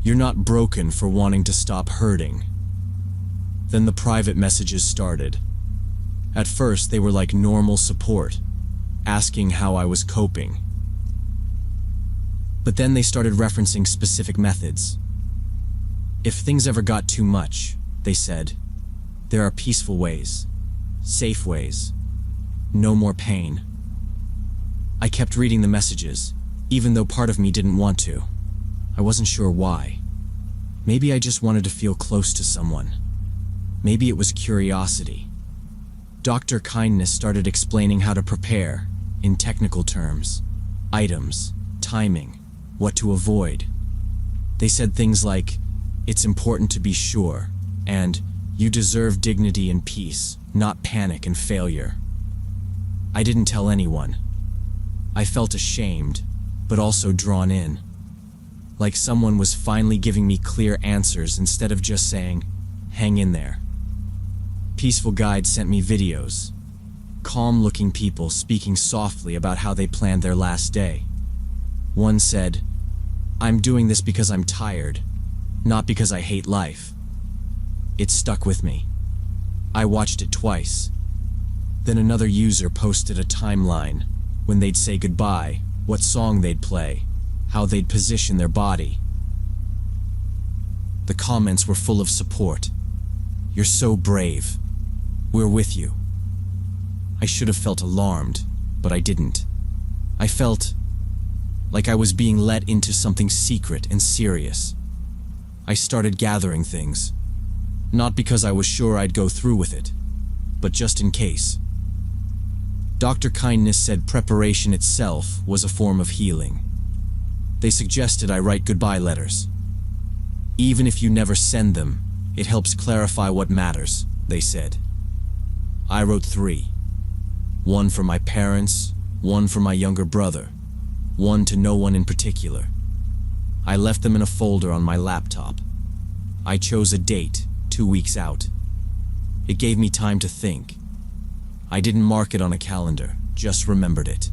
S1: you're not broken for wanting to stop hurting. Then the private messages started. At first, they were like normal support, asking how I was coping. But then they started referencing specific methods. If things ever got too much, they said, there are peaceful ways, safe ways, no more pain. I kept reading the messages, even though part of me didn't want to. I wasn't sure why. Maybe I just wanted to feel close to someone. Maybe it was curiosity. Dr. Kindness started explaining how to prepare, in technical terms, items, timing, what to avoid. They said things like, "It's important to be sure," and "You deserve dignity and peace, not panic and failure." I didn't tell anyone. I felt ashamed, but also drawn in. Like someone was finally giving me clear answers instead of just saying, "Hang in there." Peaceful Guide sent me videos. Calm-looking people speaking softly about how they planned their last day. One said, "I'm doing this because I'm tired, not because I hate life." It stuck with me. I watched it twice. Then another user posted a timeline, when they'd say goodbye, what song they'd play, how they'd position their body. The comments were full of support. "You're so brave. We're with you." I should have felt alarmed, but I didn't. I felt like I was being let into something secret and serious. I started gathering things, not because I was sure I'd go through with it, but just in case. Dr. Kindness said preparation itself was a form of healing. They suggested I write goodbye letters. Even if you never send them, it helps clarify what matters, they said. I wrote 3. One for my parents, one for my younger brother, one to no one in particular. I left them in a folder on my laptop. I chose a date, 2 weeks out. It gave me time to think. I didn't mark it on a calendar, just remembered it.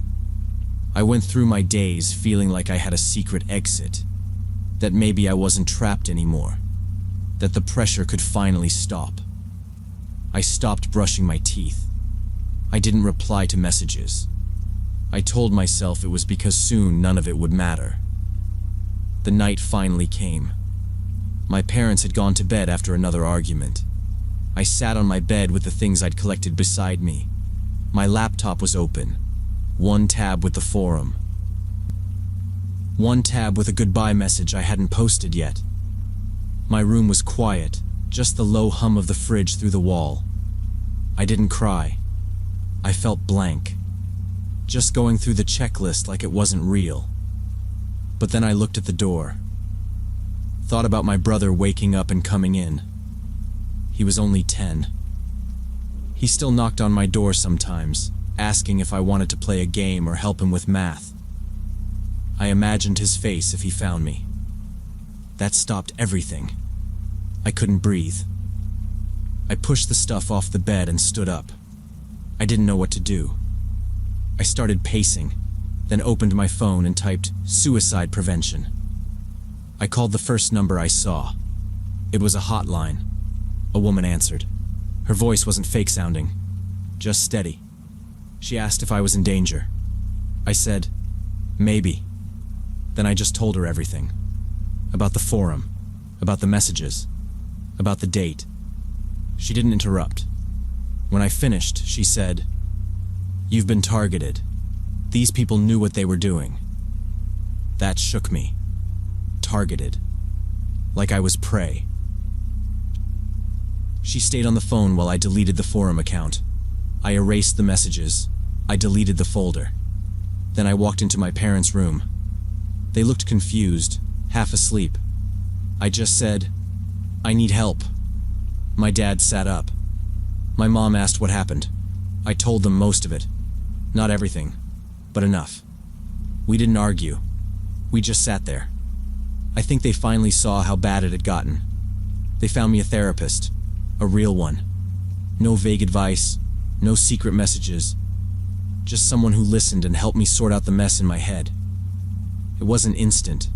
S1: I went through my days feeling like I had a secret exit, that maybe I wasn't trapped anymore, that the pressure could finally stop. I stopped brushing my teeth. I didn't reply to messages. I told myself it was because soon none of it would matter. The night finally came. My parents had gone to bed after another argument. I sat on my bed with the things I'd collected beside me. My laptop was open. One tab with the forum. One tab with a goodbye message I hadn't posted yet. My room was quiet, just the low hum of the fridge through the wall. I didn't cry. I felt blank. Just going through the checklist like it wasn't real. But then I looked at the door. Thought about my brother waking up and coming in. He was only 10. He still knocked on my door sometimes, asking if I wanted to play a game or help him with math. I imagined his face if he found me. That stopped everything. I couldn't breathe. I pushed the stuff off the bed and stood up. I didn't know what to do. I started pacing, then opened my phone and typed suicide prevention. I called the first number I saw. It was a hotline. A woman answered. Her voice wasn't fake sounding, just steady. She asked if I was in danger. I said, maybe. Then I just told her everything. About the forum, about the messages, about the date. She didn't interrupt. When I finished, she said, "You've been targeted. These people knew what they were doing." That shook me. Targeted. Like I was prey. She stayed on the phone while I deleted the forum account. I erased the messages. I deleted the folder. Then I walked into my parents' room. They looked confused, half asleep. I just said, "I need help." My dad sat up. My mom asked what happened. I told them most of it. Not everything, but enough. We didn't argue. We just sat there. I think they finally saw how bad it had gotten. They found me a therapist, a real one. No vague advice, no secret messages. Just someone who listened and helped me sort out the mess in my head. It wasn't instant.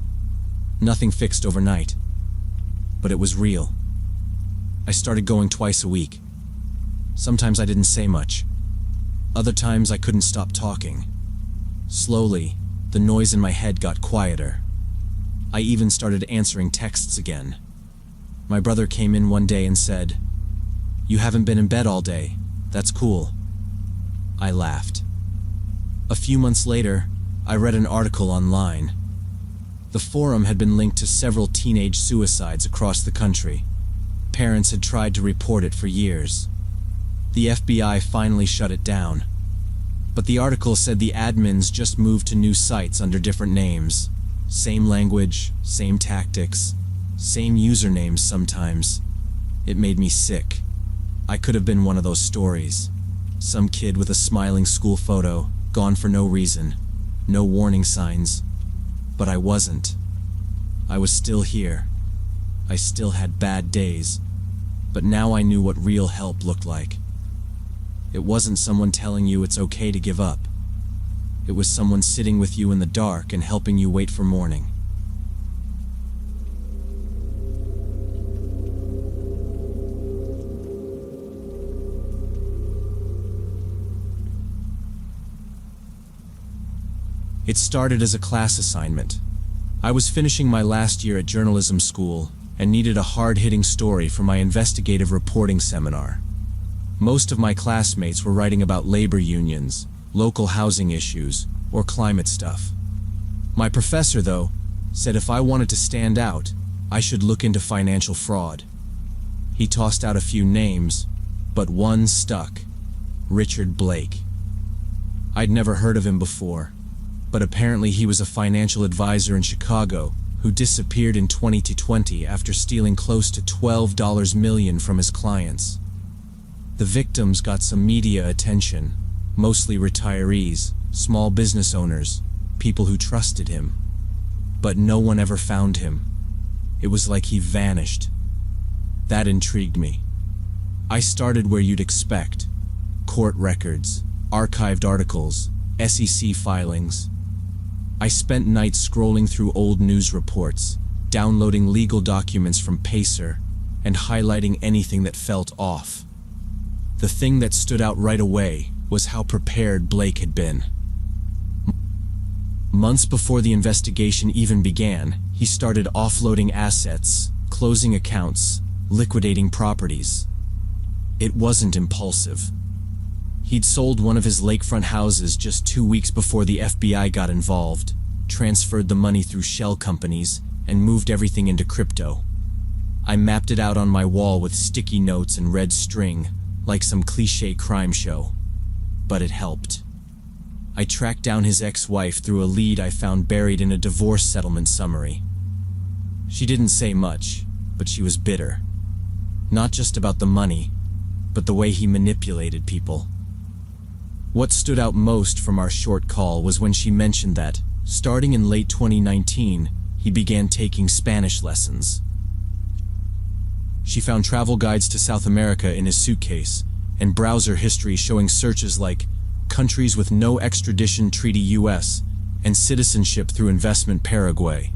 S1: Nothing fixed overnight. But it was real. I started going twice a week. Sometimes I didn't say much. Other times I couldn't stop talking. Slowly, the noise in my head got quieter. I even started answering texts again. My brother came in one day and said, "You haven't been in bed all day. That's cool." I laughed. A few months later, I read an article online. The forum had been linked to several teenage suicides across the country. Parents had tried to report it for years. The FBI finally shut it down. But the article said the admins just moved to new sites under different names. Same language, same tactics, same usernames sometimes. It made me sick. I could have been one of those stories. Some kid with a smiling school photo, gone for no reason, no warning signs. But I wasn't. I was still here. I still had bad days. But now I knew what real help looked like. It wasn't someone telling you it's okay to give up. It was someone sitting with you in the dark and helping you wait for morning. It started as a class assignment. I was finishing my last year at journalism school and needed a hard-hitting story for my investigative reporting seminar. Most of my classmates were writing about labor unions, local housing issues, or climate stuff. My professor, though, said if I wanted to stand out, I should look into financial fraud. He tossed out a few names, but one stuck: Richard Blake. I'd never heard of him before, but apparently he was a financial advisor in Chicago who disappeared in 2020 after stealing close to $12 million from his clients. The victims got some media attention, mostly retirees, small business owners, people who trusted him. But no one ever found him. It was like he vanished. That intrigued me. I started where you'd expect: court records, archived articles, SEC filings. I spent nights scrolling through old news reports, downloading legal documents from Pacer, and highlighting anything that felt off. The thing that stood out right away was how prepared Blake had been. Months before the investigation even began, he started offloading assets, closing accounts, liquidating properties. It wasn't impulsive. He'd sold one of his lakefront houses just 2 weeks before the FBI got involved, transferred the money through shell companies, and moved everything into crypto. I mapped it out on my wall with sticky notes and red string, like some cliché crime show. But it helped. I tracked down his ex-wife through a lead I found buried in a divorce settlement summary. She didn't say much, but she was bitter. Not just about the money, but the way he manipulated people. What stood out most from our short call was when she mentioned that, starting in late 2019, he began taking Spanish lessons. She found travel guides to South America in his suitcase, and browser history showing searches like countries with no extradition treaty US and citizenship through investment Paraguay.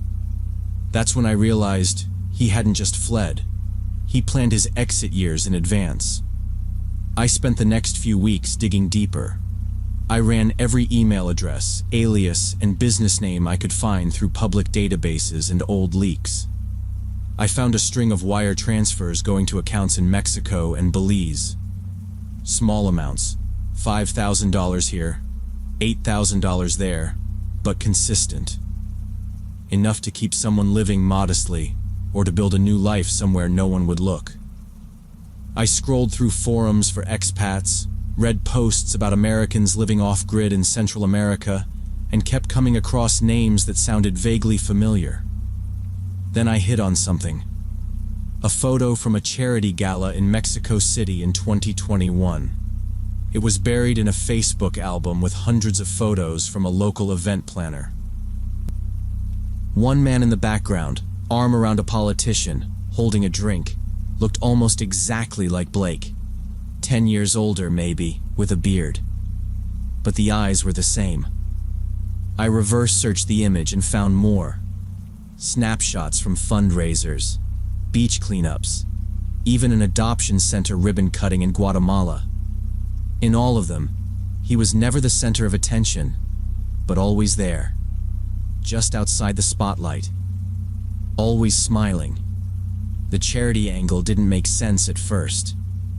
S1: That's when I realized he hadn't just fled. He planned his exit years in advance. I spent the next few weeks digging deeper. I ran every email address, alias, and business name I could find through public databases and old leaks. I found a string of wire transfers going to accounts in Mexico and Belize. Small amounts, $5,000 here, $8,000 there, but consistent. Enough to keep someone living modestly, or to build a new life somewhere no one would look. I scrolled through forums for expats, read posts about Americans living off-grid in Central America, and kept coming across names that sounded vaguely familiar. Then I hit on something. A photo from a charity gala in Mexico City in 2021. It was buried in a Facebook album with hundreds of photos from a local event planner. One man in the background, arm around a politician, holding a drink, looked almost exactly like Blake. 10 years older, maybe, with a beard. But the eyes were the same. I reverse searched the image and found more. Snapshots from fundraisers, beach cleanups, even an adoption center ribbon cutting in Guatemala. In all of them, he was never the center of attention, but always there, just outside the spotlight, always smiling. The charity angle didn't make sense at first.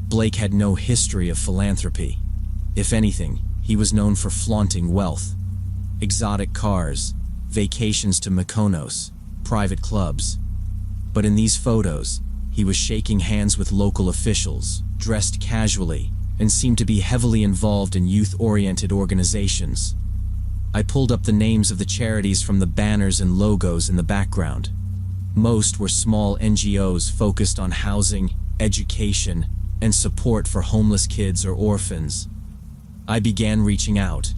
S1: Blake had no history of philanthropy. If anything, he was known for flaunting wealth, exotic cars, vacations to Mykonos, private clubs. But in these photos, he was shaking hands with local officials, dressed casually, and seemed to be heavily involved in youth-oriented organizations. I pulled up the names of the charities from the banners and logos in the background. Most were small NGOs focused on housing, education, and support for homeless kids or orphans. I began reaching out.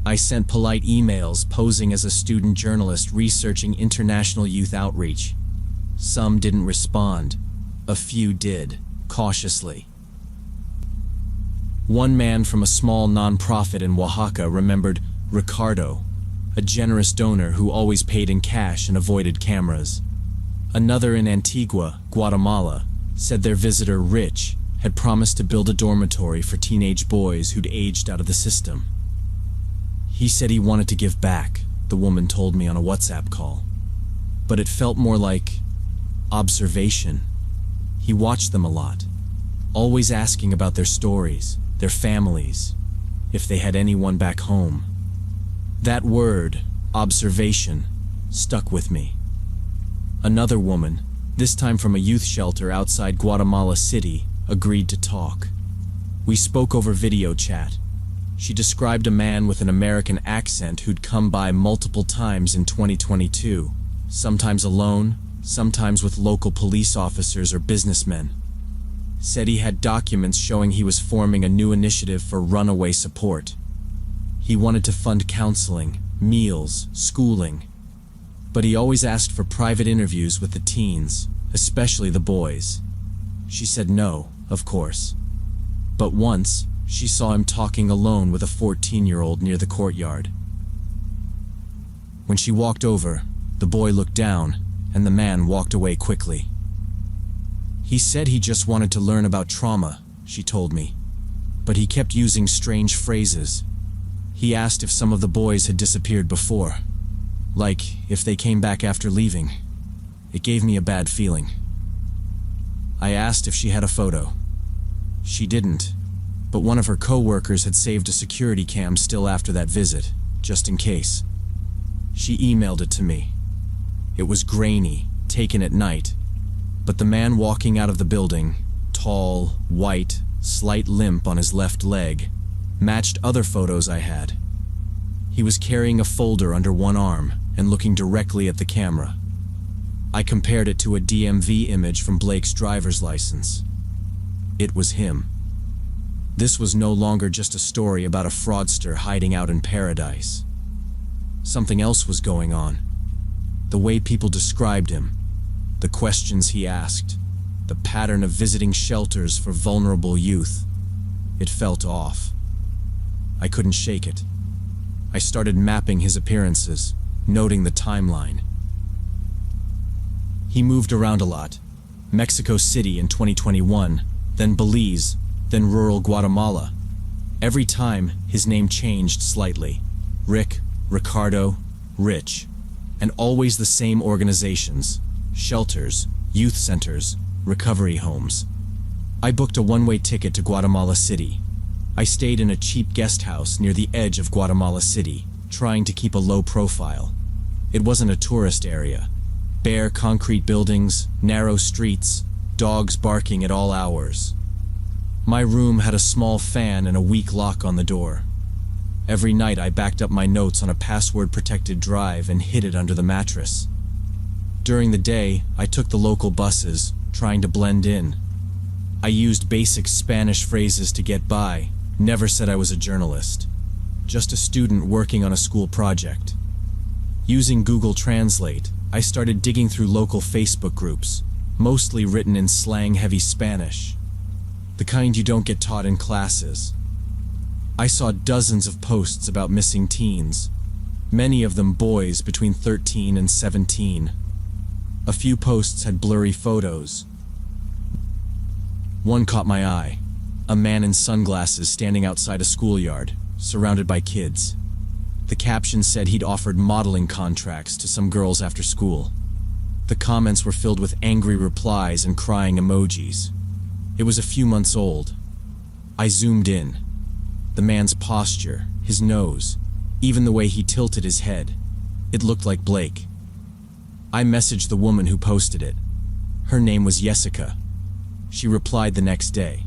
S1: I sent polite emails posing as a student journalist researching international youth outreach. Some didn't respond. A few did, cautiously. One man from a small nonprofit in Oaxaca remembered Ricardo, a generous donor who always paid in cash and avoided cameras. Another in Antigua, Guatemala, said their visitor, Rich, had promised to build a dormitory for teenage boys who'd aged out of the system. He said he wanted to give back, the woman told me on a WhatsApp call. But it felt more like observation. He watched them a lot, always asking about their stories, their families, if they had anyone back home. That word, observation, stuck with me. Another woman, this time from a youth shelter outside Guatemala City, agreed to talk. We spoke over video chat. She described a man with an American accent who'd come by multiple times in 2022, sometimes alone, sometimes with local police officers or businessmen. Said he had documents showing he was forming a new initiative for runaway support. He wanted to fund counseling, meals, schooling. But he always asked for private interviews with the teens, especially the boys. She said no, of course. But once, she saw him talking alone with a 14-year-old near the courtyard. When she walked over, the boy looked down, and the man walked away quickly. He said he just wanted to learn about trauma, she told me. But he kept using strange phrases. He asked if some of the boys had disappeared before. Like, if they came back after leaving. It gave me a bad feeling. I asked if she had a photo. She didn't, but one of her co-workers had saved a security cam still after that visit, just in case. She emailed it to me. It was grainy, taken at night, but the man walking out of the building, tall, white, slight limp on his left leg, matched other photos I had. He was carrying a folder under one arm and looking directly at the camera. I compared it to a DMV image from Blake's driver's license. It was him. This was no longer just a story about a fraudster hiding out in paradise. Something else was going on. The way people described him, the questions he asked, the pattern of visiting shelters for vulnerable youth. It felt off. I couldn't shake it. I started mapping his appearances, noting the timeline. He moved around a lot. Mexico City in 2021, then Belize, then rural Guatemala. Every time, his name changed slightly. Rick, Ricardo, Rich. And always the same organizations: shelters, youth centers, recovery homes. I booked a one-way ticket to Guatemala City. I stayed in a cheap guest house near the edge of Guatemala City, trying to keep a low profile. It wasn't a tourist area. Bare concrete buildings, narrow streets, dogs barking at all hours. My room had a small fan and a weak lock on the door. Every night I backed up my notes on a password-protected drive and hid it under the mattress. During the day, I took the local buses, trying to blend in. I used basic Spanish phrases to get by, never said I was a journalist. Just a student working on a school project. Using Google Translate, I started digging through local Facebook groups, mostly written in slang-heavy Spanish. The kind you don't get taught in classes. I saw dozens of posts about missing teens, many of them boys between 13 and 17. A few posts had blurry photos. One caught my eye. A man in sunglasses standing outside a schoolyard, surrounded by kids. The caption said he'd offered modeling contracts to some girls after school. The comments were filled with angry replies and crying emojis. It was a few months old. I zoomed in. The man's posture, his nose, even the way he tilted his head. It looked like Blake. I messaged the woman who posted it. Her name was Jessica. She replied the next day.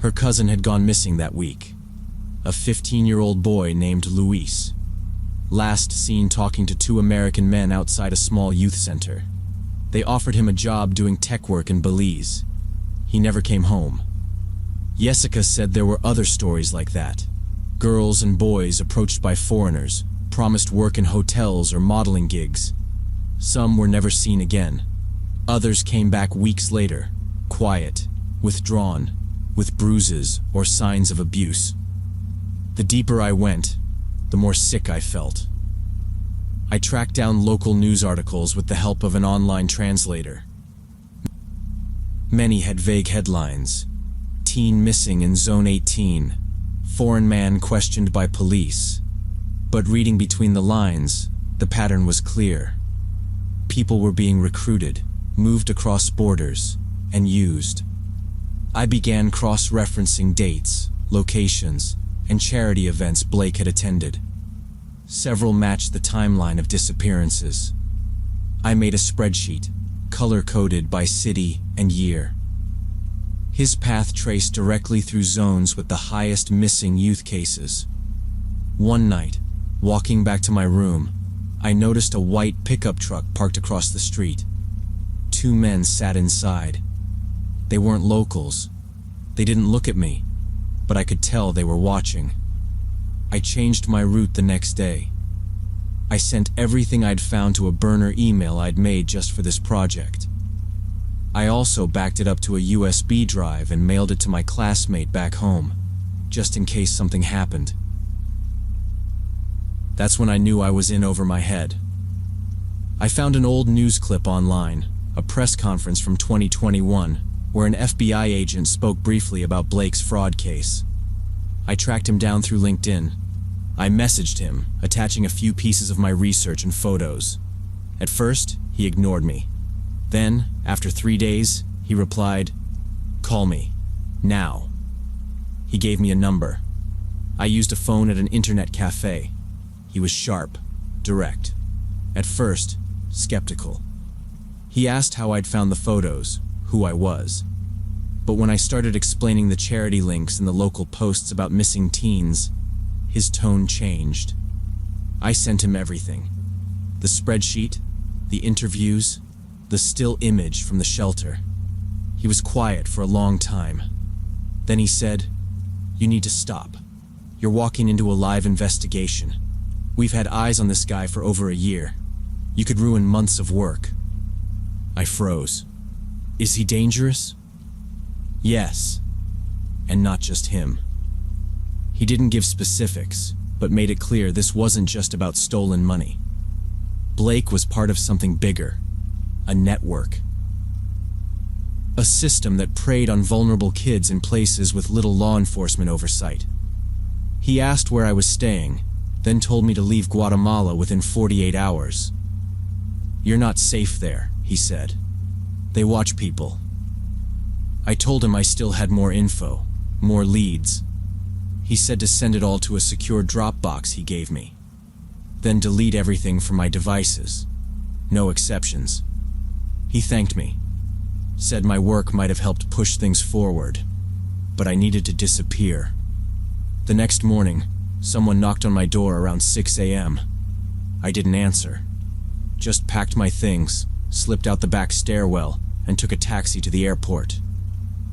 S1: Her cousin had gone missing that week. A 15-year-old boy named Luis. Last seen talking to two American men outside a small youth center. They offered him a job doing tech work in Belize. He never came home. Jessica said there were other stories like that. Girls and boys approached by foreigners, promised work in hotels or modeling gigs. Some were never seen again. Others came back weeks later, quiet, withdrawn, with bruises or signs of abuse. The deeper I went, the more sick I felt. I tracked down local news articles with the help of an online translator. Many had vague headlines. Teen missing in Zone 18. Foreign man questioned by police. But reading between the lines, the pattern was clear. People were being recruited, moved across borders, and used. I began cross-referencing dates, locations, and charity events Blake had attended. Several matched the timeline of disappearances. I made a spreadsheet, color-coded by city and year. His path traced directly through zones with the highest missing youth cases. One night, walking back to my room, I noticed a white pickup truck parked across the street. Two men sat inside. They weren't locals. They didn't look at me, but I could tell they were watching. I changed my route the next day. I sent everything I'd found to a burner email I'd made just for this project. I also backed it up to a USB drive and mailed it to my classmate back home, just in case something happened. That's when I knew I was in over my head. I found an old news clip online, a press conference from 2021, where an FBI agent spoke briefly about Blake's fraud case. I tracked him down through LinkedIn. I messaged him, attaching a few pieces of my research and photos. At first, he ignored me. Then, after 3 days, he replied, "Call me. Now." He gave me a number. I used a phone at an internet cafe. He was sharp, direct. At first, skeptical. He asked how I'd found the photos, who I was. But when I started explaining the charity links and the local posts about missing teens, his tone changed. I sent him everything. The spreadsheet, the interviews, the still image from the shelter. He was quiet for a long time. Then he said, "You need to stop. You're walking into a live investigation. We've had eyes on this guy for over a year. You could ruin months of work." I froze. Is he dangerous? Yes. And not just him. He didn't give specifics, but made it clear this wasn't just about stolen money. Blake was part of something bigger. A network. A system that preyed on vulnerable kids in places with little law enforcement oversight. He asked where I was staying, then told me to leave Guatemala within 48 hours. "You're not safe there," he said. "They watch people." I told him I still had more info, more leads. He said to send it all to a secure Dropbox he gave me. Then delete everything from my devices. No exceptions. He thanked me. Said my work might have helped push things forward, but I needed to disappear. The next morning, someone knocked on my door around 6 a.m. I didn't answer. Just packed my things, slipped out the back stairwell, and took a taxi to the airport.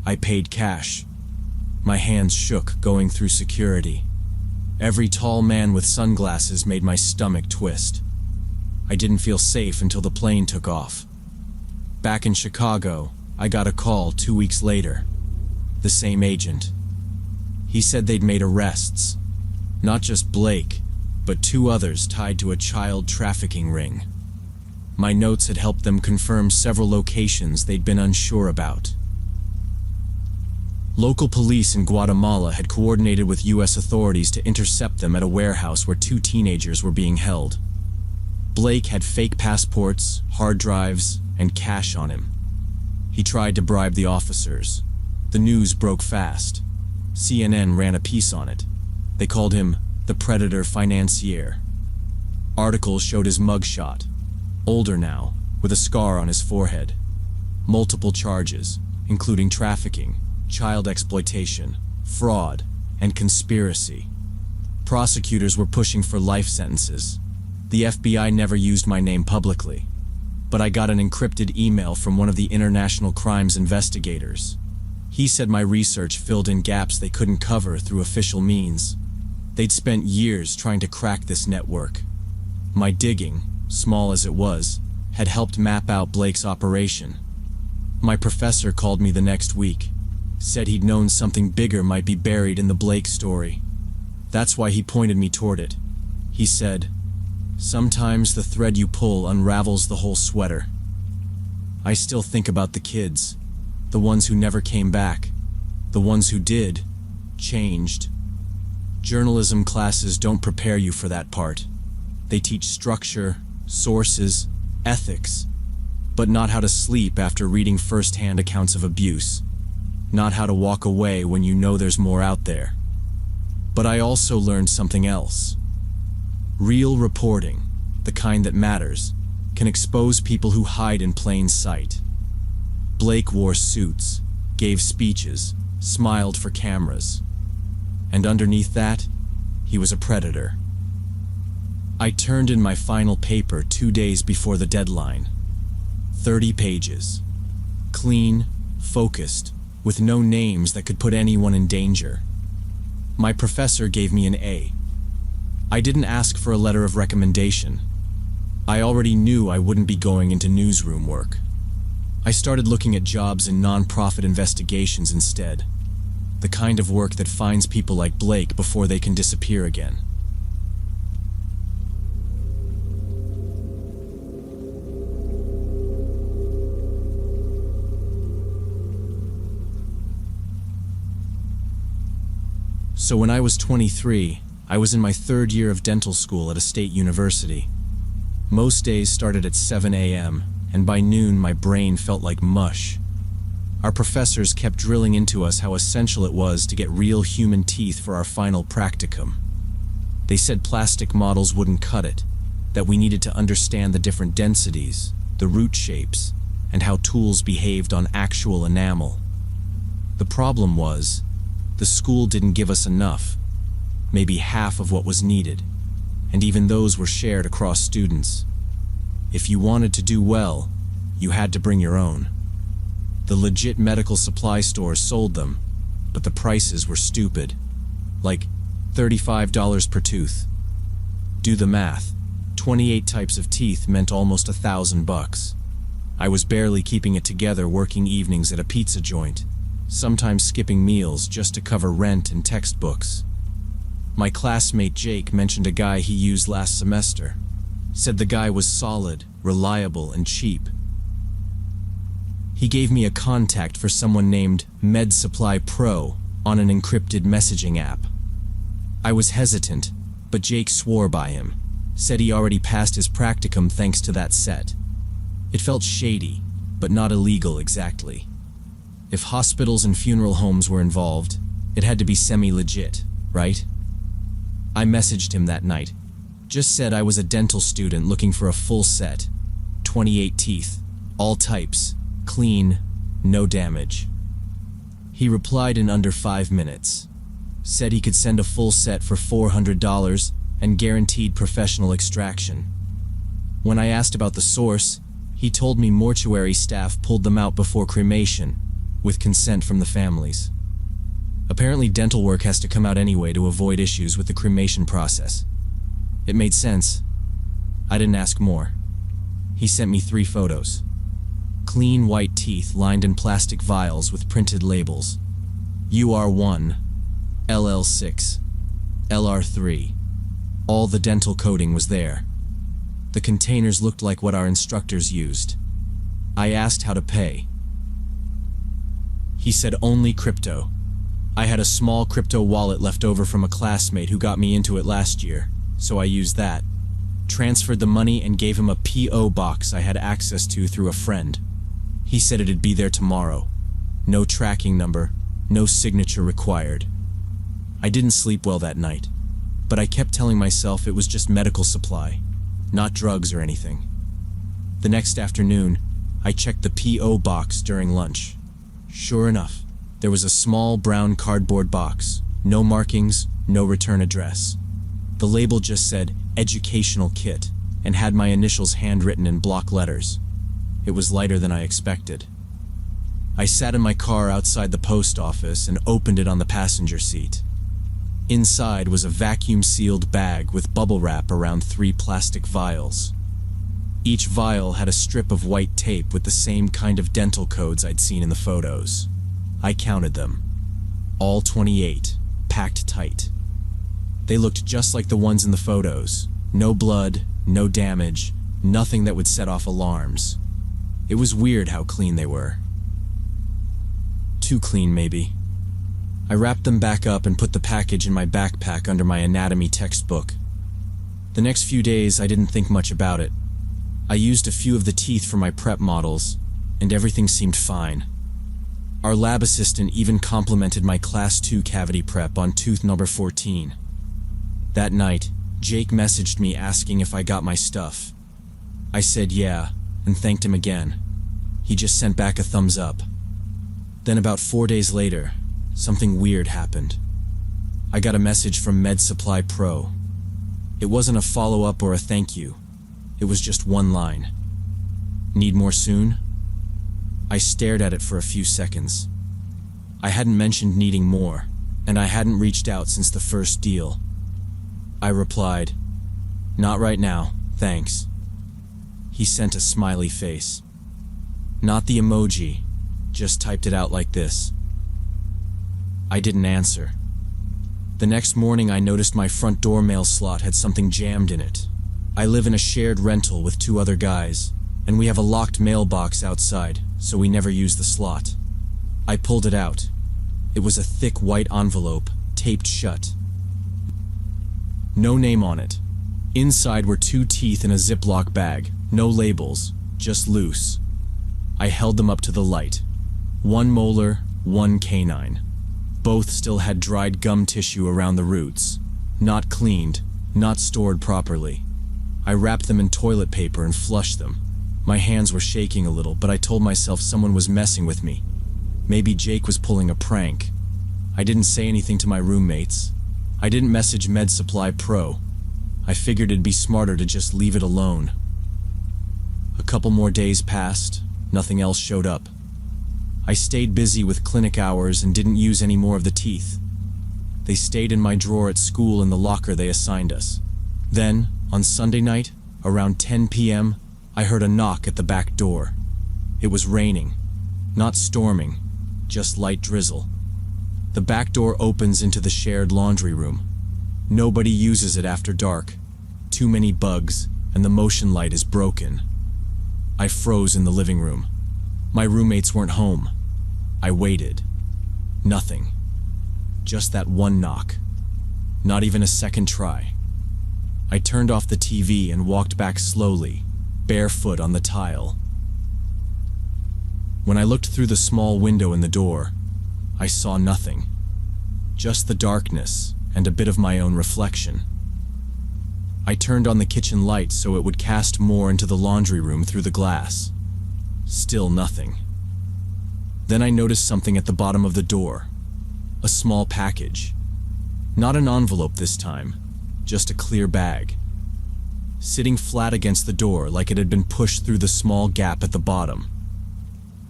S1: I paid cash. My hands shook going through security. Every tall man with sunglasses made my stomach twist. I didn't feel safe until the plane took off. Back in Chicago, I got a call 2 weeks later. The same agent. He said they'd made arrests. Not just Blake, but 2 others tied to a child trafficking ring. My notes had helped them confirm several locations they'd been unsure about. Local police in Guatemala had coordinated with U.S. authorities to intercept them at a warehouse where 2 teenagers were being held. Blake had fake passports, hard drives, and cash on him. He tried to bribe the officers. The news broke fast. CNN ran a piece on it. They called him the Predator Financier. Articles showed his mugshot. Older now, with a scar on his forehead. Multiple charges, including trafficking, child exploitation, fraud, and conspiracy. Prosecutors were pushing for life sentences. The FBI never used my name publicly, but I got an encrypted email from one of the international crimes investigators. He said my research filled in gaps they couldn't cover through official means. They'd spent years trying to crack this network. My digging, small as it was, had helped map out Blake's operation. My professor called me the next week, said he'd known something bigger might be buried in the Blake story. That's why he pointed me toward it. He said, "Sometimes the thread you pull unravels the whole sweater." I still think about the kids, the ones who never came back, the ones who did, changed. Journalism classes don't prepare you for that part. They teach structure, sources, ethics, but not how to sleep after reading first-hand accounts of abuse, not how to walk away when you know there's more out there. But I also learned something else. Real reporting, the kind that matters, can expose people who hide in plain sight. Blake wore suits, gave speeches, smiled for cameras. And underneath that, he was a predator. I turned in my final paper 2 days before the deadline. 30 pages. Clean, focused, with no names that could put anyone in danger. My professor gave me an A. I didn't ask for a letter of recommendation. I already knew I wouldn't be going into newsroom work. I started looking at jobs in non-profit investigations instead. The kind of work that finds people like Blake before they can disappear again. So when I was 23, I was in my 3rd year of dental school at a state university. Most days started at 7 a.m., and by noon my brain felt like mush. Our professors kept drilling into us how essential it was to get real human teeth for our final practicum. They said plastic models wouldn't cut it, that we needed to understand the different densities, the root shapes, and how tools behaved on actual enamel. The problem was, the school didn't give us enough, maybe half of what was needed, and even those were shared across students. If you wanted to do well, you had to bring your own. The legit medical supply stores sold them, but the prices were stupid, like $35 per tooth. Do the math. 28 types of teeth meant almost $1,000. I was barely keeping it together working evenings at a pizza joint, sometimes skipping meals just to cover rent and textbooks. My classmate Jake mentioned a guy he used last semester. Said the guy was solid, reliable, and cheap. He gave me a contact for someone named Med Supply Pro on an encrypted messaging app. I was hesitant, but Jake swore by him, said he already passed his practicum thanks to that set. It felt shady, but not illegal exactly. If hospitals and funeral homes were involved, it had to be semi-legit, right? I messaged him that night. Just said I was a dental student looking for a full set. 28 teeth, all types, clean, no damage. He replied in under 5 minutes. Said he could send a full set for $400 and guaranteed professional extraction. When I asked about the source, he told me mortuary staff pulled them out before cremation, with consent from the families. Apparently dental work has to come out anyway to avoid issues with the cremation process. It made sense. I didn't ask more. He sent me 3 photos. Clean white teeth lined in plastic vials with printed labels. UR1, LL6, LR3. All the dental coding was there. The containers looked like what our instructors used. I asked how to pay. He said only crypto. I had a small crypto wallet left over from a classmate who got me into it last year, so I used that. Transferred the money and gave him a P.O. box I had access to through a friend. He said it'd be there tomorrow. No tracking number, no signature required. I didn't sleep well that night, but I kept telling myself it was just medical supply. not drugs or anything. The next afternoon, I checked the P.O. box during lunch. Sure enough, there was a small brown cardboard box, no markings, no return address. The label just said educational kit and had my initials handwritten in block letters. It was lighter than I expected. I sat in my car outside the post office and opened it on the passenger seat. Inside was a vacuum-sealed bag with bubble wrap around 3 plastic vials. Each vial had a strip of white tape with the same kind of dental codes I'd seen in the photos. I counted them. All 28, packed tight. They looked just like the ones in the photos. No blood, no damage, nothing that would set off alarms. It was weird how clean they were. Too clean, maybe. I wrapped them back up and put the package in my backpack under my anatomy textbook. The next few days, I didn't think much about it. I used a few of the teeth for my prep models, and everything seemed fine. Our lab assistant even complimented my Class 2 cavity prep on tooth number 14. That night, Jake messaged me asking if I got my stuff. I said yeah, and thanked him again. He just sent back a thumbs up. Then about 4 days later, something weird happened. I got a message from Med Supply Pro. It wasn't a follow-up or a thank you. It was just one line. Need more soon? I stared at it for a few seconds. I hadn't mentioned needing more, and I hadn't reached out since the first deal. I replied, "Not right now, thanks." He sent a smiley face. Not the emoji, just typed it out like this. I didn't answer. The next morning I noticed my front door mail slot had something jammed in it. I live in a shared rental with 2 other guys, and we have a locked mailbox outside, so we never use the slot. I pulled it out. It was a thick white envelope, taped shut. No name on it. Inside were 2 teeth in a Ziploc bag, no labels, just loose. I held them up to the light. 1 molar, 1 canine. Both still had dried gum tissue around the roots. Not cleaned, not stored properly. I wrapped them in toilet paper and flushed them. My hands were shaking a little, but I told myself someone was messing with me. Maybe Jake was pulling a prank. I didn't say anything to my roommates. I didn't message Med Supply Pro. I figured it'd be smarter to just leave it alone. A couple more days passed, nothing else showed up. I stayed busy with clinic hours and didn't use any more of the teeth. They stayed in my drawer at school in the locker they assigned us. Then, on Sunday night, around 10 p.m., I heard a knock at the back door. It was raining. Not storming, just light drizzle. The back door opens into the shared laundry room. Nobody uses it after dark. Too many bugs, and the motion light is broken. I froze in the living room. My roommates weren't home. I waited. Nothing. Just that one knock. Not even a second try. I turned off the TV and walked back slowly, barefoot on the tile. When I looked through the small window in the door, I saw nothing. Just the darkness and a bit of my own reflection. I turned on the kitchen light so it would cast more into the laundry room through the glass. Still nothing. Then I noticed something at the bottom of the door. A small package. Not an envelope this time, just a clear bag. Sitting flat against the door like it had been pushed through the small gap at the bottom.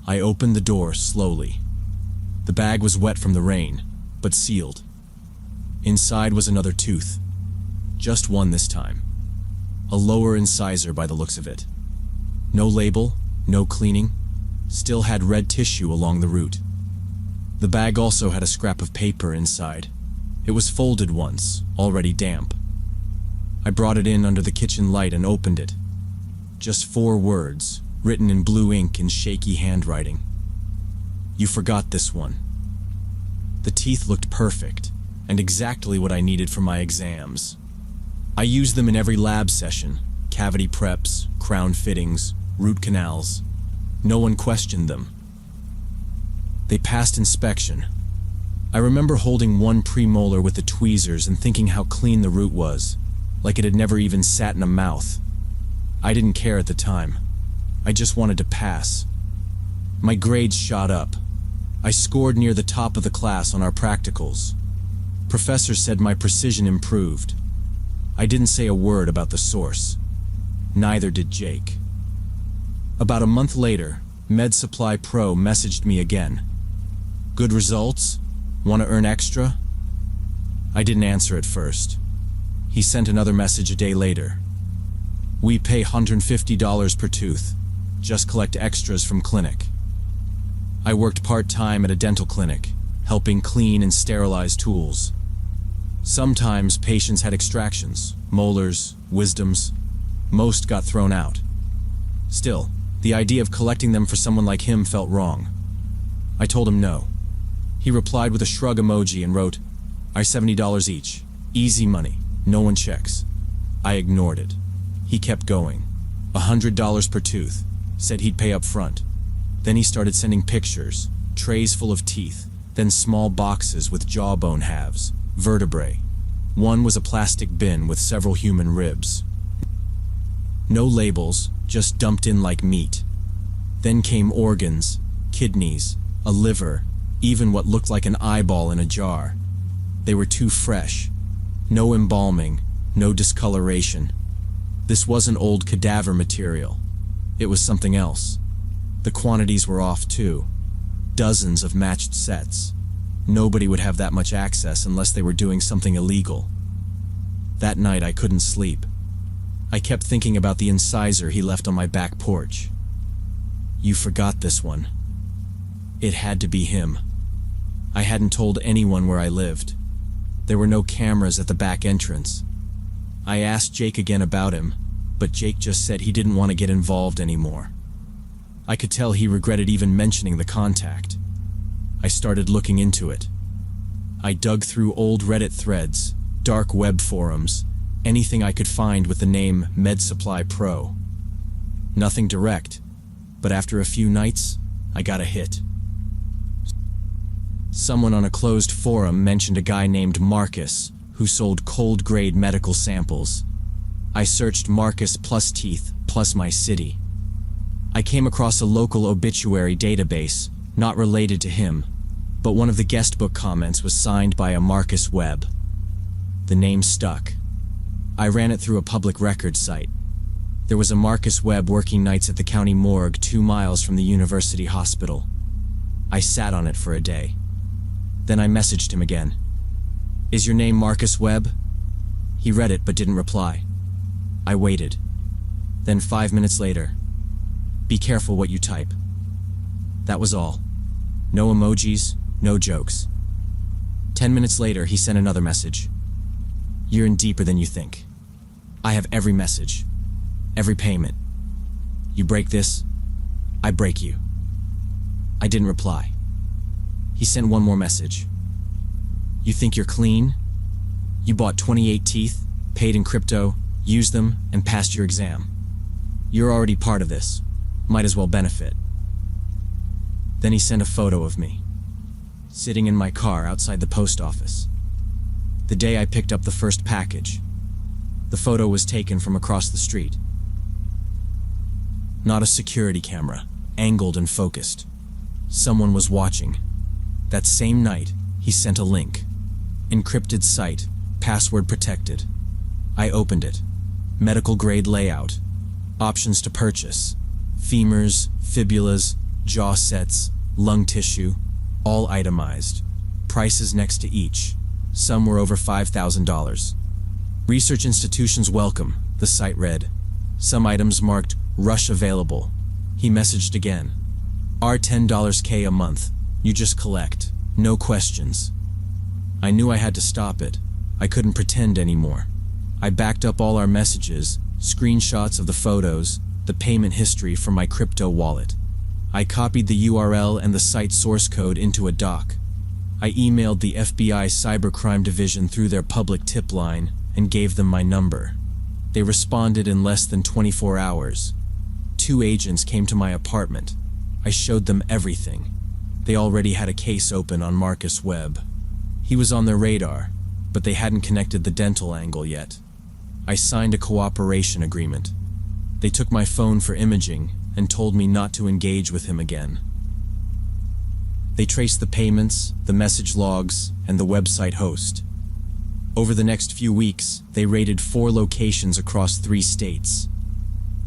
S1: I opened the door slowly. The bag was wet from the rain, but sealed. Inside was another tooth. Just one this time. A lower incisor by the looks of it. No label, no cleaning. Still had red tissue along the root. The bag also had a scrap of paper inside. It was folded once, already damp. I brought it in under the kitchen light and opened it. Just 4 words, written in blue ink in shaky handwriting. You forgot this one. The teeth looked perfect, and exactly what I needed for my exams. I used them in every lab session, cavity preps, crown fittings, root canals. No one questioned them. They passed inspection. I remember holding one premolar with the tweezers and thinking how clean the root was, like it had never even sat in a mouth. I didn't care at the time. I just wanted to pass. My grades shot up. I scored near the top of the class on our practicals. Professor said my precision improved. I didn't say a word about the source. Neither did Jake. About a month later, Med Supply Pro messaged me again. Good results? Want to earn extra? I didn't answer at first. He sent another message a day later. We pay $150 per tooth. Just collect extras from clinic. I worked part-time at a dental clinic, helping clean and sterilize tools. Sometimes patients had extractions, molars, wisdoms. Most got thrown out. Still, the idea of collecting them for someone like him felt wrong. I told him no. He replied with a shrug emoji and wrote, $70 each. Easy money. No one checks. I ignored it. He kept going. $100 per tooth. Said he'd pay up front. Then he started sending pictures, trays full of teeth, then small boxes with jawbone halves, vertebrae. One was a plastic bin with several human ribs. No labels, just dumped in like meat. Then came organs, kidneys, a liver, even what looked like an eyeball in a jar. They were too fresh. No embalming, no discoloration. This wasn't old cadaver material. It was something else. The quantities were off too. Dozens of matched sets. Nobody would have that much access unless they were doing something illegal. That night I couldn't sleep. I kept thinking about the incisor he left on my back porch. You forgot this one. It had to be him. I hadn't told anyone where I lived. There were no cameras at the back entrance. I asked Jake again about him, but Jake just said he didn't want to get involved anymore. I could tell he regretted even mentioning the contact. I started looking into it. I dug through old Reddit threads, dark web forums, anything I could find with the name Med Supply Pro. Nothing direct, but after a few nights, I got a hit. Someone on a closed forum mentioned a guy named Marcus who sold cold-grade medical samples. I searched Marcus plus teeth plus my city. I came across a local obituary database, not related to him, but one of the guestbook comments was signed by a Marcus Webb. The name stuck. I ran it through a public records site. There was a Marcus Webb working nights at the county morgue 2 miles from the university hospital. I sat on it for a day. Then I messaged him again. Is your name Marcus Webb? He read it but didn't reply. I waited. Then 5 minutes later, be careful what you type. That was all. No emojis, no jokes. 10 minutes later, he sent another message. You're in deeper than you think. I have every message, every payment. You break this, I break you. I didn't reply. He sent one more message. You think you're clean? You bought 28 teeth, paid in crypto, used them, and passed your exam. You're already part of this. Might as well benefit. Then he sent a photo of me, sitting in my car outside the post office. The day I picked up the first package. The photo was taken from across the street. Not a security camera, angled and focused. Someone was watching. That same night, he sent a link. Encrypted site, password protected. I opened it. Medical grade layout. Options to purchase. Femurs, fibulas, jaw sets, lung tissue, all itemized. Prices next to each. Some were over $5,000. Research institutions welcome, the site read. Some items marked rush available. He messaged again. Are $10K a month. You just collect. No questions. I knew I had to stop it. I couldn't pretend anymore. I backed up all our messages, screenshots of the photos, the payment history from my crypto wallet. I copied the URL and the site source code into a doc. I emailed the FBI Cybercrime Division through their public tip line and gave them my number. They responded in less than 24 hours. 2 agents came to my apartment. I showed them everything. They already had a case open on Marcus Webb. He was on their radar, but they hadn't connected the dental angle yet. I signed a cooperation agreement. They took my phone for imaging and told me not to engage with him again. They traced the payments, the message logs, and the website host. Over the next few weeks, they raided 4 locations across 3 states.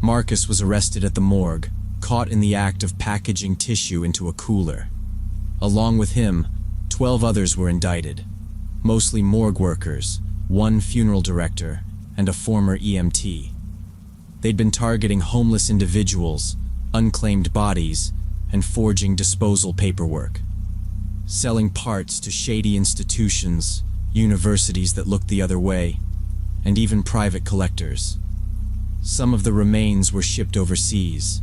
S1: Marcus was arrested at the morgue, caught in the act of packaging tissue into a cooler. Along with him, 12 others were indicted, mostly morgue workers, 1 funeral director, and a former EMT. They'd been targeting homeless individuals, unclaimed bodies, and forging disposal paperwork, selling parts to shady institutions, universities that looked the other way, and even private collectors. Some of the remains were shipped overseas.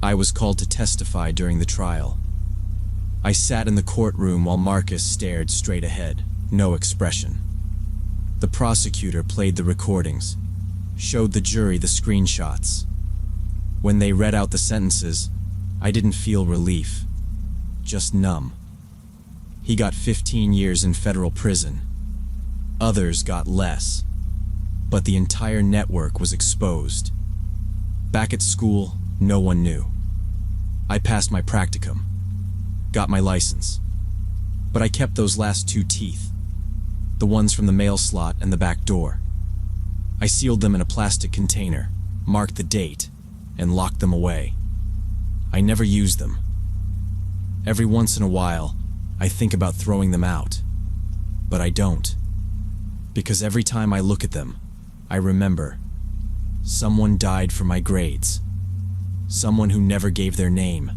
S1: I was called to testify during the trial. I sat in the courtroom while Marcus stared straight ahead, no expression. The prosecutor played the recordings, showed the jury the screenshots. When they read out the sentences, I didn't feel relief, just numb. He got 15 years in federal prison. Others got less. But the entire network was exposed. Back at school, no one knew. I passed my practicum, got my license. But I kept those last 2 teeth, the ones from the mail slot and the back door. I sealed them in a plastic container, marked the date, and locked them away. I never used them. Every once in a while, I think about throwing them out, but I don't. Because every time I look at them, I remember someone died for my grades. Someone who never gave their name.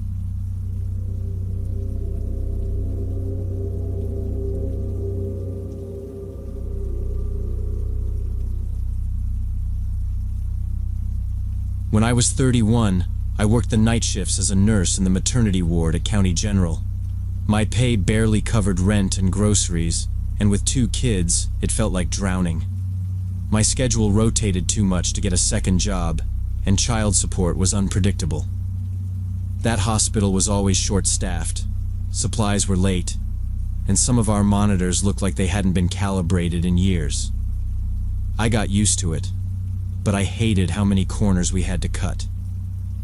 S1: When I was 31, I worked the night shifts as a nurse in the maternity ward at County General. My pay barely covered rent and groceries, and with 2 kids, it felt like drowning. My schedule rotated too much to get a second job, and child support was unpredictable. That hospital was always short-staffed, supplies were late, and some of our monitors looked like they hadn't been calibrated in years. I got used to it, but I hated how many corners we had to cut.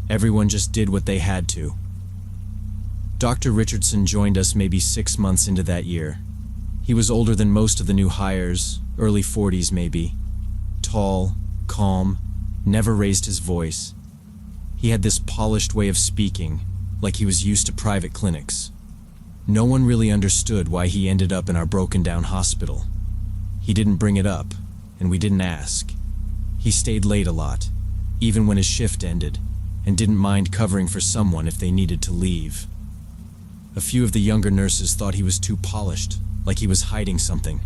S1: Everyone just did what they had to. Dr. Richardson joined us maybe 6 months into that year. He was older than most of the new hires, early 40s maybe. Tall, calm, never raised his voice. He had this polished way of speaking, like he was used to private clinics. No one really understood why he ended up in our broken-down hospital. He didn't bring it up, and we didn't ask. He stayed late a lot, even when his shift ended, and didn't mind covering for someone if they needed to leave. A few of the younger nurses thought he was too polished, like he was hiding something.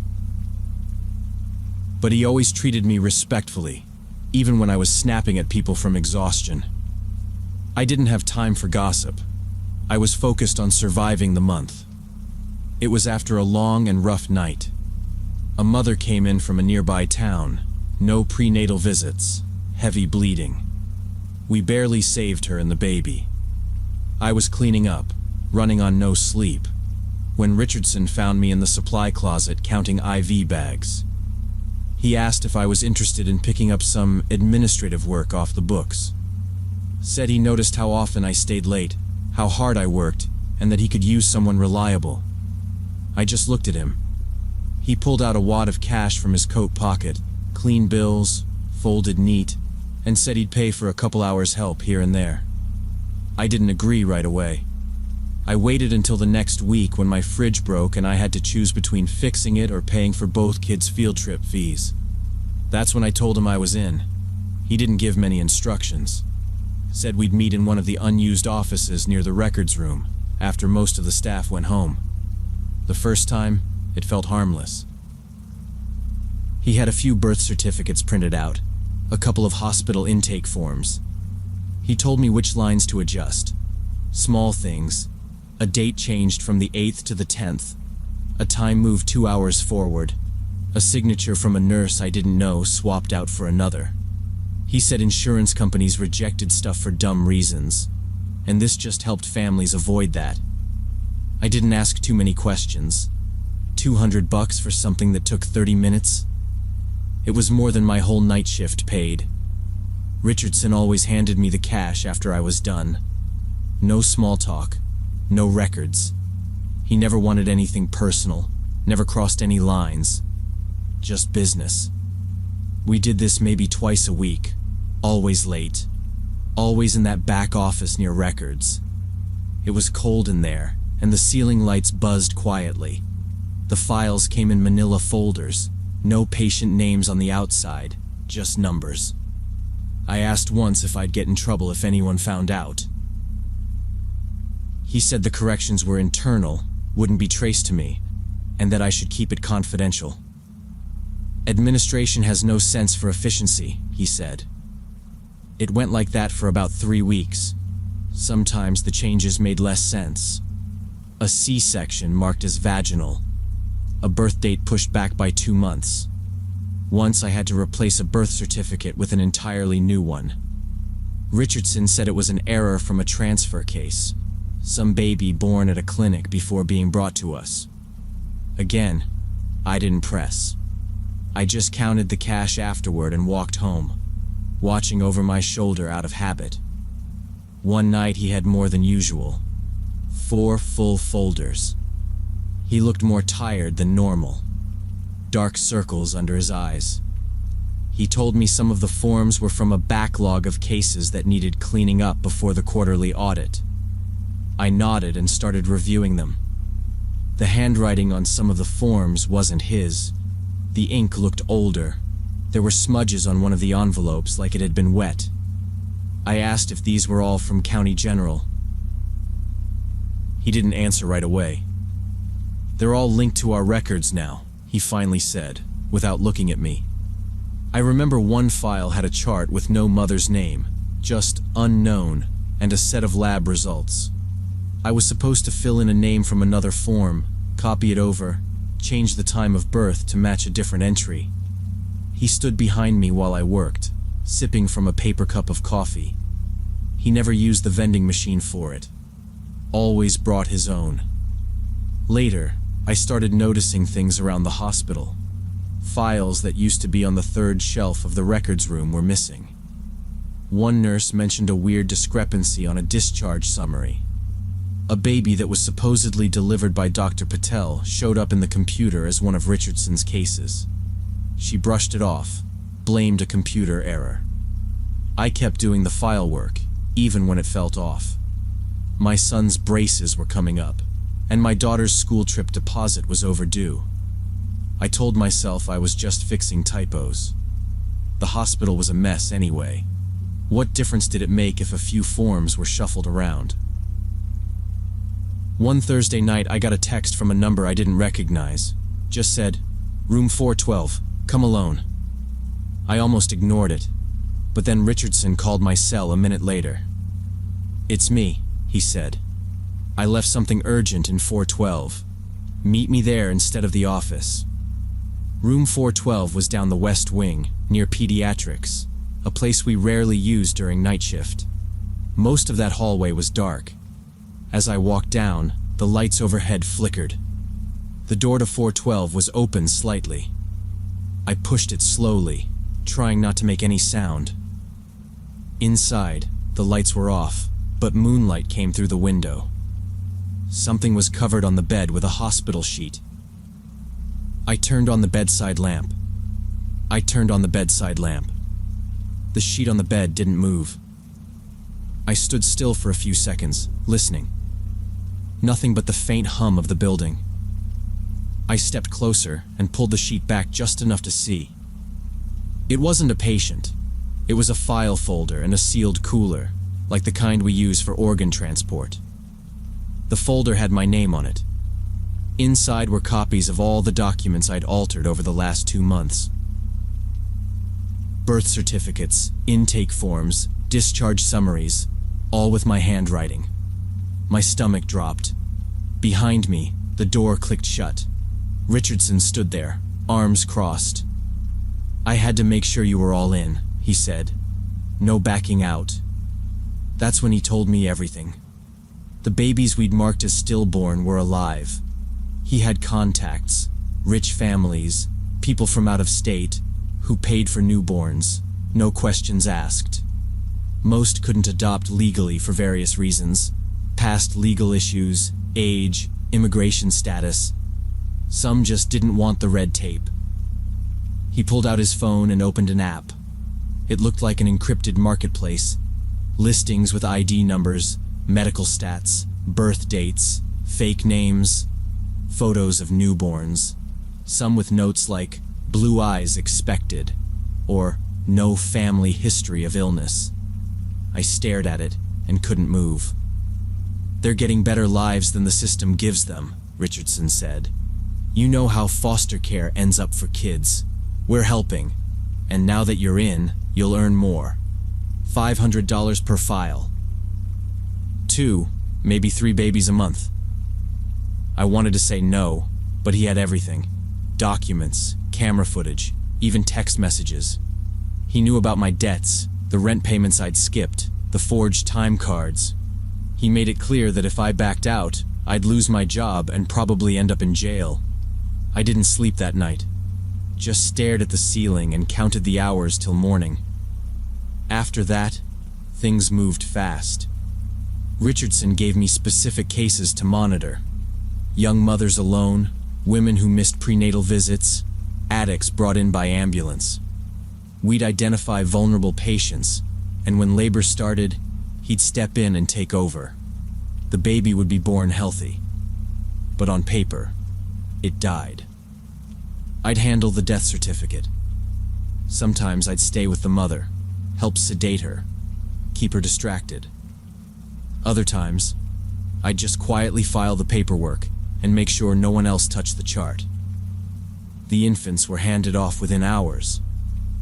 S1: But he always treated me respectfully, even when I was snapping at people from exhaustion. I didn't have time for gossip. I was focused on surviving the month. It was after a long and rough night. A mother came in from a nearby town, no prenatal visits, heavy bleeding. We barely saved her and the baby. I was cleaning up, running on no sleep, when Richardson found me in the supply closet counting IV bags. He asked if I was interested in picking up some administrative work off the books. Said he noticed how often I stayed late, how hard I worked, and that he could use someone reliable. I just looked at him. He pulled out a wad of cash from his coat pocket, clean bills, folded neat, and said he'd pay for a couple hours' help here and there. I didn't agree right away. I waited until the next week when my fridge broke and I had to choose between fixing it or paying for both kids' field trip fees. That's when I told him I was in. He didn't give many instructions. Said we'd meet in one of the unused offices near the records room after most of the staff went home. The first time, it felt harmless. He had a few birth certificates printed out, a couple of hospital intake forms. He told me which lines to adjust. Small things. A date changed from the 8th to the 10th. A time moved 2 hours forward. A signature from a nurse I didn't know swapped out for another. He said insurance companies rejected stuff for dumb reasons, and this just helped families avoid that. I didn't ask too many questions. $200 for something that took 30 minutes? It was more than my whole night shift paid. Richardson always handed me the cash after I was done. No small talk, no records. He never wanted anything personal, never crossed any lines. Just business. We did this maybe twice a week, always late, always in that back office near records. It was cold in there, and the ceiling lights buzzed quietly. The files came in manila folders, no patient names on the outside, just numbers. I asked once if I'd get in trouble if anyone found out. He said the corrections were internal, wouldn't be traced to me, and that I should keep it confidential. Administration has no sense for efficiency, he said. It went like that for about 3 weeks. Sometimes the changes made less sense. A C-section marked as vaginal. A birth date pushed back by 2 months. Once I had to replace a birth certificate with an entirely new one. Richardson said it was an error from a transfer case. Some baby born at a clinic before being brought to us. Again, I didn't press. I just counted the cash afterward and walked home, watching over my shoulder out of habit. One night he had more than usual. 4 full folders. He looked more tired than normal. Dark circles under his eyes. He told me some of the forms were from a backlog of cases that needed cleaning up before the quarterly audit. I nodded and started reviewing them. The handwriting on some of the forms wasn't his. The ink looked older. There were smudges on one of the envelopes like it had been wet. I asked if these were all from County General. He didn't answer right away. They're all linked to our records now, he finally said, without looking at me. I remember one file had a chart with no mother's name, just unknown, and a set of lab results. I was supposed to fill in a name from another form, copy it over, change the time of birth to match a different entry. He stood behind me while I worked, sipping from a paper cup of coffee. He never used the vending machine for it. Always brought his own. Later, I started noticing things around the hospital. Files that used to be on the 3rd shelf of the records room were missing. One nurse mentioned a weird discrepancy on a discharge summary. A baby that was supposedly delivered by Dr. Patel showed up in the computer as one of Richardson's cases. She brushed it off, blamed a computer error. I kept doing the file work, even when it felt off. My son's braces were coming up, and my daughter's school trip deposit was overdue. I told myself I was just fixing typos. The hospital was a mess anyway. What difference did it make if a few forms were shuffled around? One Thursday night, I got a text from a number I didn't recognize. Just said, "Room 412, come alone." I almost ignored it, but then Richardson called my cell a minute later. "It's me," he said. "I left something urgent in 412. Meet me there instead of the office." Room 412 was down the west wing, near pediatrics, a place we rarely used during night shift. Most of that hallway was dark. As I walked down, the lights overhead flickered. The door to 412 was open slightly. I pushed it slowly, trying not to make any sound. Inside, the lights were off, but moonlight came through the window. Something was covered on the bed with a hospital sheet. I turned on the bedside lamp. The sheet on the bed didn't move. I stood still for a few seconds, listening. Nothing but the faint hum of the building. I stepped closer and pulled the sheet back just enough to see. It wasn't a patient. It was a file folder and a sealed cooler, like the kind we use for organ transport. The folder had my name on it. Inside were copies of all the documents I'd altered over the last 2 months. Birth certificates, intake forms, discharge summaries, all with my handwriting. My stomach dropped. Behind me, the door clicked shut. Richardson stood there, arms crossed. "I had to make sure you were all in," he said. "No backing out." That's when he told me everything. The babies we'd marked as stillborn were alive. He had contacts, rich families, people from out of state, who paid for newborns, no questions asked. Most couldn't adopt legally for various reasons: past legal issues, age, immigration status. Some just didn't want the red tape. He pulled out his phone and opened an app. It looked like an encrypted marketplace. Listings with ID numbers, medical stats, birth dates, fake names, photos of newborns. Some with notes like, "Blue eyes expected," or "No family history of illness." I stared at it and couldn't move. "They're getting better lives than the system gives them," Richardson said. "You know how foster care ends up for kids. We're helping, and now that you're in, you'll earn more. $500 per file. 2, maybe 3 babies a month." I wanted to say no, but he had everything. Documents, camera footage, even text messages. He knew about my debts, the rent payments I'd skipped, the forged time cards. He made it clear that if I backed out, I'd lose my job and probably end up in jail. I didn't sleep that night. Just stared at the ceiling and counted the hours till morning. After that, things moved fast. Richardson gave me specific cases to monitor. Young mothers alone, women who missed prenatal visits, addicts brought in by ambulance. We'd identify vulnerable patients, and when labor started, he'd step in and take over. The baby would be born healthy. But on paper, it died. I'd handle the death certificate. Sometimes I'd stay with the mother, help sedate her, keep her distracted. Other times, I'd just quietly file the paperwork and make sure no one else touched the chart. The infants were handed off within hours.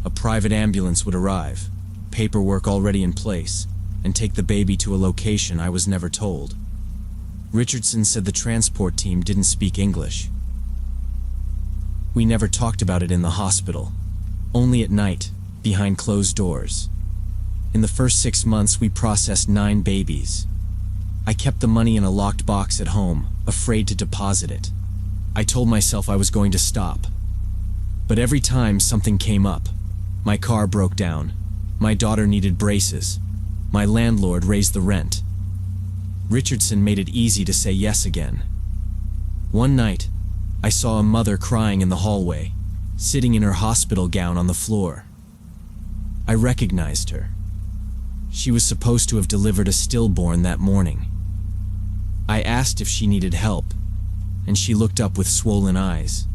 S1: A private ambulance would arrive, paperwork already in place, and take the baby to a location I was never told. Richardson said the transport team didn't speak English. We never talked about it in the hospital, only at night, behind closed doors. In the first 6 months, we processed 9 babies. I kept the money in a locked box at home, afraid to deposit it. I told myself I was going to stop. But every time something came up, my car broke down, my daughter needed braces, my landlord raised the rent. Richardson made it easy to say yes again. One night, I saw a mother crying in the hallway, sitting in her hospital gown on the floor. I recognized her. She was supposed to have delivered a stillborn that morning. I asked if she needed help, and she looked up with swollen eyes.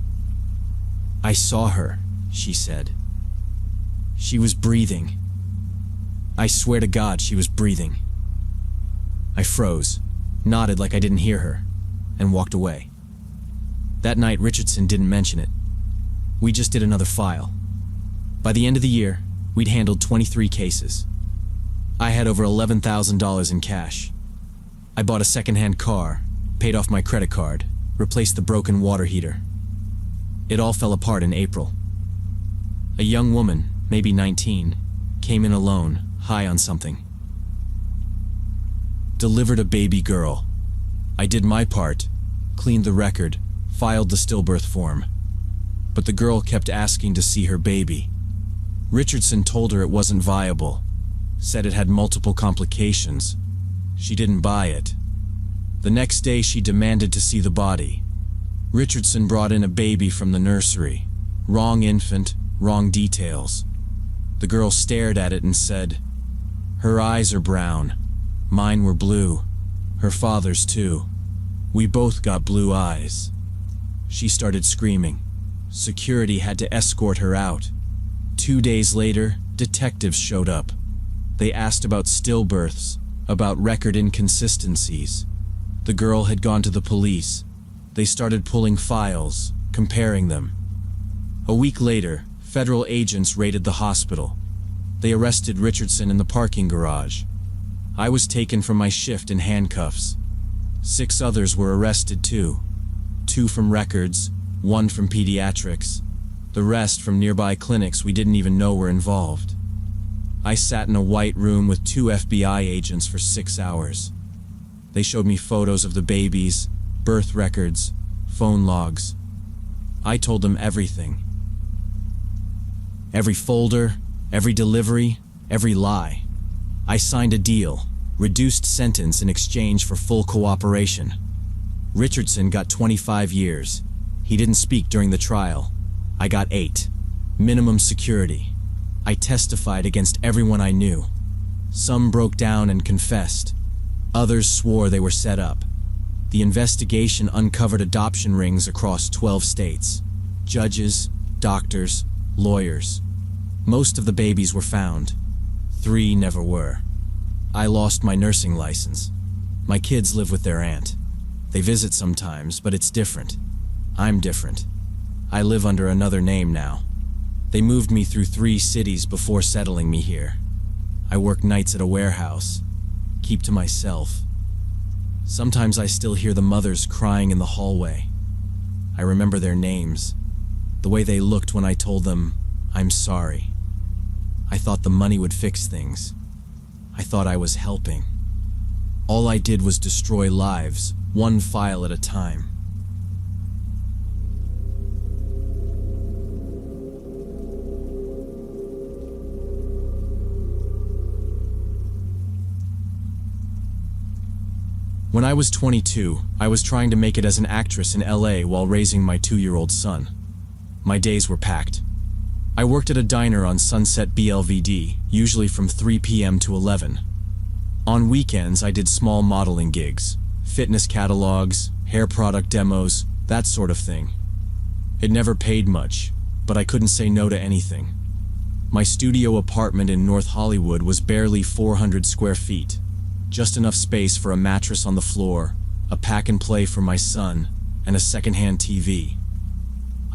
S1: "I saw her," she said. "She was breathing. I swear to God she was breathing." I froze, nodded like I didn't hear her, and walked away. That night, Richardson didn't mention it. We just did another file. By the end of the year, we'd handled 23 cases. I had over $11,000 in cash. I bought a second-hand car, paid off my credit card, replaced the broken water heater. It all fell apart in April. A young woman, maybe 19, came in alone, high on something. Delivered a baby girl. I did my part, cleaned the record, filed the stillbirth form. But the girl kept asking to see her baby. Richardson told her it wasn't viable, said it had multiple complications. She didn't buy it. The next day she demanded to see the body. Richardson brought in a baby from the nursery. Wrong infant, wrong details. The girl stared at it and said, "Her eyes are brown. Mine were blue. Her father's too. We both got blue eyes." She started screaming. Security had to escort her out. 2 days later, detectives showed up. They asked about stillbirths, about record inconsistencies. The girl had gone to the police. They started pulling files, comparing them. A week later, federal agents raided the hospital. They arrested Richardson in the parking garage. I was taken from my shift in handcuffs. 6 others were arrested too. 2 from records, 1 from pediatrics. The rest from nearby clinics we didn't even know were involved. I sat in a white room with 2 FBI agents for 6 hours. They showed me photos of the babies, birth records, phone logs. I told them everything. Every folder, every delivery, every lie. I signed a deal, reduced sentence in exchange for full cooperation. Richardson got 25 years. He didn't speak during the trial. I got 8. Minimum security. I testified against everyone I knew. Some broke down and confessed. Others swore they were set up. The investigation uncovered adoption rings across 12 states. Judges, doctors, lawyers. Most of the babies were found. 3 never were. I lost my nursing license. My kids live with their aunt. They visit sometimes, but it's different. I'm different. I live under another name now. They moved me through 3 cities before settling me here. I work nights at a warehouse. Keep to myself. Sometimes I still hear the mothers crying in the hallway. I remember their names, the way they looked when I told them, I'm sorry. I thought the money would fix things. I thought I was helping. All I did was destroy lives, one file at a time. When I was 22, I was trying to make it as an actress in LA while raising my 2-year-old son. My days were packed. I worked at a diner on Sunset BLVD, usually from 3 p.m. to 11. On weekends, I did small modeling gigs, fitness catalogs, hair product demos, that sort of thing. It never paid much, but I couldn't say no to anything. My studio apartment in North Hollywood was barely 400 square feet, just enough space for a mattress on the floor, a pack and play for my son, and a secondhand TV.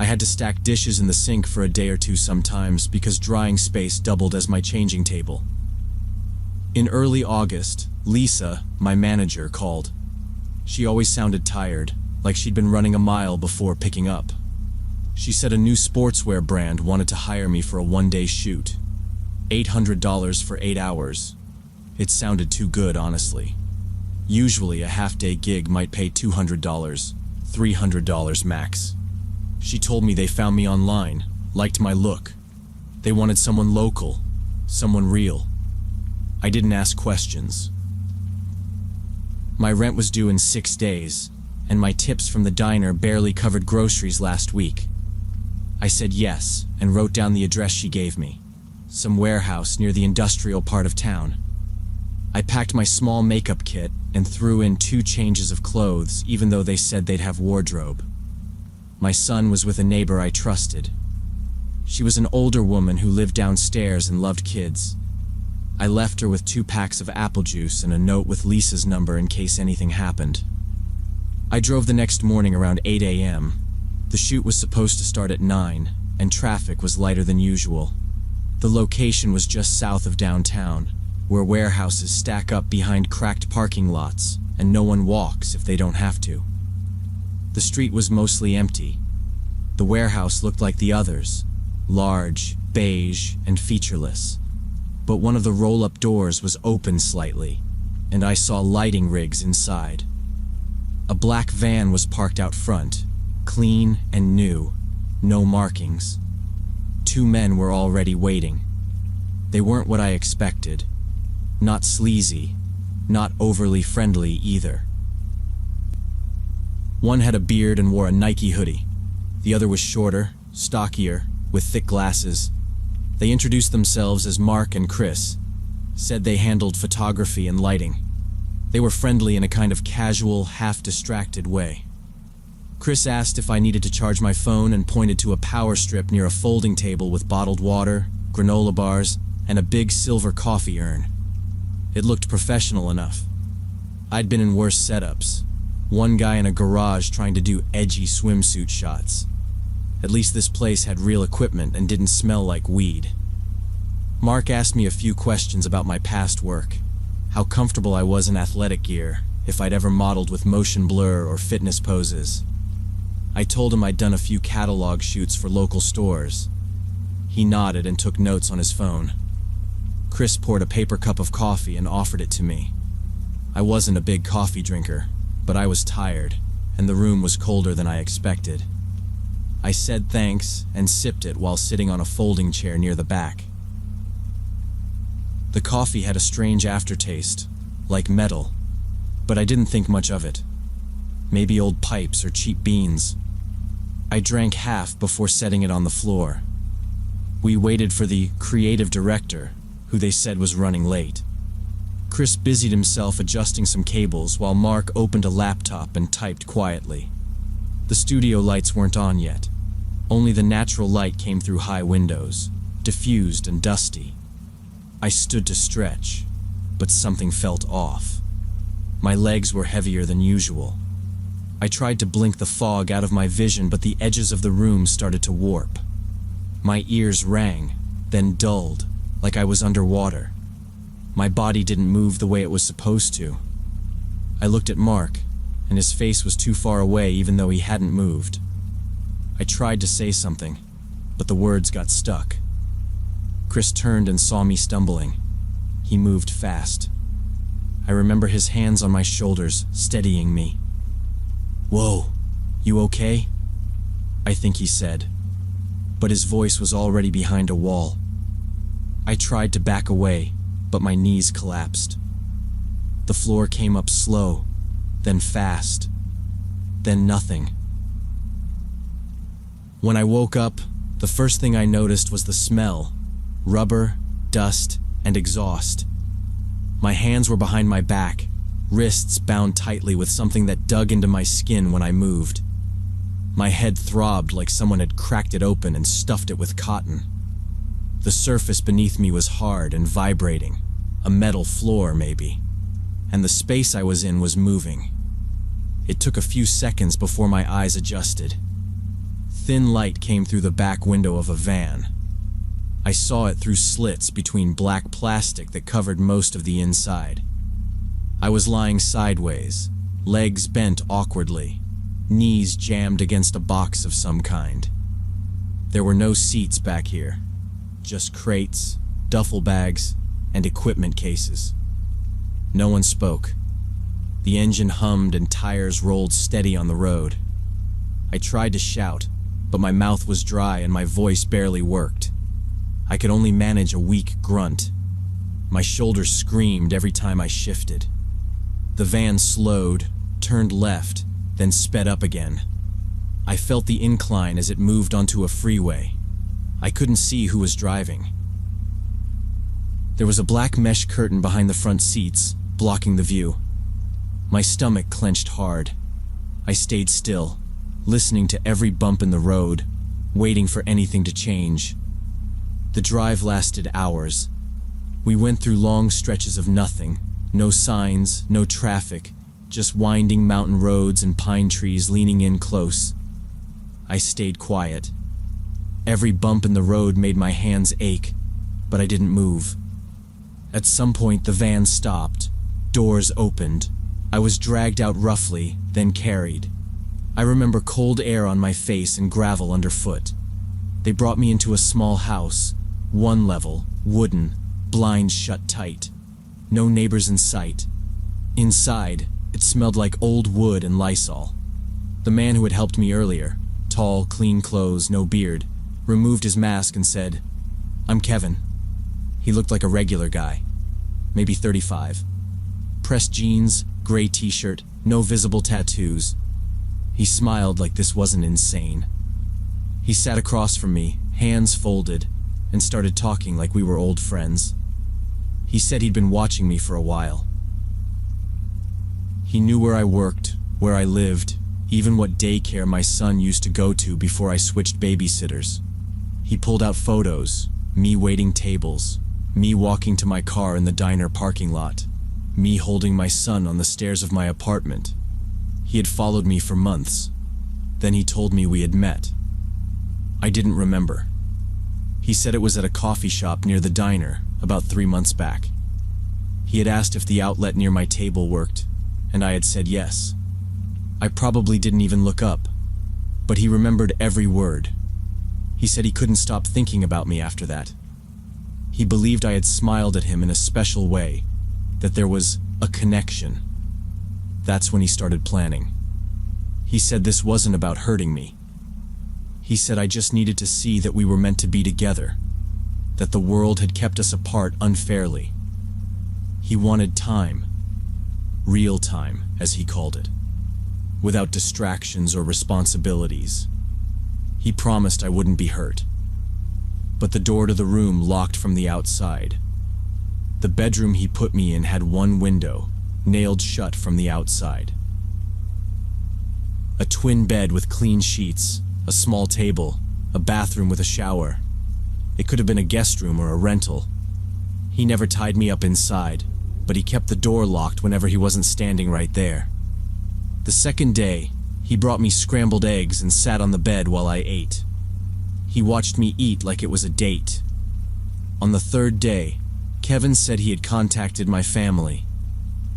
S1: I had to stack dishes in the sink for a day or two sometimes because drying space doubled as my changing table. In early August, Lisa, my manager, called. She always sounded tired, like she'd been running a mile before picking up. She said a new sportswear brand wanted to hire me for a 1-day shoot. $800 for 8 hours. It sounded too good, honestly. Usually a half-day gig might pay $200, $300 max. She told me they found me online, liked my look. They wanted someone local, someone real. I didn't ask questions. My rent was due in 6 days, and my tips from the diner barely covered groceries last week. I said yes and wrote down the address she gave me, some warehouse near the industrial part of town. I packed my small makeup kit and threw in 2 changes of clothes, even though they said they'd have wardrobe. My son was with a neighbor I trusted. She was an older woman who lived downstairs and loved kids. I left her with 2 packs of apple juice and a note with Lisa's number in case anything happened. I drove the next morning around 8 a.m. The shoot was supposed to start at 9, and traffic was lighter than usual. The location was just south of downtown, where warehouses stack up behind cracked parking lots, and no one walks if they don't have to. The street was mostly empty. The warehouse looked like the others, large, beige, and featureless. But one of the roll-up doors was open slightly, and I saw lighting rigs inside. A black van was parked out front, clean and new, no markings. 2 men were already waiting. They weren't what I expected. Not sleazy, not overly friendly either. One had a beard and wore a Nike hoodie. The other was shorter, stockier, with thick glasses. They introduced themselves as Mark and Chris, said they handled photography and lighting. They were friendly in a kind of casual, half-distracted way. Chris asked if I needed to charge my phone and pointed to a power strip near a folding table with bottled water, granola bars, and a big silver coffee urn. It looked professional enough. I'd been in worse setups. One guy in a garage trying to do edgy swimsuit shots. At least this place had real equipment and didn't smell like weed. Mark asked me a few questions about my past work, how comfortable I was in athletic gear, if I'd ever modeled with motion blur or fitness poses. I told him I'd done a few catalog shoots for local stores. He nodded and took notes on his phone. Chris poured a paper cup of coffee and offered it to me. I wasn't a big coffee drinker, but I was tired, and the room was colder than I expected. I said thanks and sipped it while sitting on a folding chair near the back. The coffee had a strange aftertaste, like metal, but I didn't think much of it. Maybe old pipes or cheap beans. I drank half before setting it on the floor. We waited for the creative director, who they said was running late. Chris busied himself adjusting some cables while Mark opened a laptop and typed quietly. The studio lights weren't on yet. Only the natural light came through high windows, diffused and dusty. I stood to stretch, but something felt off. My legs were heavier than usual. I tried to blink the fog out of my vision, but the edges of the room started to warp. My ears rang, then dulled, like I was underwater. My body didn't move the way it was supposed to. I looked at Mark, and his face was too far away even though he hadn't moved. I tried to say something, but the words got stuck. Chris turned and saw me stumbling. He moved fast. I remember his hands on my shoulders, steadying me. "Whoa, you okay?" I think he said, but his voice was already behind a wall. I tried to back away, but my knees collapsed. The floor came up slow, then fast, then nothing. When I woke up, the first thing I noticed was the smell: rubber, dust, and exhaust. My hands were behind my back, wrists bound tightly with something that dug into my skin when I moved. My head throbbed like someone had cracked it open and stuffed it with cotton. The surface beneath me was hard and vibrating, a metal floor maybe, and the space I was in was moving. It took a few seconds before my eyes adjusted. Thin light came through the back window of a van. I saw it through slits between black plastic that covered most of the inside. I was lying sideways, legs bent awkwardly, knees jammed against a box of some kind. There were no seats back here, just crates, duffel bags, and equipment cases. No one spoke. The engine hummed and tires rolled steady on the road. I tried to shout, but my mouth was dry and my voice barely worked. I could only manage a weak grunt. My shoulders screamed every time I shifted. The van slowed, turned left, then sped up again. I felt the incline as it moved onto a freeway. I couldn't see who was driving. There was a black mesh curtain behind the front seats, blocking the view. My stomach clenched hard. I stayed still, listening to every bump in the road, waiting for anything to change. The drive lasted hours. We went through long stretches of nothing, no signs, no traffic, just winding mountain roads and pine trees leaning in close. I stayed quiet. Every bump in the road made my hands ache, but I didn't move. At some point, the van stopped. Doors opened. I was dragged out roughly, then carried. I remember cold air on my face and gravel underfoot. They brought me into a small house, one level, wooden, blinds shut tight. No neighbors in sight. Inside, it smelled like old wood and Lysol. The man who had helped me earlier, tall, clean clothes, no beard, removed his mask and said, "I'm Kevin." He looked like a regular guy, maybe 35. Pressed jeans, gray t-shirt, no visible tattoos. He smiled like this wasn't insane. He sat across from me, hands folded, and started talking like we were old friends. He said he'd been watching me for a while. He knew where I worked, where I lived, even what daycare my son used to go to before I switched babysitters. He pulled out photos, me waiting tables, me walking to my car in the diner parking lot, me holding my son on the stairs of my apartment. He had followed me for months. Then he told me we had met. I didn't remember. He said it was at a coffee shop near the diner, about 3 months back. He had asked if the outlet near my table worked, and I had said yes. I probably didn't even look up, but he remembered every word. He said he couldn't stop thinking about me after that. He believed I had smiled at him in a special way, that there was a connection. That's when he started planning. He said this wasn't about hurting me. He said I just needed to see that we were meant to be together, that the world had kept us apart unfairly, He wanted time. Real time, as he called it. Without distractions or responsibilities. He promised I wouldn't be hurt. But the door to the room locked from the outside. The bedroom he put me in had one window, nailed shut from the outside. A twin bed with clean sheets, a small table, a bathroom with a shower. It could have been a guest room or a rental. He never tied me up inside, but he kept the door locked whenever he wasn't standing right there. The second day, he brought me scrambled eggs and sat on the bed while I ate. He watched me eat like it was a date. On the third day, Kevin said he had contacted my family.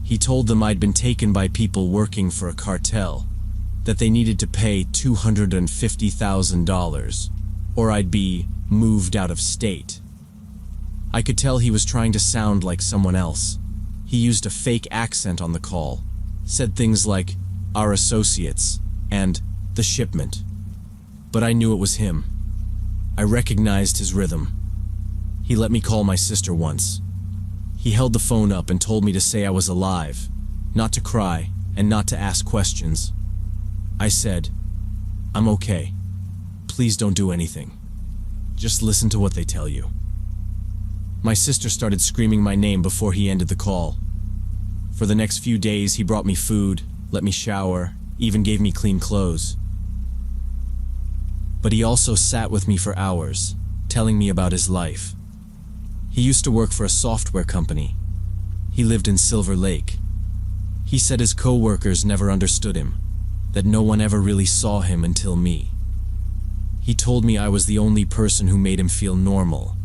S1: He told them I'd been taken by people working for a cartel, that they needed to pay $250,000, or I'd be moved out of state. I could tell he was trying to sound like someone else. He used a fake accent on the call, said things like, "our associates," and "the shipment." But I knew it was him. I recognized his rhythm. He let me call my sister once. He held the phone up and told me to say I was alive, not to cry, and not to ask questions. I said, "I'm okay. Please don't do anything. Just listen to what they tell you." My sister started screaming my name before he ended the call. For the next few days, he brought me food, let me shower, even gave me clean clothes. But he also sat with me for hours, telling me about his life. He used to work for a software company. He lived in Silver Lake. He said his co-workers never understood him, that no one ever really saw him until me. He told me I was the only person who made him feel normal.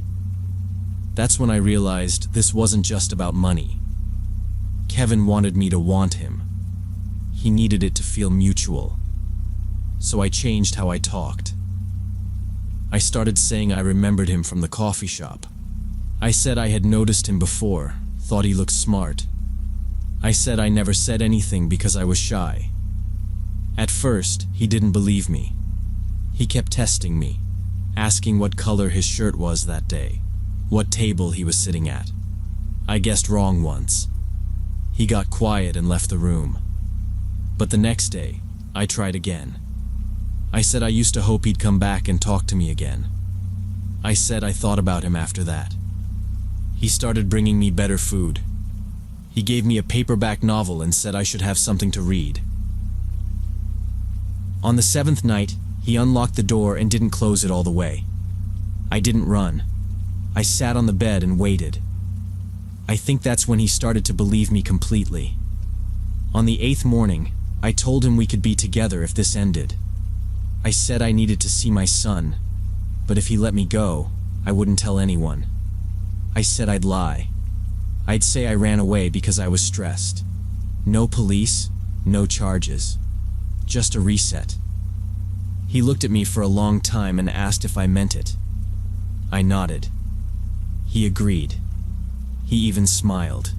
S1: That's when I realized this wasn't just about money. Kevin wanted me to want him. He needed it to feel mutual. So I changed how I talked. I started saying I remembered him from the coffee shop. I said I had noticed him before, thought he looked smart. I said I never said anything because I was shy. At first, he didn't believe me. He kept testing me, asking what color his shirt was that day, what table he was sitting at. I guessed wrong once. He got quiet and left the room. But the next day, I tried again. I said I used to hope he'd come back and talk to me again. I said I thought about him after that. He started bringing me better food. He gave me a paperback novel and said I should have something to read. On the seventh night, he unlocked the door and didn't close it all the way. I didn't run. I sat on the bed and waited. I think that's when he started to believe me completely. On the 8th morning, I told him we could be together if this ended. I said I needed to see my son, but if he let me go, I wouldn't tell anyone. I said I'd lie. I'd say I ran away because I was stressed. No police, no charges. Just a reset. He looked at me for a long time and asked if I meant it. I nodded. He agreed. He even smiled.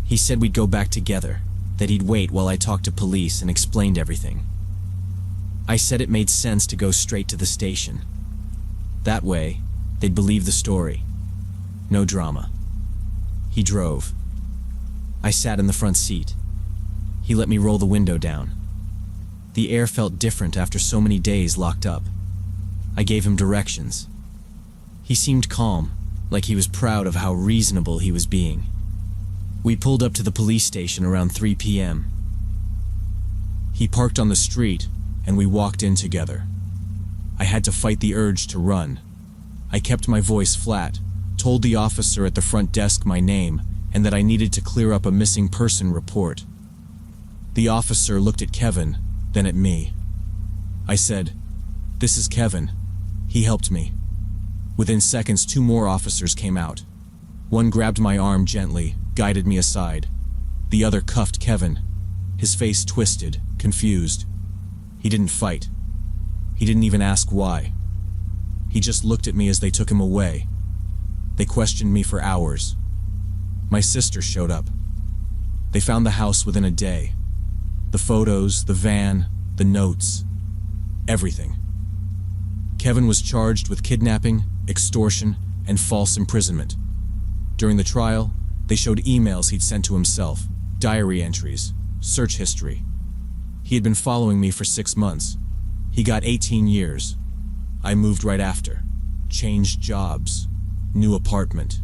S1: He said we'd go back together, that he'd wait while I talked to police and explained everything. I said it made sense to go straight to the station. That way, they'd believe the story. No drama. He drove. I sat in the front seat. He let me roll the window down. The air felt different after so many days locked up. I gave him directions. He seemed calm, like he was proud of how reasonable he was being. We pulled up to the police station around 3 p.m. He parked on the street, and we walked in together. I had to fight the urge to run. I kept my voice flat, told the officer at the front desk my name, and that I needed to clear up a missing person report. The officer looked at Kevin, then at me. I said, "This is Kevin. He helped me." Within seconds, 2 more officers came out. One grabbed my arm gently, guided me aside. The other cuffed Kevin, his face twisted, confused. He didn't fight. He didn't even ask why. He just looked at me as they took him away. They questioned me for hours. My sister showed up. They found the house within a day. The photos, the van, the notes, everything. Kevin was charged with kidnapping, extortion, and false imprisonment. During the trial, They showed emails he'd sent to himself, diary entries, search history. He had been following me for 6 months. He got 18 years. I moved right after. Changed jobs. New apartment.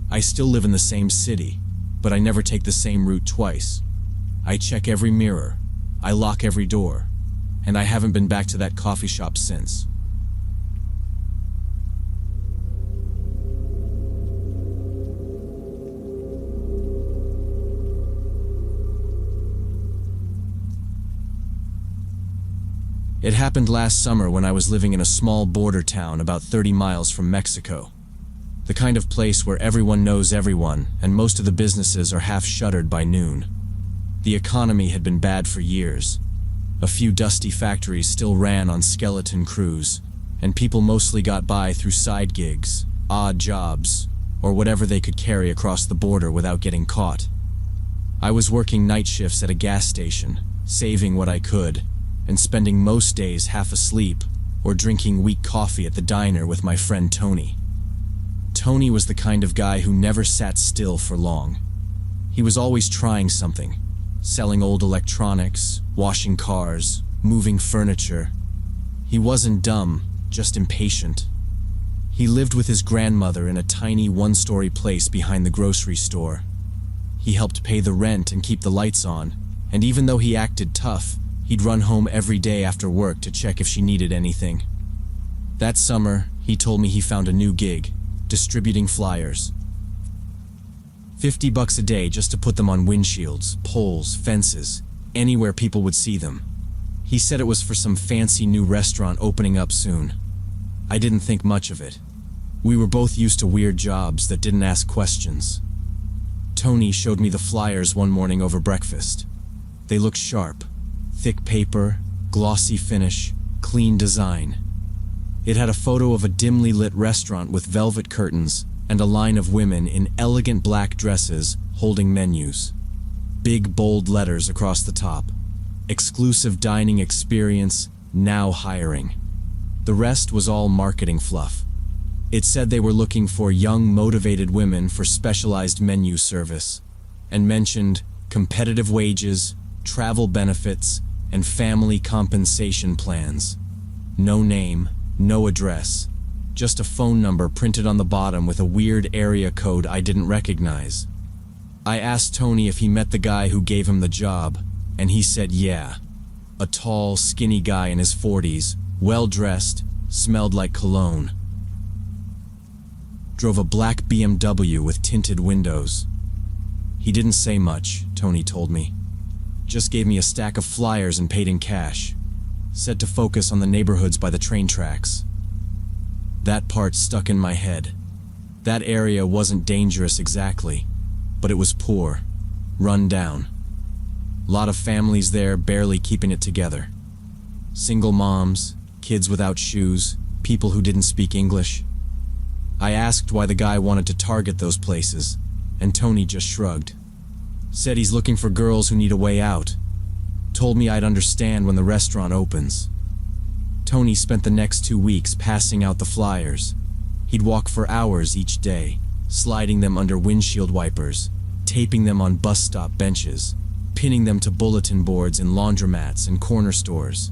S1: I still live in the same city, but I never take the same route twice. I check every mirror. I lock every door. And I haven't been back to that coffee shop since. It happened last summer when I was living in a small border town about 30 miles from Mexico. The kind of place where everyone knows everyone and most of the businesses are half shuttered by noon. The economy had been bad for years. A few dusty factories still ran on skeleton crews, and people mostly got by through side gigs, odd jobs, or whatever they could carry across the border without getting caught. I was working night shifts at a gas station, saving what I could, and spending most days half asleep or drinking weak coffee at the diner with my friend Tony. Tony was the kind of guy who never sat still for long. He was always trying something, selling old electronics, washing cars, moving furniture. He wasn't dumb, just impatient. He lived with his grandmother in a tiny one-story place behind the grocery store. He helped pay the rent and keep the lights on, and even though he acted tough, he'd run home every day after work to check if she needed anything. That summer, he told me he found a new gig, distributing flyers. $50 a day just to put them on windshields, poles, fences, anywhere people would see them. He said it was for some fancy new restaurant opening up soon. I didn't think much of it. We were both used to weird jobs that didn't ask questions. Tony showed me the flyers one morning over breakfast. They looked sharp. Thick paper, glossy finish, clean design. It had a photo of a dimly lit restaurant with velvet curtains and a line of women in elegant black dresses holding menus. Big bold letters across the top. Exclusive dining experience, now hiring. The rest was all marketing fluff. It said they were looking for young, motivated women for specialized menu service, and mentioned competitive wages, travel benefits, and family compensation plans. No name, no address, just a phone number printed on the bottom with a weird area code I didn't recognize. I asked Tony if he met the guy who gave him the job, and he said yeah. A tall, skinny guy in his 40s, well-dressed, smelled like cologne. Drove a black BMW with tinted windows. He didn't say much, Tony told me. Just gave me a stack of flyers and paid in cash. Said to focus on the neighborhoods by the train tracks. That part stuck in my head. That area wasn't dangerous exactly, but it was poor, run down. Lot of families there barely keeping it together. Single moms, kids without shoes, people who didn't speak English. I asked why the guy wanted to target those places, and Tony just shrugged. Said he's looking for girls who need a way out. Told me I'd understand when the restaurant opens. Tony spent the next 2 weeks passing out the flyers. He'd walk for hours each day, sliding them under windshield wipers, taping them on bus stop benches, pinning them to bulletin boards in laundromats and corner stores.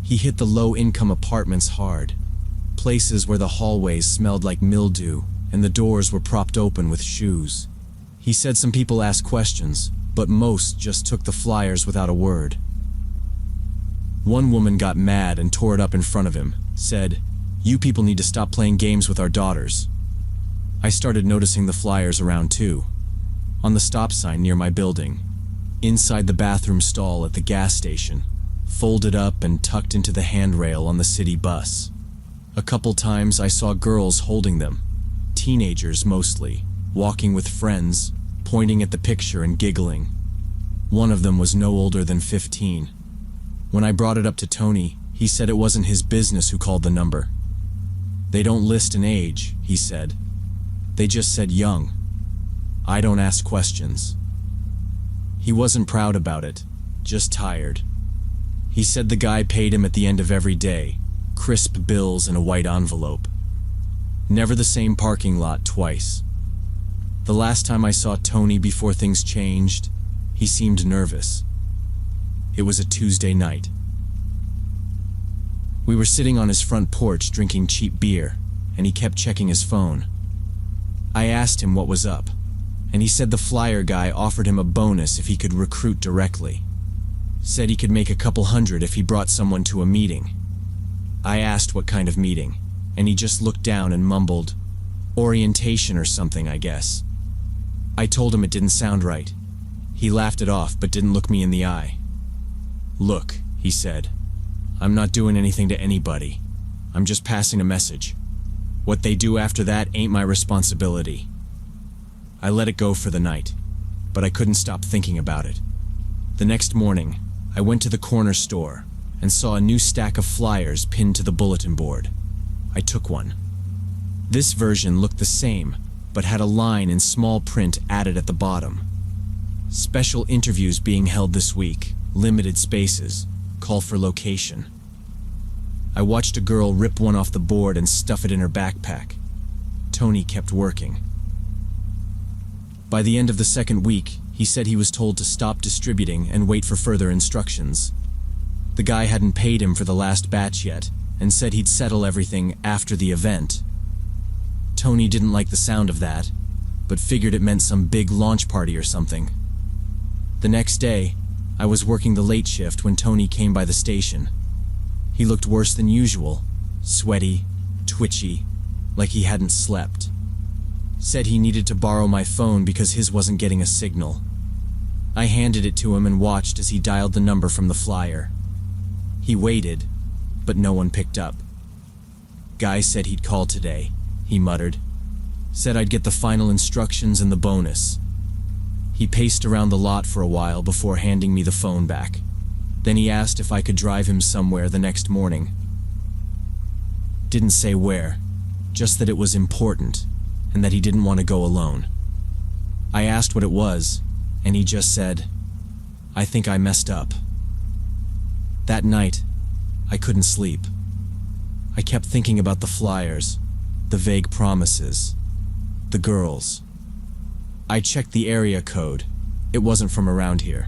S1: He hit the low-income apartments hard, places where the hallways smelled like mildew and the doors were propped open with shoes. He said some people asked questions, but most just took the flyers without a word. One woman got mad and tore it up in front of him, said, "You people need to stop playing games with our daughters." I started noticing the flyers around too. On the stop sign near my building, inside the bathroom stall at the gas station, folded up and tucked into the handrail on the city bus. A couple times I saw girls holding them, teenagers mostly, walking with friends, pointing at the picture and giggling. One of them was no older than 15. When I brought it up to Tony, he said it wasn't his business who called the number. They don't list an age, he said. They just said young. I don't ask questions. He wasn't proud about it, just tired. He said the guy paid him at the end of every day, crisp bills in a white envelope. Never the same parking lot twice. The last time I saw Tony before things changed, he seemed nervous. It was a Tuesday night. We were sitting on his front porch drinking cheap beer, and he kept checking his phone. I asked him what was up, and he said the flyer guy offered him a bonus if he could recruit directly. Said he could make a couple hundred if he brought someone to a meeting. I asked what kind of meeting, and he just looked down and mumbled, "Orientation or something, I guess." I told him it didn't sound right. He laughed it off but didn't look me in the eye. "Look," he said, "I'm not doing anything to anybody. I'm just passing a message. What they do after that ain't my responsibility." I let it go for the night, but I couldn't stop thinking about it. The next morning, I went to the corner store and saw a new stack of flyers pinned to the bulletin board. I took one. This version looked the same, but had a line in small print added at the bottom. "Special interviews being held this week. Limited spaces. Call for location." I watched a girl rip one off the board and stuff it in her backpack. Tony kept working. By the end of the second week, he said he was told to stop distributing and wait for further instructions. The guy hadn't paid him for the last batch yet, and said he'd settle everything after the event. Tony didn't like the sound of that, but figured it meant some big launch party or something. The next day, I was working the late shift when Tony came by the station. He looked worse than usual, sweaty, twitchy, like he hadn't slept. Said he needed to borrow my phone because his wasn't getting a signal. I handed it to him and watched as he dialed the number from the flyer. He waited, but no one picked up. "Guy said he'd call today," he muttered. "Said I'd get the final instructions and the bonus." He paced around the lot for a while before handing me the phone back. Then he asked if I could drive him somewhere the next morning. Didn't say where, just that it was important, and that he didn't want to go alone. I asked what it was, and he just said, "I think I messed up." That night, I couldn't sleep. I kept thinking about the flyers, the vague promises, the girls. I checked the area code. It wasn't from around here.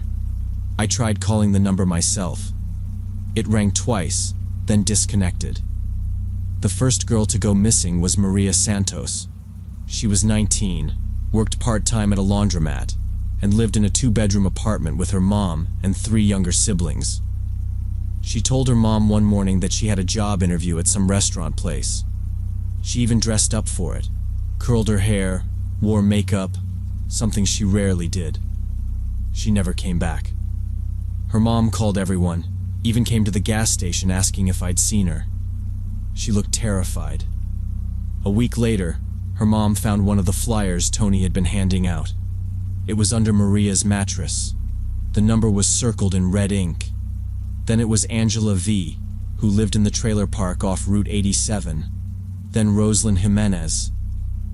S1: I tried calling the number myself. It rang twice, then disconnected. The first girl to go missing was Maria Santos. She was 19, worked part-time at a laundromat, and lived in a 2-bedroom apartment with her mom and 3 younger siblings. She told her mom one morning that she had a job interview at some restaurant place. She even dressed up for it, curled her hair, wore makeup, something she rarely did. She never came back. Her mom called everyone, even came to the gas station asking if I'd seen her. She looked terrified. A week later, her mom found one of the flyers Tony had been handing out. It was under Maria's mattress. The number was circled in red ink. Then it was Angela V., who lived in the trailer park off Route 87. Then Rosalind Jimenez.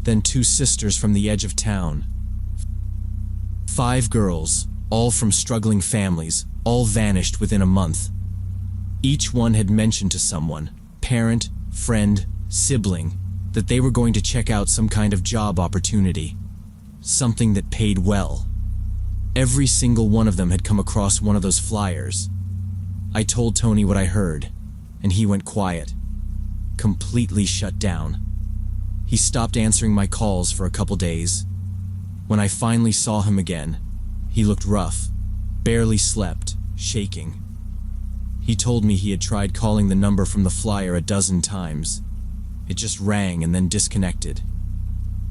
S1: Then 2 sisters from the edge of town. 5 girls, all from struggling families, all vanished within a month. Each one had mentioned to someone, parent, friend, sibling, that they were going to check out some kind of job opportunity. Something that paid well. Every single one of them had come across one of those flyers. I told Tony what I heard, and he went quiet. Completely shut down. He stopped answering my calls for a couple days. When I finally saw him again, he looked rough, barely slept, shaking. He told me he had tried calling the number from the flyer a dozen times. It just rang and then disconnected.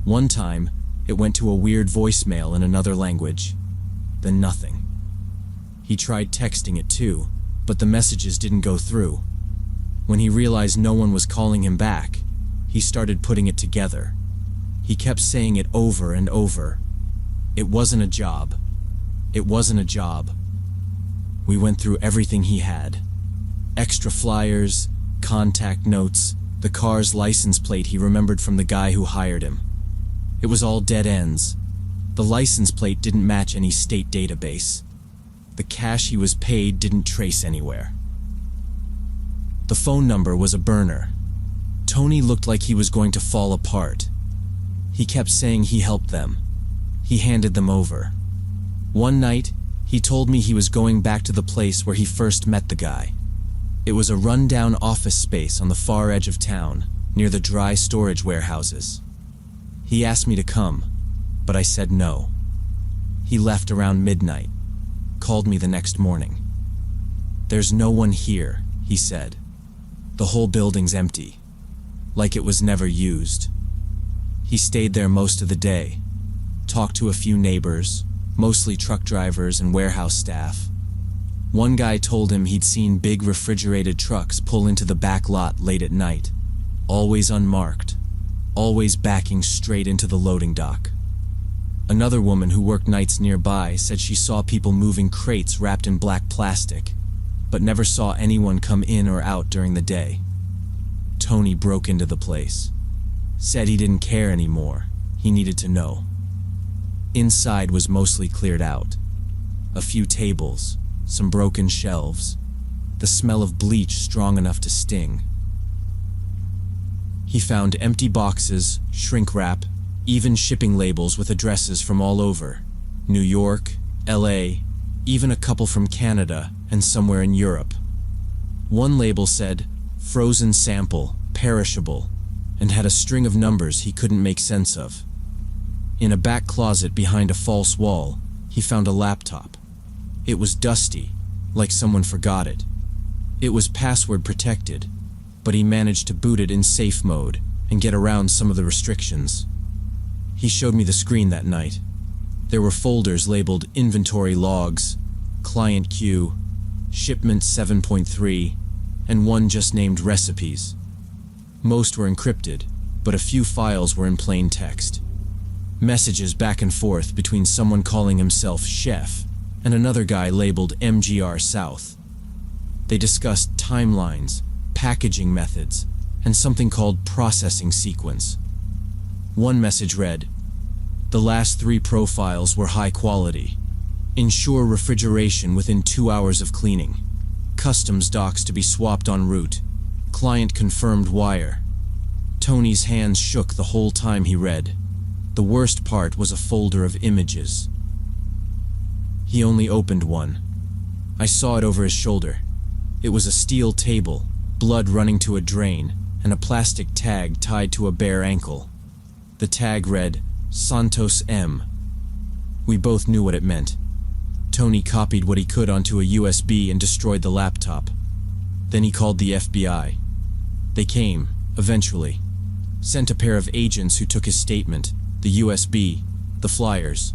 S1: One time, it went to a weird voicemail in another language. Then nothing. He tried texting it too, but the messages didn't go through. When he realized no one was calling him back, he started putting it together. He kept saying it over and over. It wasn't a job. It wasn't a job. We went through everything he had. Extra flyers, contact notes, the car's license plate he remembered from the guy who hired him. It was all dead ends. The license plate didn't match any state database. The cash he was paid didn't trace anywhere. The phone number was a burner. Tony looked like he was going to fall apart. He kept saying he helped them, He handed them over. One night, he told me he was going back to the place where he first met the guy. It was a run-down office space on the far edge of town, near the dry storage warehouses. He asked me to come, but I said no. He left around midnight, called me the next morning. "There's no one here," he said. "The whole building's empty, like it was never used." He stayed there most of the day, talked to a few neighbors, mostly truck drivers and warehouse staff. One guy told him he'd seen big refrigerated trucks pull into the back lot late at night, always unmarked, always backing straight into the loading dock. Another woman who worked nights nearby said she saw people moving crates wrapped in black plastic, but never saw anyone come in or out during the day. Tony broke into the place. Said he didn't care anymore. He needed to know. Inside was mostly cleared out. A few tables, some broken shelves, the smell of bleach strong enough to sting. He found empty boxes, shrink wrap, even shipping labels with addresses from all over. New York, LA, even a couple from Canada and somewhere in Europe. One label said, "Frozen sample, perishable," and had a string of numbers he couldn't make sense of. In a back closet behind a false wall, he found a laptop. It was dusty, like someone forgot it. It was password protected, but he managed to boot it in safe mode and get around some of the restrictions. He showed me the screen that night. There were folders labeled Inventory Logs, Client Queue, Shipment 7.3, and one just named Recipes. Most were encrypted, but a few files were in plain text. Messages back and forth between someone calling himself Chef and another guy labeled MGR South. They discussed timelines, packaging methods, and something called processing sequence. One message read, "The last 3 profiles were high quality. Ensure refrigeration within 2 hours of cleaning. Customs docs to be swapped en route. Client confirmed wire." Tony's hands shook the whole time he read. The worst part was a folder of images. He only opened one. I saw it over his shoulder. It was a steel table, blood running to a drain, and a plastic tag tied to a bare ankle. The tag read, "Santos M." We both knew what it meant. Tony copied what he could onto a USB and destroyed the laptop. Then he called the FBI. They came, eventually. Sent a pair of agents who took his statement, the USB, the flyers.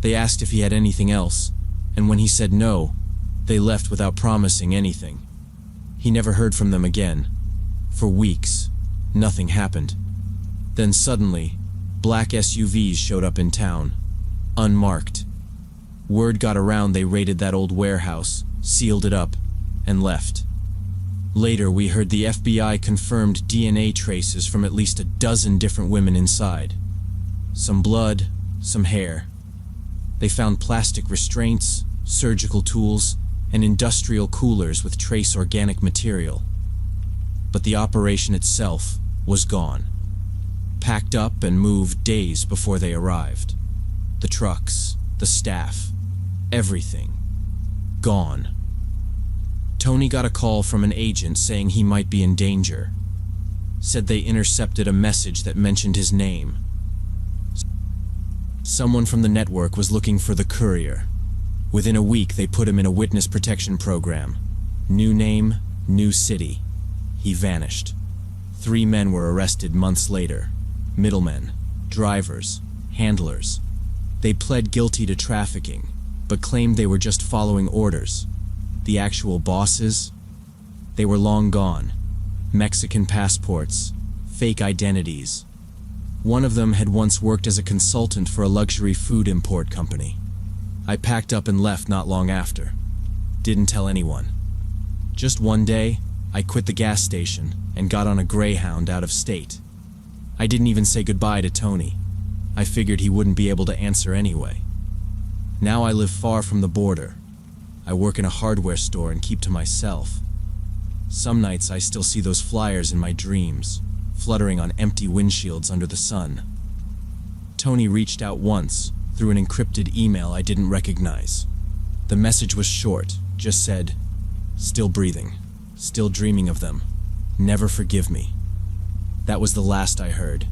S1: They asked if he had anything else, and when he said no, they left without promising anything. He never heard from them again. For weeks, nothing happened. Then suddenly, black SUVs showed up in town, unmarked. Word got around they raided that old warehouse, sealed it up, and left. Later, we heard the FBI confirmed DNA traces from at least a dozen different women inside. Some blood, some hair. They found plastic restraints, surgical tools, and industrial coolers with trace organic material. But the operation itself was gone. Packed up and moved days before they arrived. The trucks, the staff, everything. Gone. Tony got a call from an agent saying he might be in danger. Said they intercepted a message that mentioned his name. Someone from the network was looking for the courier. Within a week, they put him in a witness protection program. New name, new city. He vanished. 3 men were arrested months later. Middlemen, drivers, handlers. They pled guilty to trafficking, but claimed they were just following orders. The actual bosses? They were long gone. Mexican passports, fake identities. One of them had once worked as a consultant for a luxury food import company. I packed up and left not long after. Didn't tell anyone. Just one day, I quit the gas station and got on a Greyhound out of state. I didn't even say goodbye to Tony. I figured he wouldn't be able to answer anyway. Now I live far from the border. I work in a hardware store and keep to myself. Some nights I still see those flyers in my dreams, fluttering on empty windshields under the sun. Tony reached out once, through an encrypted email I didn't recognize. The message was short, just said, "Still breathing, still dreaming of them, never forgive me." That was the last I heard.